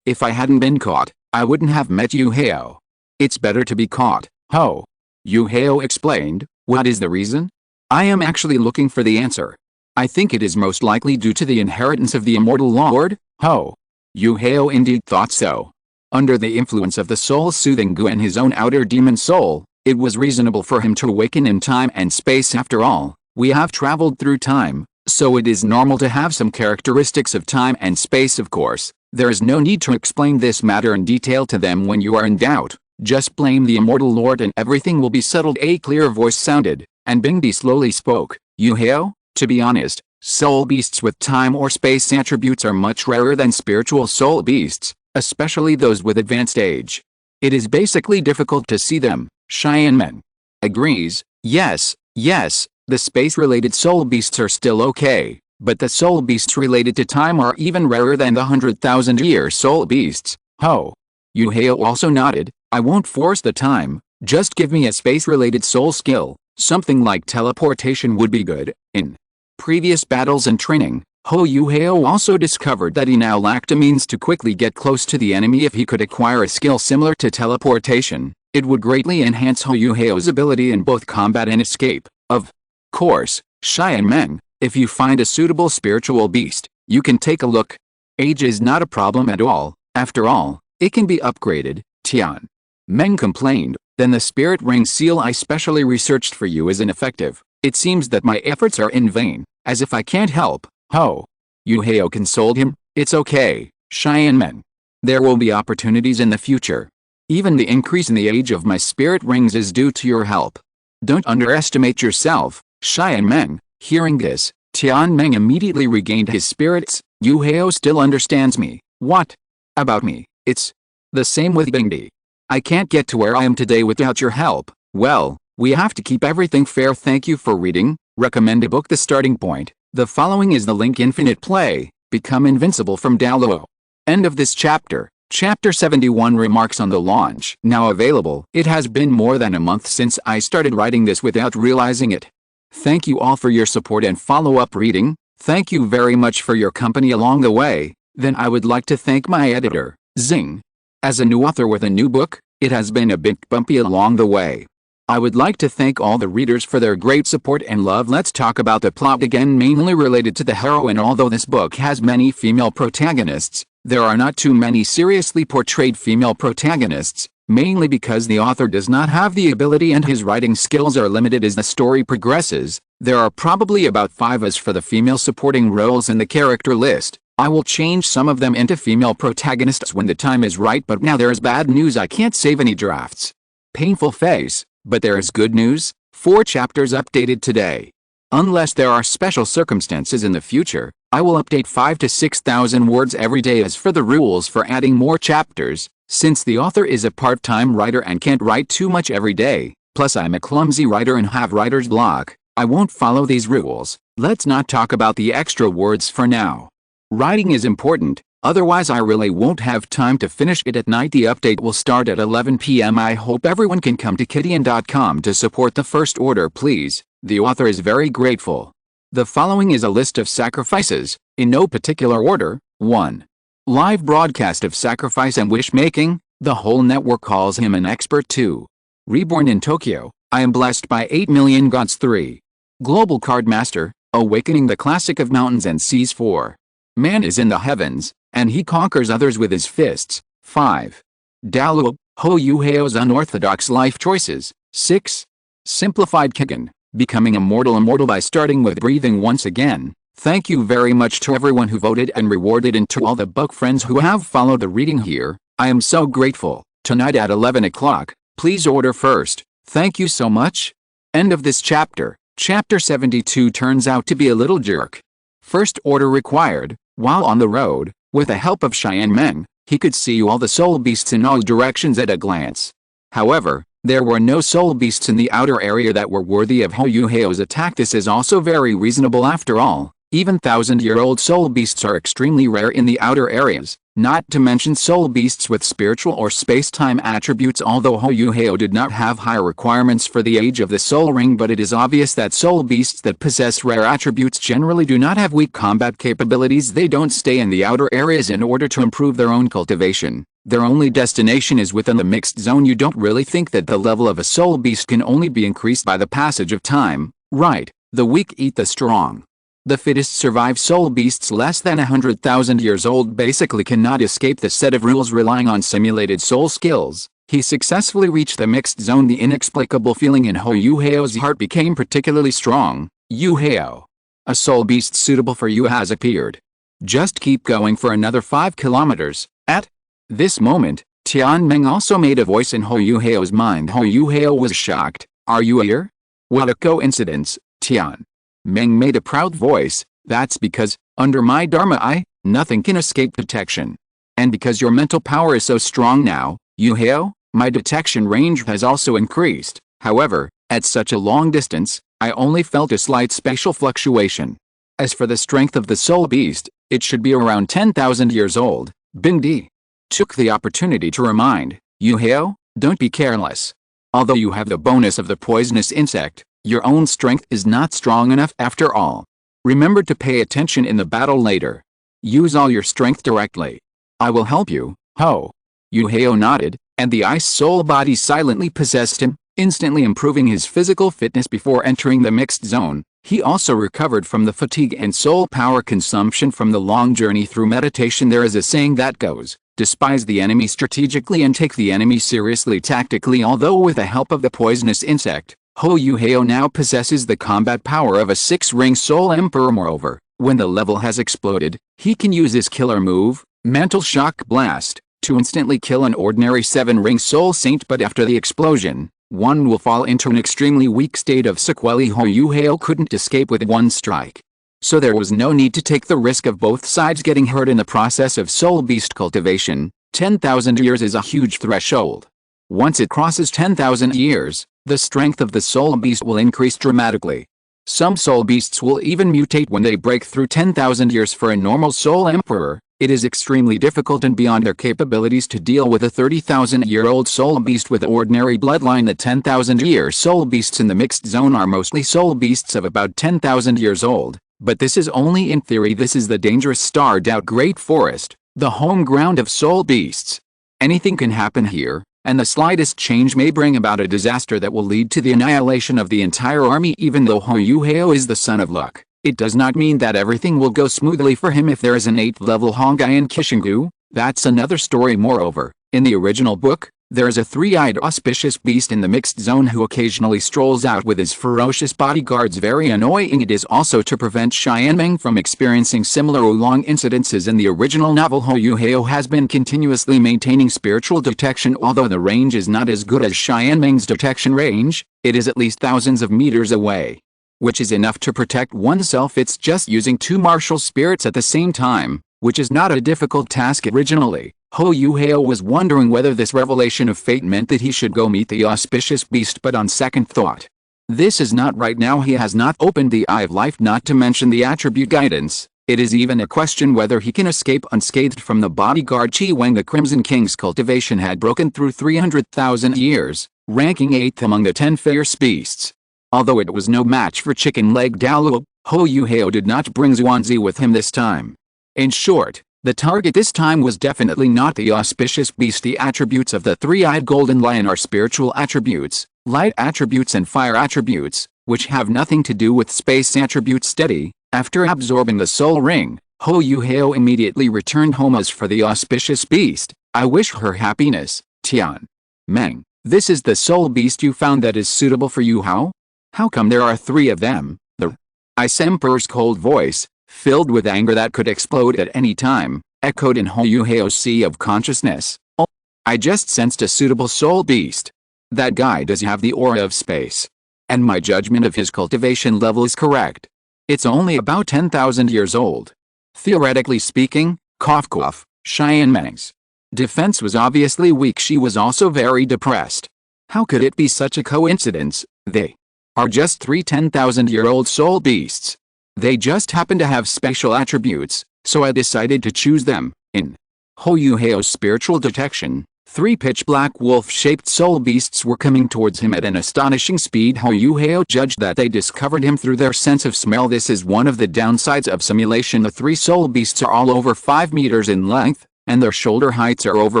if I hadn't been caught, I wouldn't have met Yuhao. It's better to be caught. Ho. Yuhao explained. What is the reason? I am actually looking for the answer. I think it is most likely due to the inheritance of the immortal lord. Ho. Yuhao indeed thought so. Under the influence of the soul-soothing Gu and his own outer demon soul, it was reasonable for him to awaken in time and space. After all, we have traveled through time, so it is normal to have some characteristics of time and space. Of course, there is no need to explain this matter in detail to them. When you are in doubt, just blame the immortal lord and everything will be settled. A clear voice sounded, and Bingdi slowly spoke. Yuhao, to be honest, soul beasts with time or space attributes are much rarer than spiritual soul beasts, especially those with advanced age. It is basically difficult to see them. Xianmeng agrees. Yes, the space-related soul beasts are still okay, but the soul beasts related to time are even rarer than the 100,000-year soul beasts. Ho. Yuhao also nodded. I won't force the time, just give me a space-related soul skill. Something like teleportation would be good. In previous battles and training, Huo Yuhao also discovered that he now lacked a means to quickly get close to the enemy. If he could acquire a skill similar to teleportation, it would greatly enhance Huo Yuhao's ability in both combat and escape. Of course, Xianmeng, if you find a suitable spiritual beast, you can take a look. Age is not a problem at all. After all, it can be upgraded. Xianmeng complained. Then the spirit ring seal I specially researched for you is ineffective. It seems that my efforts are in vain, as if I can't help. Ho. Yuhao consoled him. It's okay, Xianmeng. There will be opportunities in the future. Even the increase in the age of my spirit rings is due to your help. Don't underestimate yourself, Xianmeng. Hearing this, Xianmeng immediately regained his spirits. Yuhao still understands me. What? About me? It's the same with Bingdi. I can't get to where I am today without your help. Well, we have to keep everything fair. Thank you for reading. Recommend a book. The Starting Point. The following is the link. Infinite Play. Become Invincible from Douluo. End of this chapter. Chapter 71 Remarks on the launch. Now available. It has been more than a month since I started writing this without realizing it. Thank you all for your support and follow-up reading. Thank you very much for your company along the way. Then I would like to thank my editor, Zing. As a new author with a new book, it has been a bit bumpy along the way. I would like to thank all the readers for their great support and love. Let's talk about the plot again, mainly related to the heroine. Although this book has many female protagonists, there are not too many seriously portrayed female protagonists, mainly because the author does not have the ability and his writing skills are limited. As the story progresses, there are probably about 5 as for the female supporting roles in the character list. I will change some of them into female protagonists when the time is right. But now there is bad news. I can't save any drafts. Painful face. But there is good news. 4 chapters updated today. Unless there are special circumstances in the future, I will update 5 to 6,000 words every day. As for the rules for adding more chapters, since the author is a part-time writer and can't write too much every day, plus I'm a clumsy writer and have writer's block, I won't follow these rules. Let's not talk about the extra words for now. Writing is important, otherwise I really won't have time to finish it at night. The update will start at 11 p.m. I hope everyone can come to Kidian.com to support the First Order, please. The author is very grateful. The following is a list of sacrifices, in no particular order. 1. Live broadcast of sacrifice and wish-making. The whole network calls him an expert. 2. Reborn in Tokyo. I am blessed by 8 million gods. 3. Global Card Master, awakening the classic of mountains and seas. 4. Man is in the heavens, and he conquers others with his fists. 5. Douluo, Huo Yuhao's unorthodox life choices. 6. Simplified Kigen, becoming immortal by starting with breathing once again. Thank you very much to everyone who voted and rewarded, and to all the book friends who have followed the reading here. I am so grateful. Tonight at 11 o'clock, please order first. Thank you so much. End of this chapter. Chapter 72 turns out to be a little jerk. First order required. While on the road, with the help of Cheyenne Meng, he could see all the soul beasts in all directions at a glance. However, there were no soul beasts in the outer area that were worthy of Huo Yuhao's attack. This is also very reasonable after all. Even 1,000-year-old soul beasts are extremely rare in the outer areas, not to mention soul beasts with spiritual or space-time attributes. Although Huo Yuhao did not have high requirements for the age of the soul ring, but it is obvious that soul beasts that possess rare attributes generally do not have weak combat capabilities. They don't stay in the outer areas in order to improve their own cultivation. Their only destination is within the mixed zone. You don't really think that the level of a soul beast can only be increased by the passage of time, right? The weak eat the strong. The fittest survive. Soul beasts less than 100,000 years old basically cannot escape the set of rules relying on simulated soul skills. He successfully reached the mixed zone. The inexplicable feeling in Huo Yuhao's heart became particularly strong. Yuhao, a soul beast suitable for you has appeared. Just keep going for another 5 kilometers. At this moment, Tian Meng also made a voice in Huo Yuhao's mind. Huo Yuhao was shocked. Are you here? What a coincidence. Tian Meng made a proud voice. That's because, under my Dharma eye, nothing can escape detection. And because your mental power is so strong now, Yuhao, my detection range has also increased. However, at such a long distance, I only felt a slight spatial fluctuation. As for the strength of the soul beast, it should be around 10,000 years old. Bingdi took the opportunity to remind, Yuhao, don't be careless. Although you have the bonus of the poisonous insect, your own strength is not strong enough after all. Remember to pay attention in the battle later. Use all your strength directly. I will help you, Ho. Yuhao nodded, and the ice soul body silently possessed him, instantly improving his physical fitness before entering the mixed zone. He also recovered from the fatigue and soul power consumption from the long journey through meditation. There is a saying that goes, despise the enemy strategically and take the enemy seriously tactically. Although with the help of the poisonous insect, Huo Yuhao now possesses the combat power of a 6-ring soul emperor. Moreover, when the level has exploded, he can use his killer move, Mental Shock Blast, to instantly kill an ordinary 7-ring soul saint. But after the explosion, one will fall into an extremely weak state of sequelae. Huo Yuhao couldn't escape with one strike. So there was no need to take the risk of both sides getting hurt in the process of soul beast cultivation. 10,000 years is a huge threshold. Once it crosses 10,000 years, the strength of the soul beast will increase dramatically. Some soul beasts will even mutate when they break through 10,000 years. For a normal soul emperor, it is extremely difficult and beyond their capabilities to deal with a 30,000-year-old soul beast with ordinary bloodline. The 10,000-year soul beasts in the mixed zone are mostly soul beasts of about 10,000 years old, but this is only in theory. This is the dangerous starred out Great Forest, the home ground of soul beasts. Anything can happen here, and the slightest change may bring about a disaster that will lead to the annihilation of the entire army. Even though Huo Yuhao is the son of luck, it does not mean that everything will go smoothly for him. If there is an 8th-level Hongai in Kishingu, that's another story. Moreover, in the original book, there is a 3-eyed auspicious beast in the mixed zone who occasionally strolls out with his ferocious bodyguards. Very annoying. It is also to prevent Cheyenne Meng from experiencing similar oolong incidences. In the original novel, Huo Yuhao has been continuously maintaining spiritual detection. Although the range is not as good as Cheyenne Meng's detection range, it is at least thousands of meters away. which is enough to protect oneself. It's just using two martial spirits at the same time, which is not a difficult task originally. Huo Yuhao was wondering whether this revelation of fate meant that he should go meet the auspicious beast, but on second thought, this is not right now. He has not opened the Eye of Life, not to mention the attribute guidance. It is even a question whether he can escape unscathed from the bodyguard Qi when the Crimson King's cultivation had broken through 300,000 years, ranking 8th among the 10 fierce beasts. Although it was no match for chicken leg Douluo, Huo Yuhao did not bring Xuanzi with him this time. In short, the target this time was definitely not the auspicious beast. The attributes of the three-eyed golden lion are spiritual attributes, light attributes and fire attributes, which have nothing to do with space attributes. Steady. After absorbing the soul ring, Huo Yuhao immediately returned home. As for the auspicious beast, I wish her happiness. Tian Meng, this is the soul beast you found that is suitable for Yuhao? How come there are 3 of them? The Ice Emperor's cold voice, filled with anger that could explode at any time, echoed in Huo Yuhao's sea of consciousness. Oh, I just sensed a suitable soul beast. That guy does have the aura of space. And my judgment of his cultivation level is correct. It's only about 10,000 years old. Theoretically speaking, cough cough, Cheyenne Meng's defense was obviously weak. She was also very depressed. How could it be such a coincidence? They are just 3 10,000-year-old soul beasts. They just happen to have special attributes, so I decided to choose them. In Huo Yuhao's spiritual detection, 3 pitch-black wolf-shaped soul beasts were coming towards him at an astonishing speed. Huo Yuhao judged that they discovered him through their sense of smell. This is one of the downsides of simulation. The 3 soul beasts are all over 5 meters in length, and their shoulder heights are over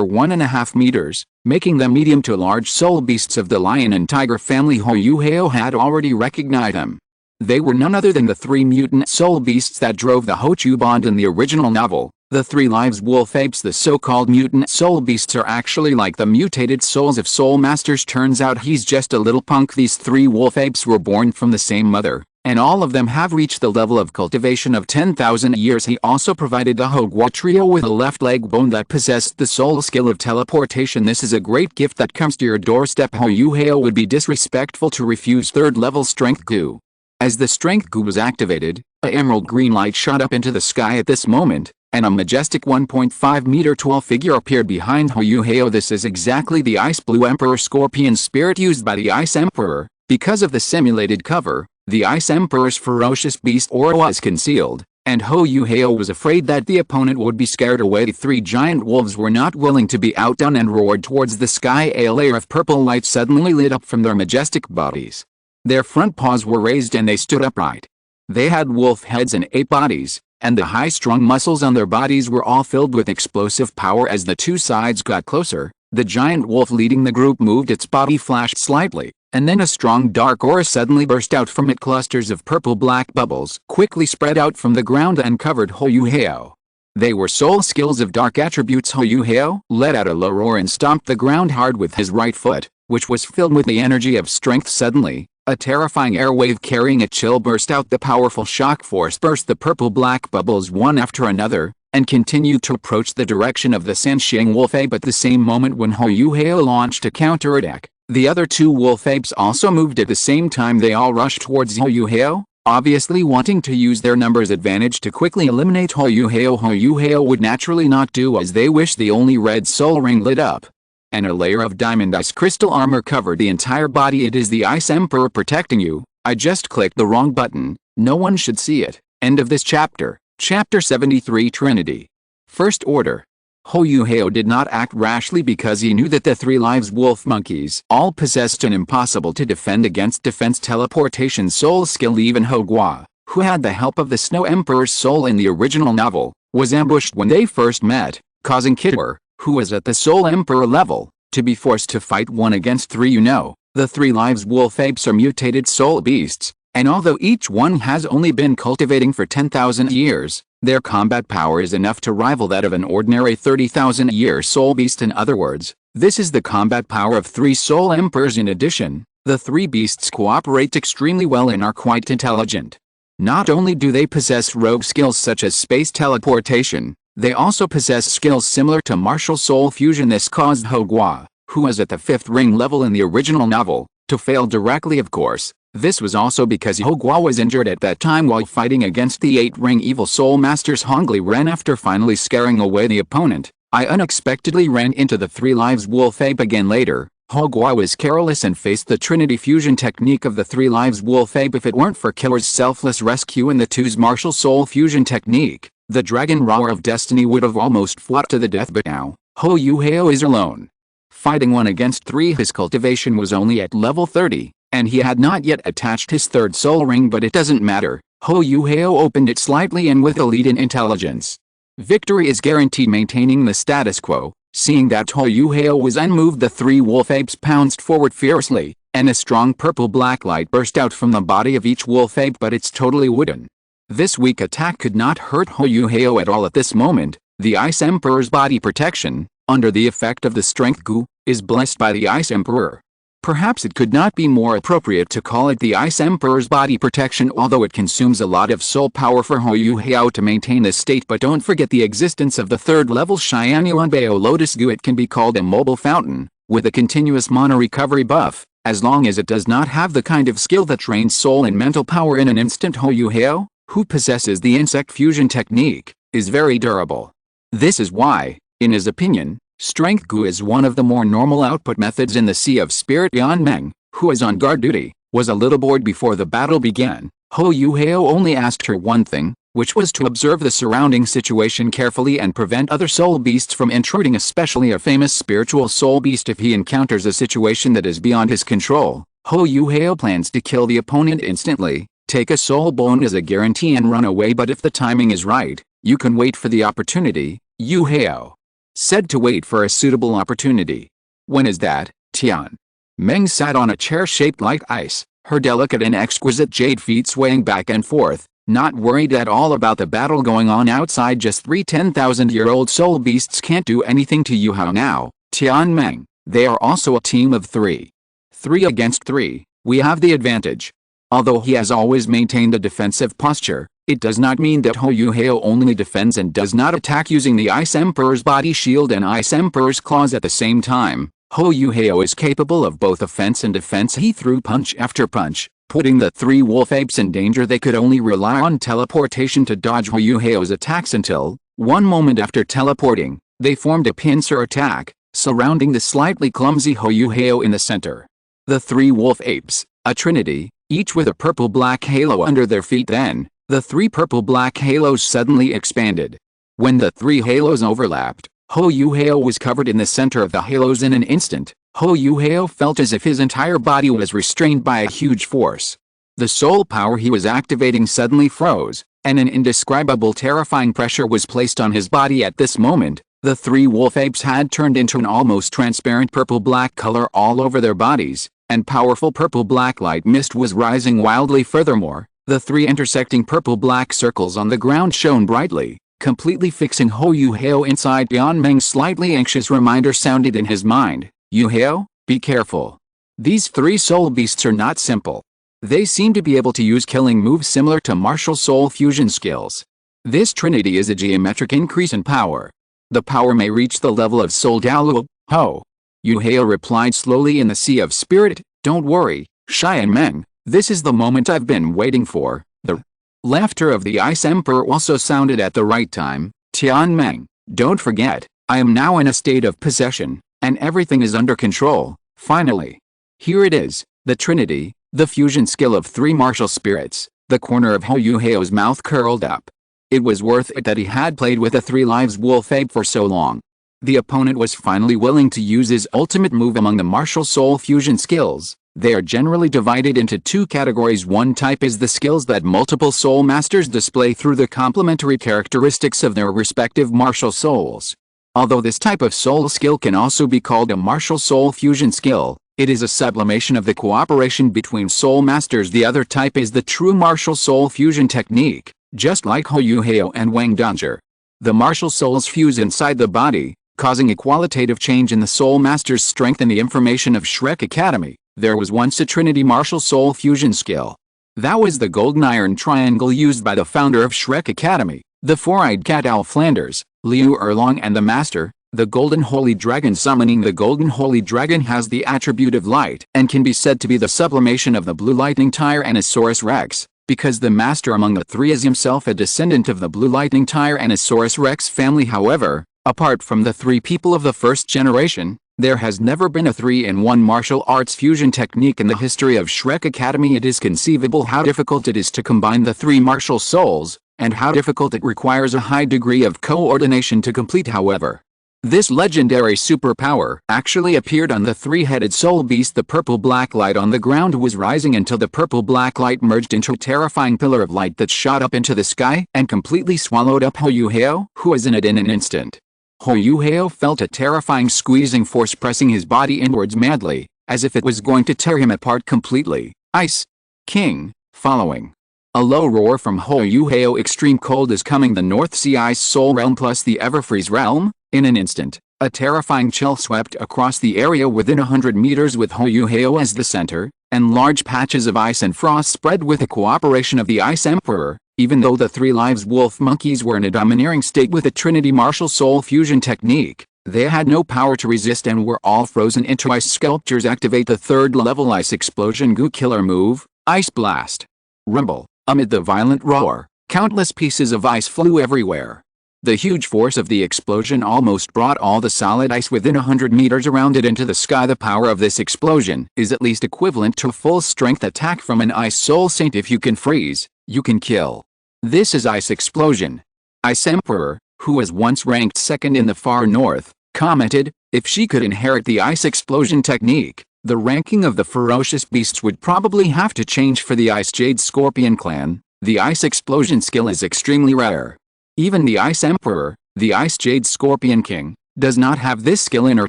1.5 meters, making them medium to large soul beasts of the lion and tiger family. Huo Yuhao had already recognized them. They were none other than the 3 mutant soul beasts that drove the Hochu bond in the original novel. The 3 lives wolf apes. The so-called mutant soul beasts are actually like the mutated souls of soul masters. Turns out he's just a little punk. These 3 wolf apes were born from the same mother, and all of them have reached the level of cultivation of 10,000 years. He also provided the Hogwa trio with a left leg bone that possessed the soul skill of teleportation. This is a great gift that comes to your doorstep. Huo Yuhao would be disrespectful to refuse 3rd level strength goo. As the strength goo was activated, a emerald green light shot up into the sky at this moment, and a majestic 1.5 meter tall figure appeared behind Huo Yuhao. This is exactly the Ice Blue Emperor Scorpion spirit used by the Ice Emperor. Because of the simulated cover, the Ice Emperor's ferocious beast aura was concealed, and Huo Yuhao was afraid that the opponent would be scared away. The 3 giant wolves were not willing to be outdone and roared towards the sky. A layer of purple light suddenly lit up from their majestic bodies. Their front paws were raised and they stood upright. They had wolf heads and ape bodies, and the high-strung muscles on their bodies were all filled with explosive power. As the 2 sides got closer, the giant wolf leading the group moved. Its body flashed slightly, and then a strong dark aura suddenly burst out from it. Clusters of purple-black bubbles quickly spread out from the ground and covered Huo Yuhao. They were soul skills of dark attributes. Huo Yuhao let out a low roar and stomped the ground hard with his right foot, which was filled with the energy of strength. Suddenly, a terrifying airwave carrying a chill burst out. The powerful shock force burst the purple-black bubbles one after another, and continued to approach the direction of the Sanxiang wolf ape. At the same moment when Huo Yuhao launched a counterattack, the other 2 wolf apes also moved at the same time. They all rushed towards Huo Yuhao, obviously wanting to use their numbers advantage to quickly eliminate Huo Yuhao. Huo Yuhao would naturally not do as they wished. The only red soul ring lit up, and a layer of diamond ice crystal armor covered the entire body. It is the Ice Emperor protecting you. I just clicked the wrong button. No one should see it. End of this chapter. Chapter 73 Trinity. First Order. Huo Yuhao did not act rashly because he knew that the 3 lives wolf monkeys all possessed an impossible to defend against defense teleportation soul skill. Even Hogwa, who had the help of the Snow Emperor's soul in the original novel, was ambushed when they first met, causing Kidor, who was at the Soul Emperor level, to be forced to fight 1 against 3. You know, the 3 lives wolf apes are mutated soul beasts, and although each one has only been cultivating for 10,000 years, their combat power is enough to rival that of an ordinary 30,000-year soul beast. In other words, this is the combat power of 3 soul emperors. In addition, the 3 beasts cooperate extremely well and are quite intelligent. Not only do they possess rogue skills such as space teleportation, they also possess skills similar to martial soul fusion. This caused Hogwa, who was at the 5th ring level in the original novel, to fail directly of course. This was also because Huo Yuhao was injured at that time while fighting against the 8-ring evil soul masters Hongli Ren. After finally scaring away the opponent, I unexpectedly ran into the 3 lives wolf ape again later. Huo Yuhao was careless and faced the Trinity fusion technique of the 3 lives wolf ape. If it weren't for Killer's selfless rescue and the 2's martial soul fusion technique, the dragon roar of destiny would have almost fought to the death, but now, Huo Yuhao is alone. Fighting 1 against 3, his cultivation was only at level 30. And he had not yet attached his 3rd soul ring, but it doesn't matter. Huo Yuhao opened it slightly and with elite in intelligence. Victory is guaranteed. Maintaining the status quo, seeing that Huo Yuhao was unmoved, the 3 wolf apes pounced forward fiercely, and a strong purple-black light burst out from the body of each wolf ape, but it's totally wooden. This weak attack could not hurt Huo Yuhao at all at this moment. The Ice Emperor's body protection, under the effect of the strength goo, is blessed by the Ice Emperor. Perhaps it could not be more appropriate to call it the Ice Emperor's body protection, although it consumes a lot of soul power for Huo Yuhao to maintain this state. But don't forget the existence of the 3rd level Xianyuanbao Lotus Goo. It can be called a mobile fountain, with a continuous mana recovery buff, as long as it does not have the kind of skill that drains soul and mental power in an instant. Huo Yuhao, who possesses the insect fusion technique, is very durable. This is why, in his opinion, Strength Goo is one of the more normal output methods in the Sea of Spirit. Yan Meng, who is on guard duty, was a little bored before the battle began. Huo Yuhao only asked her one thing, which was to observe the surrounding situation carefully and prevent other soul beasts from intruding, especially a famous spiritual soul beast. If he encounters a situation that is beyond his control, Huo Yuhao plans to kill the opponent instantly, take a soul bone as a guarantee and run away. But if the timing is right, you can wait for the opportunity. Yuhao said to wait for a suitable opportunity. When is that? Tian Meng sat on a chair shaped like ice, her delicate and exquisite jade feet swaying back and forth, not worried at all about the battle going on outside. Just 3 10,000-year-old soul beasts can't do anything to Yuhao now. Tian Meng, they are also a team of 3. 3 against 3, we have the advantage. Although he has always maintained a defensive posture, it does not mean that Huo Yuhao only defends and does not attack using the Ice Emperor's body shield and Ice Emperor's claws at the same time. Huo Yuhao is capable of both offense and defense. He threw punch after punch, putting the 3 wolf apes in danger. They could only rely on teleportation to dodge Huo Yuhao's attacks until, one moment after teleporting, they formed a pincer attack, surrounding the slightly clumsy Huo Yuhao in the center. The 3 wolf apes, a trinity, each with a purple-black halo under their feet. Then, the 3 purple-black halos suddenly expanded. When the 3 halos overlapped, Huo Yuhao was covered in the center of the halos in an instant. Huo Yuhao felt as if his entire body was restrained by a huge force. The soul power he was activating suddenly froze, and an indescribable terrifying pressure was placed on his body at this moment. The 3 wolf apes had turned into an almost transparent purple-black color all over their bodies, and powerful purple-black light mist was rising wildly. Furthermore, the 3 intersecting purple-black circles on the ground shone brightly, completely fixing Huo Yuhao inside. Yan Meng's slightly anxious reminder sounded in his mind. Yuhao, be careful. These 3 soul beasts are not simple. They seem to be able to use killing moves similar to martial soul fusion skills. This trinity is a geometric increase in power. The power may reach the level of Soul Douluo. Huo Yuhao replied slowly in the Sea of Spirit. Don't worry, Xian Meng, this is the moment I've been waiting for. The laughter of the Ice Emperor also sounded at the right time. Tian Meng, don't forget, I am now in a state of possession, and everything is under control. Finally, here it is, the Trinity, the fusion skill of 3 martial spirits. The corner of Huo Yuhao's mouth curled up. It was worth it that he had played with a 3 lives wolf ape for so long. The opponent was finally willing to use his ultimate move. Among the martial soul fusion skills, they are generally divided into 2 categories. One type is the skills that multiple soul masters display through the complementary characteristics of their respective martial souls. Although this type of soul skill can also be called a martial soul fusion skill, it is a sublimation of the cooperation between soul masters. The other type is the true martial soul fusion technique, just like Huo Yuhao and Wang Donzhi. The martial souls fuse inside the body, causing a qualitative change in the soul master's strength. In the information of Shrek Academy, there was once a Trinity martial soul fusion skill. That was the golden iron triangle used by the founder of Shrek Academy, the four-eyed cat Owl Flanders, Liu Erlong, and the master, The Golden Holy Dragon. Summoning the Golden Holy Dragon has the attribute of light and can be said to be the sublimation of the Blue Lightning Tyrannosaurus Rex, because the master among the three is himself a descendant of the Blue Lightning Tyrannosaurus Rex family. However, apart from the three people of the first generation, there has never been a 3-in-1 martial arts fusion technique in the history of Shrek Academy. It is conceivable how difficult it is to combine the three martial souls, and how difficult it requires a high degree of coordination to complete. However, this legendary superpower actually appeared on the three-headed soul beast. The purple-black light on the ground was rising until the purple-black light merged into a terrifying pillar of light that shot up into the sky and completely swallowed up Huo Yuhao, who was in it in an instant. Huo Yuhao felt a terrifying squeezing force pressing his body inwards madly, as if it was going to tear him apart completely. Ice King, following. A low roar from Huo Yuhao. Extreme cold is coming. The North Sea Ice Soul Realm plus the Everfreeze Realm. In an instant, a terrifying chill swept across the area within 100 meters with Huo Yuhao as the center, and large patches of ice and frost spread with the cooperation of the Ice Emperor. Even though the three lives wolf monkeys were in a domineering state with the Trinity martial soul fusion technique, they had no power to resist and were all frozen into ice sculptures. Activate the third level ice explosion goo killer move, Ice Blast. Rumble. Amid the violent roar, countless pieces of ice flew everywhere. The huge force of the explosion almost brought all the solid ice within 100 meters around it into the sky. The power of this explosion is at least equivalent to a full-strength attack from an Ice Soul Saint. If you can freeze, you can kill. This is Ice Explosion. Ice Emperor, who was once ranked second in the far north, commented, if she could inherit the Ice Explosion technique, the ranking of the ferocious beasts would probably have to change. For the Ice Jade Scorpion clan, the Ice Explosion skill is extremely rare. Even the Ice Emperor, the Ice Jade Scorpion King, does not have this skill in her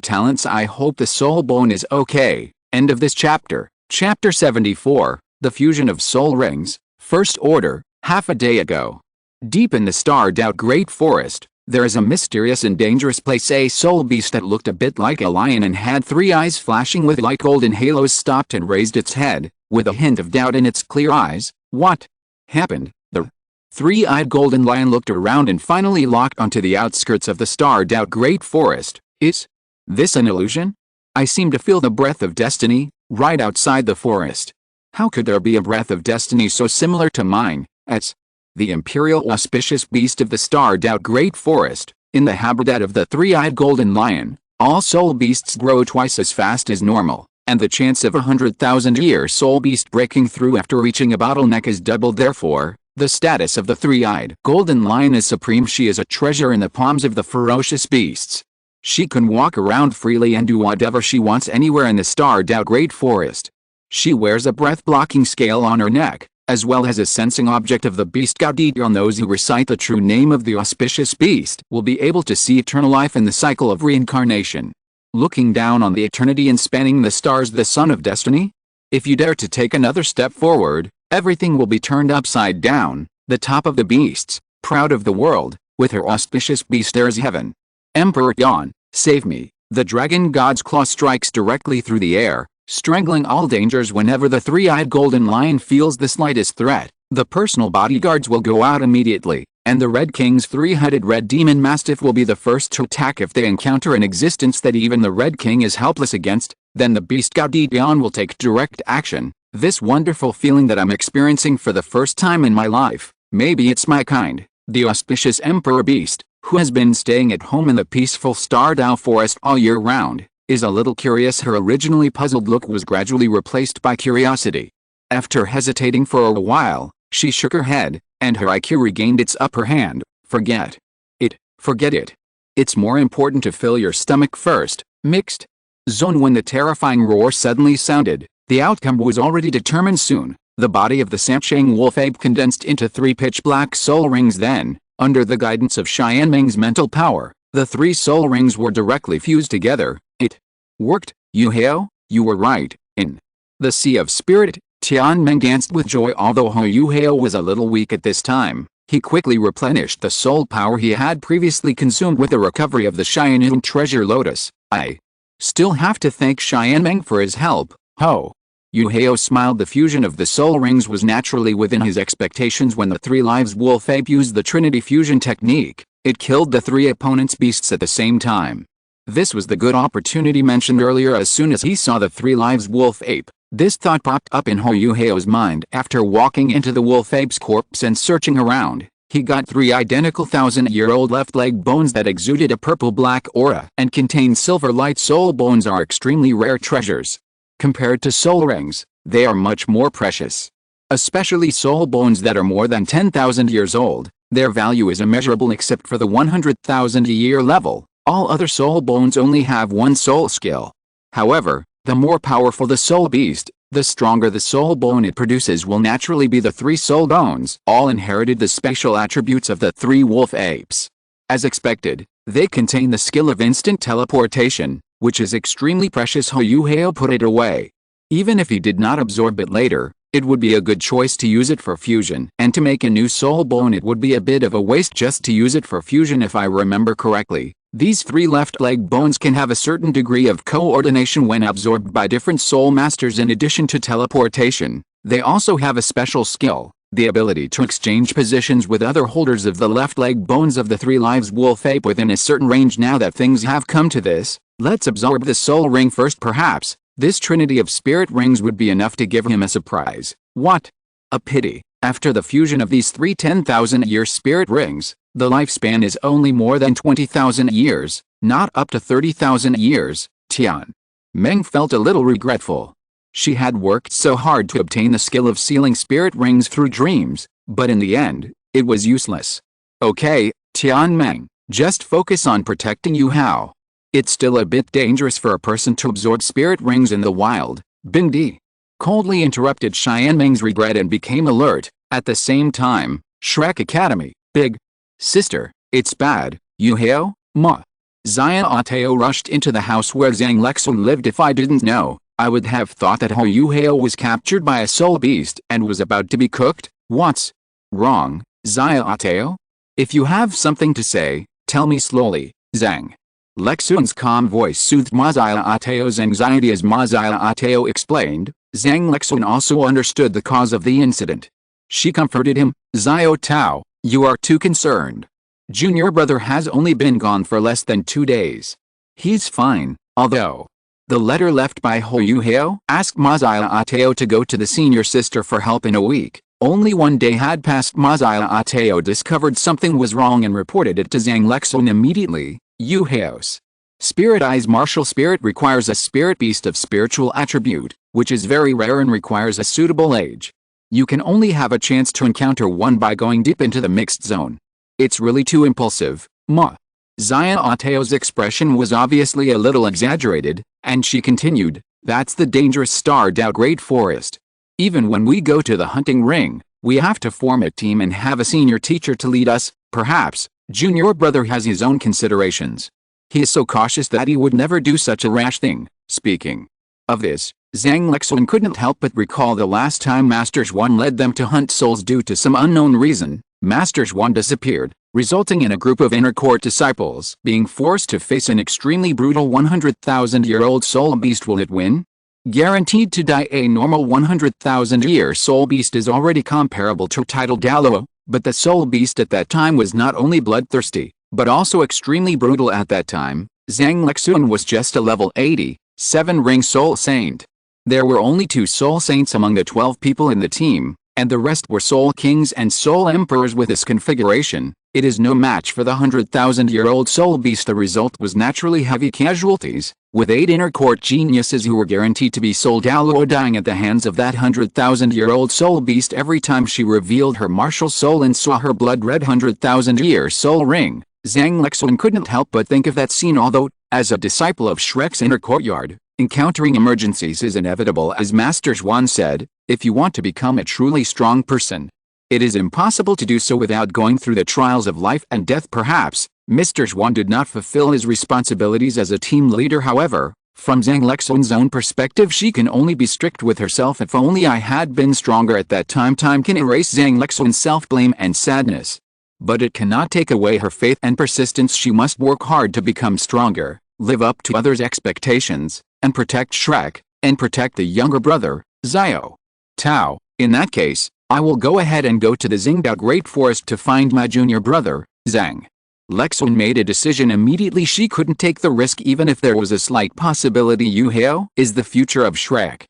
talents. I hope the soul bone is okay. End of this chapter. Chapter 74, The Fusion of Soul Rings, First Order. Half a day ago. Deep in the starred-out Great Forest, there is a mysterious and dangerous place. A soul beast that looked a bit like a lion and had three eyes flashing with light golden halos stopped and raised its head, with a hint of doubt in its clear eyes. What happened? The three-eyed golden lion looked around and finally locked onto the outskirts of the starred-out Great Forest. Is this an illusion? I seem to feel the breath of destiny, right outside the forest. How could there be a breath of destiny so similar to mine? As the imperial auspicious beast of the starred-out Great Forest, in the habitat of the three-eyed golden lion, all soul beasts grow twice as fast as normal, and the chance of 100,000-year soul beast breaking through after reaching a bottleneck is doubled. Therefore, the status of the three-eyed golden lion is supreme. She is a treasure in the palms of the ferocious beasts. She can walk around freely and do whatever she wants anywhere in the starred-out Great Forest. She wears a breath-blocking scale on her neck, as well as a sensing object of the beast God-King. Those who recite the true name of the auspicious beast will be able to see eternal life in the cycle of reincarnation. Looking down on the eternity and spanning the stars, the son of destiny? If you dare to take another step forward, everything will be turned upside down. The top of the beasts, proud of the world, with her auspicious beast there's heaven. Emperor Yan, save me. The dragon god's claw strikes directly through the air, strangling all dangers. Whenever the three-eyed golden lion feels the slightest threat, the personal bodyguards will go out immediately, and the Red King's three-headed red demon mastiff will be the first to attack. If they encounter an existence that even the Red King is helpless against, then the beast God-King will take direct action. This wonderful feeling that I'm experiencing for the first time in my life, maybe it's my kind, the auspicious Emperor Beast, who has been staying at home in the peaceful starred-out forest all year round, is a little curious. Her originally puzzled look was gradually replaced by curiosity. After hesitating for a while, she shook her head, and her IQ regained its upper hand. Forget it. Forget it. It's more important to fill your stomach first. Mixed zone. When the terrifying roar suddenly sounded, the outcome was already determined. Soon, the body of the Sancheng wolf ape condensed into three pitch-black soul rings. Then, under the guidance of Xianmeng's mental power, the three soul rings were directly fused together. It worked. Yuhao, you were right. In the Sea of Spirit, Tianmeng danced with joy. Although Huo Yuhao was a little weak at this time, he quickly replenished the soul power he had previously consumed with the recovery of the Xianyun treasure lotus. I still have to thank Xianmeng for his help. Huo Yuhao smiled. The fusion of the soul rings was naturally within his expectations. When the three lives wolf ape used the Trinity fusion technique, it killed the three opponent's beasts at the same time. This was the good opportunity mentioned earlier. As soon as he saw the 3 lives wolf ape, this thought popped up in Huo Yuhao's mind. After walking into the wolf ape's corpse and searching around, he got 3 identical 1,000-year-old left leg bones that exuded a purple-black aura and contained silver light. Soul bones are extremely rare treasures. Compared to soul rings, they are much more precious. Especially soul bones that are more than 10,000 years old, their value is immeasurable except for the 100,000-year level. All other soul bones only have 1 soul skill. However, the more powerful the soul beast, the stronger the soul bone it produces will naturally be. The 3 soul bones all inherited the special attributes of the 3 wolf apes. As expected, they contain the skill of instant teleportation, which is extremely precious. Huo Yuhao put it away. Even if he did not absorb it later, it would be a good choice to use it for fusion. And to make a new soul bone, it would be a bit of a waste just to use it for fusion. If I remember correctly, these 3 left leg bones can have a certain degree of coordination when absorbed by different soul masters. In addition to teleportation, they also have a special skill, the ability to exchange positions with other holders of the left leg bones of the 3 lives wolf ape within a certain range. Now that things have come to this, let's absorb the soul ring first. Perhaps this trinity of spirit rings would be enough to give him a surprise. What a pity! After the fusion of these 3 10,000-year spirit rings, the lifespan is only more than 20,000 years, not up to 30,000 years. Tian Meng felt a little regretful. She had worked so hard to obtain the skill of sealing spirit rings through dreams, but in the end, it was useless. Okay, Tian Meng, just focus on protecting Yuhao. It's still a bit dangerous for a person to absorb spirit rings in the wild. Bindi coldly interrupted Tian Meng's regret and became alert. At the same time, Shrek Academy, big sister, it's bad. Yuhao, ma. Xiaotao rushed into the house where Zhang Lexun lived. If I didn't know, I would have thought that Huo Yuhao was captured by a soul beast and was about to be cooked. What's wrong, Xiaotao? If you have something to say, tell me slowly. Zhang Lexun's calm voice soothed Ma Xiaotao's anxiety. As Ma Xiaotao explained, Zhang Lexun also understood the cause of the incident. She comforted him. Xiaotao, you are too concerned. Junior brother has only been gone for less than 2 days. He's fine, although. The letter left by Huo Yuhao asked Ma Xiaotao to go to the senior sister for help in a week. Only 1 day had passed. Ma Xiaotao discovered something was wrong and reported it to Zhang Lexun immediately. Yuhao's spirit eyes martial spirit requires a spirit beast of spiritual attribute, which is very rare and requires a suitable age. You can only have a chance to encounter one by going deep into the mixed zone. It's really too impulsive, Ma. Xiaotao's expression was obviously a little exaggerated, and she continued, that's the dangerous starred out great forest. Even when we go to the hunting ring, we have to form a team and have a senior teacher to lead us. Perhaps junior brother has his own considerations. He is so cautious that he would never do such a rash thing. Speaking of this, Zhang Lexun couldn't help but recall the last time Master Zhuan led them to hunt souls. Due to some unknown reason, Master Zhuan disappeared, resulting in a group of inner court disciples being forced to face an extremely brutal 100,000-year-old soul beast. Will it win? Guaranteed to die. A normal 100,000-year soul beast is already comparable to title Douluo, but the soul beast at that time was not only bloodthirsty, but also extremely brutal. At that time, Zhang Lexun was just a level 80, 7-ring soul saint. There were only 2 soul saints among the 12 people in the team, and the rest were soul kings and soul emperors. With this configuration, it is no match for the 100,000-year-old soul beast. The result was naturally heavy casualties, with 8 inner court geniuses who were guaranteed to be soul Douluo dying at the hands of that 100,000-year-old soul beast. Every time she revealed her martial soul and saw her blood-red 100,000-year soul ring, Zhang Lexun couldn't help but think of that scene. Although, as a disciple of Shrek's inner courtyard, encountering emergencies is inevitable. As Master Zhuan said, if you want to become a truly strong person, it is impossible to do so without going through the trials of life and death. Perhaps Mr. Zhuan did not fulfill his responsibilities as a team leader. However, from Zhang Lexun's own perspective, she can only be strict with herself. If only I had been stronger at that time. Time can erase Zhang Lexun's self-blame and sadness, but it cannot take away her faith and persistence. She must work hard to become stronger, live up to others' expectations, and protect Shrek, and protect the younger brother, Xiao Tao. In that case, I will go ahead and go to the Xingdao Great Forest to find my junior brother, Zhang. Lexun made a decision immediately. She couldn't take the risk even if there was a slight possibility. Yuhao is the future of Shrek.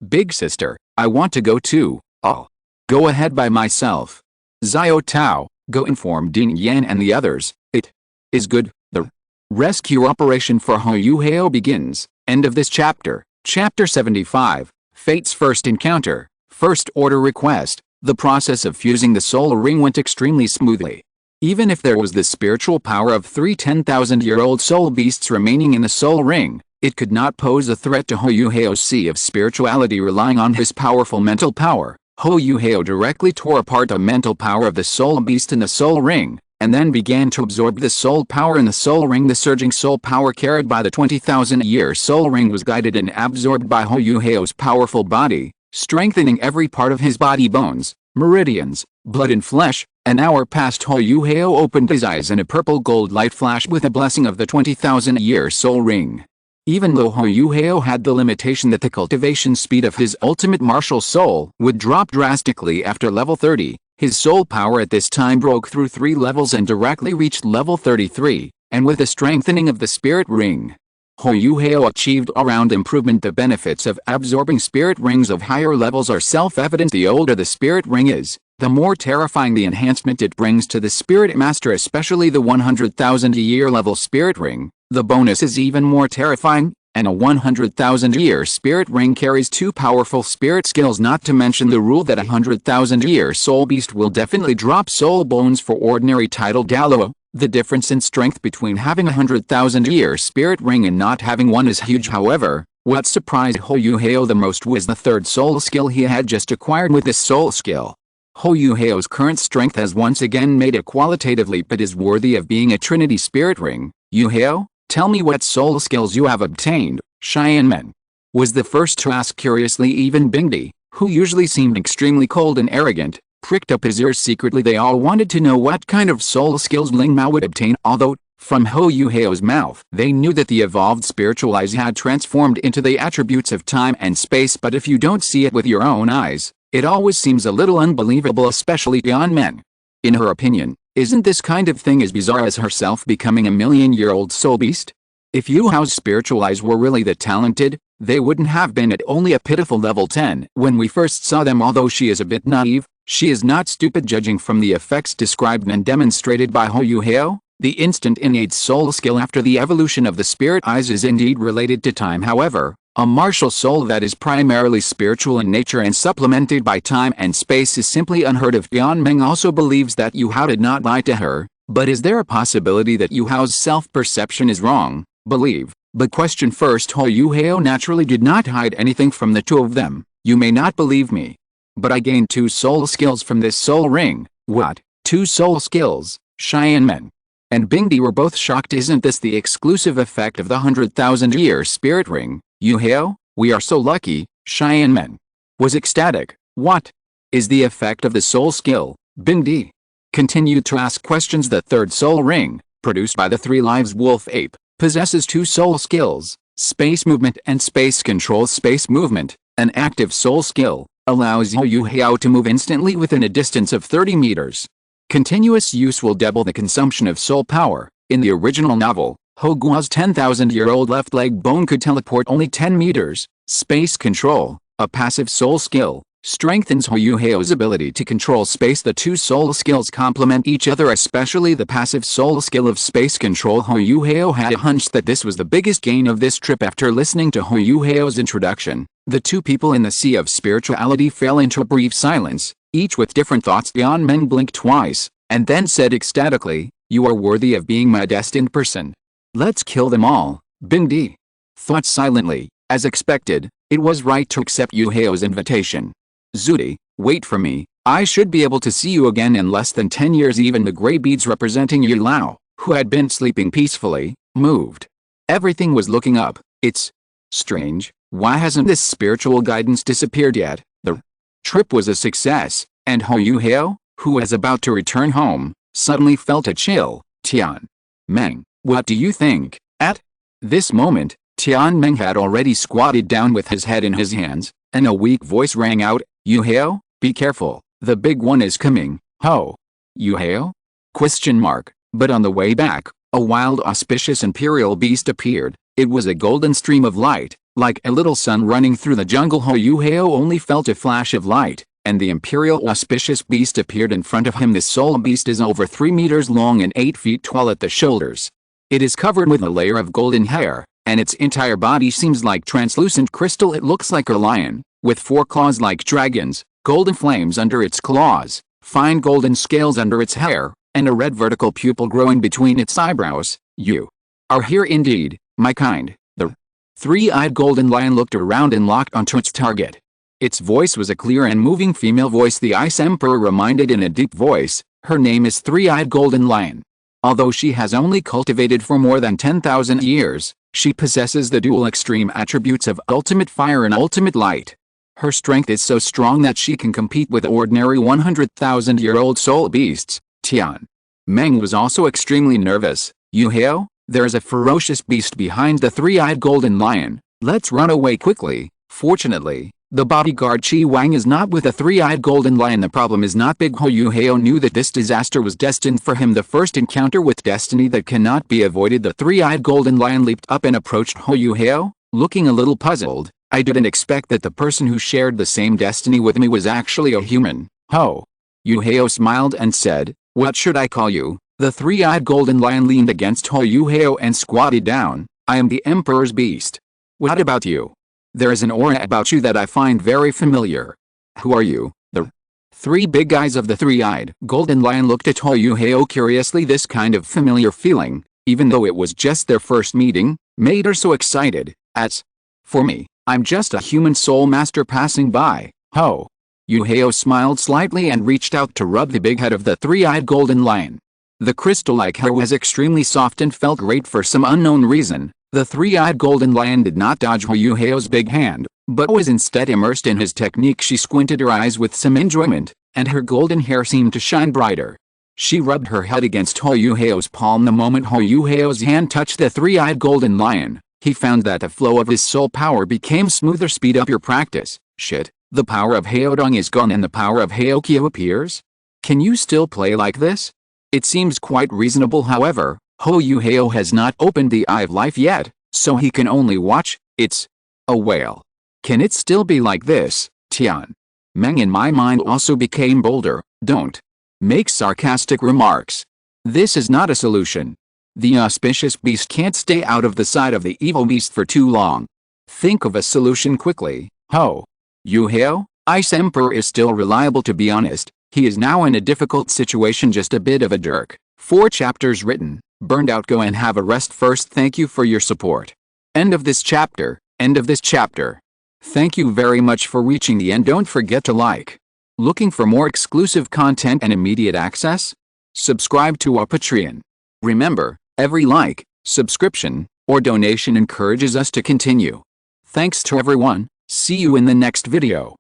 Big sister, I want to go too. I'll go ahead by myself. Xiao Tao, go inform Ding Yan and the others. It is good. The rescue operation for Huo Yuhao begins. End of this chapter. Chapter 75. Fate's first encounter. First order request. The process of fusing the soul ring went extremely smoothly. Even if there was the spiritual power of 3 10,000-year-old soul beasts remaining in the soul ring, it could not pose a threat to Huo Yuhao's sea of spirituality. Relying on his powerful mental power, Huo Yuhao directly tore apart the mental power of the soul beast in the soul ring, and then began to absorb the soul power in the soul ring. The surging soul power carried by the 20,000-year soul ring was guided and absorbed by Huo Yuhao's powerful body, strengthening every part of his body: bones, meridians, blood and flesh. An hour passed. Huo Yuhao opened his eyes and a purple gold light flashed with a blessing of the 20,000-year soul ring. Even though Huo Yuhao had the limitation that the cultivation speed of his ultimate martial soul would drop drastically after level 30, his soul power at this time broke through 3 levels and directly reached level 33, and with the strengthening of the spirit ring, Huo Yuhao achieved all-round improvement. The benefits of absorbing spirit rings of higher levels are self-evident. The older the spirit ring is, the more terrifying the enhancement it brings to the spirit master, especially the 100,000-year level spirit ring. The bonus is even more terrifying, and a 100,000-year spirit ring carries 2 powerful spirit skills, not to mention the rule that a 100,000-year soul beast will definitely drop soul bones for ordinary title Douluo. The difference in strength between having a 100,000-year spirit ring and not having one is huge. However, what surprised Huo Yuhao the most was the third soul skill he had just acquired. With this soul skill, Huo Yuhao's current strength has once again made a qualitative leap. It is worthy of being a Trinity spirit ring. Yuhao, tell me what soul skills you have obtained. Xianmen was the first to ask curiously. Even Bingdi, who usually seemed extremely cold and arrogant, pricked up his ears secretly. They all wanted to know what kind of soul skills Ling Mao would obtain, although, from Huo Yuhao's mouth, they knew that the evolved spiritual eyes had transformed into the attributes of time and space. But if you don't see it with your own eyes, it always seems a little unbelievable, especially Tianmen. In her opinion, isn't this kind of thing as bizarre as herself becoming a million-year-old soul beast? If Yuhao's spiritual eyes were really that talented, they wouldn't have been at only a pitiful level 10 when we first saw them. Although she is a bit naive, she is not stupid. Judging from the effects described and demonstrated by Huo Yuhao, the instant innate soul skill after the evolution of the spirit eyes is indeed related to time. However, a martial soul that is primarily spiritual in nature and supplemented by time and space is simply unheard of. Tianmeng also believes that Yuhao did not lie to her, but is there a possibility that Yuhao's self-perception is wrong? Believe. But question first, Huo Yuhao naturally did not hide anything from the two of them. You may not believe me, but I gained 2 soul skills from this soul ring. What? 2 soul skills? Xianmen and Bingdi were both shocked. Isn't this the exclusive effect of the 100,000-year spirit ring? Yuhao, we are so lucky. Xianmen was ecstatic. What is the effect of the soul skill? Bingdi continued to ask questions. The third soul ring, produced by the 3 lives wolf ape, possesses 2 soul skills: space movement and space control. Space movement, an active soul skill, allows Huo Yuhao to move instantly within a distance of 30 meters. Continuous use will double the consumption of soul power. In the original novel, Ho Guo's 10,000-year-old left leg bone could teleport only 10 meters. Space control, a passive soul skill, strengthens Huo Yuhao's ability to control space. The 2 soul skills complement each other, especially the passive soul skill of space control. Huo Yuhao had a hunch that this was the biggest gain of this trip. After listening to Huo Yuhao's introduction, the 2 people in the sea of spirituality fell into a brief silence, each with different thoughts. Tianmeng blinked twice, and then said ecstatically, "You are worthy of being my destined person. Let's kill them all." Bingdi thought silently. As expected, it was right to accept Yuhao's invitation. "Zudi, wait for me. I should be able to see you again in less than 10 years." Even the gray beads representing Yu Lao, who had been sleeping peacefully, moved. Everything was looking up. It's strange. Why hasn't this spiritual guidance disappeared yet? The trip was a success, and Huo Yuhao, who was about to return home, suddenly felt a chill. "Tianmeng, what do you think?" At this moment, Tianmeng had already squatted down with his head in his hands, and a weak voice rang out, "Yuhao, be careful, the big one is coming." "Ho! Yuhao?" Question mark. But on the way back, a wild auspicious imperial beast appeared. It was a golden stream of light, like a little sun running through the jungle. Huo Yuhao only felt a flash of light, and the imperial auspicious beast appeared in front of him. This soul beast is over 3 meters long and 8 feet tall at the shoulders. It is covered with a layer of golden hair, and its entire body seems like translucent crystal. It looks like a lion, with 4 claws like dragons, golden flames under its claws, fine golden scales under its hair, and a red vertical pupil growing between its eyebrows. You are here indeed, my kind. The three-eyed golden lion looked around and locked onto its target. Its voice was a clear and moving female voice. The Ice Emperor reminded in a deep voice, her name is Three-Eyed Golden Lion. Although she has only cultivated for more than 10,000 years, she possesses the dual extreme attributes of ultimate fire and ultimate light. Her strength is so strong that she can compete with ordinary 100,000-year-old soul beasts. Tian Meng was also extremely nervous. Yuhao, there is a ferocious beast behind the three-eyed golden lion. Let's run away quickly. Fortunately, the bodyguard Chi Wang is not with a three-eyed golden lion. The problem is not big. Huo Yuhao knew that this disaster was destined for him. The first encounter with destiny that cannot be avoided. The three-eyed golden lion leaped up and approached Huo Yuhao, looking a little puzzled. I didn't expect that the person who shared the same destiny with me was actually a human. Huo Yuhao smiled and said, what should I call you? The three-eyed golden lion leaned against Huo Yuhao and squatted down. I am the Emperor's beast. What about you? There is an aura about you that I find very familiar. Who are you? The three big eyes of the three-eyed golden lion looked at Huo Yuhao curiously. This kind of familiar feeling, even though it was just their first meeting, made her so excited. As for me, I'm just a human soul master passing by. Huo Yuhao smiled slightly and reached out to rub the big head of the three-eyed golden lion. The crystal-like hair was extremely soft and felt great for some unknown reason. The three-eyed golden lion did not dodge Huo Yuhao's big hand, but was instead immersed in his technique. She squinted her eyes with some enjoyment, and her golden hair seemed to shine brighter. She rubbed her head against Huo Yuhao's palm. The moment Huo Yuhao's hand touched the three-eyed golden lion, he found that the flow of his soul power became smoother. Speed up your practice. Shit, the power of Haodong is gone and the power of Haokyo appears? Can you still play like this? It seems quite reasonable. However, Huo Yuhao has not opened the Eye of Life yet, so he can only watch. It's a whale. Can it still be like this? Tian Meng in my mind also became bolder. Don't make sarcastic remarks. This is not a solution. The auspicious beast can't stay out of the sight of the evil beast for too long. Think of a solution quickly. Huo Yuhao, Ice Emperor is still reliable. To be honest, he is now in a difficult situation, just a bit of a jerk. 4 chapters written. Burned out. Go and have a rest first. Thank you for your support. End of this chapter. End of this chapter. Thank you very much for reaching the end. Don't forget to like. Looking for more exclusive content and immediate access? Subscribe to our Patreon. Remember, every like, subscription, or donation encourages us to continue. Thanks to everyone. See you in the next video.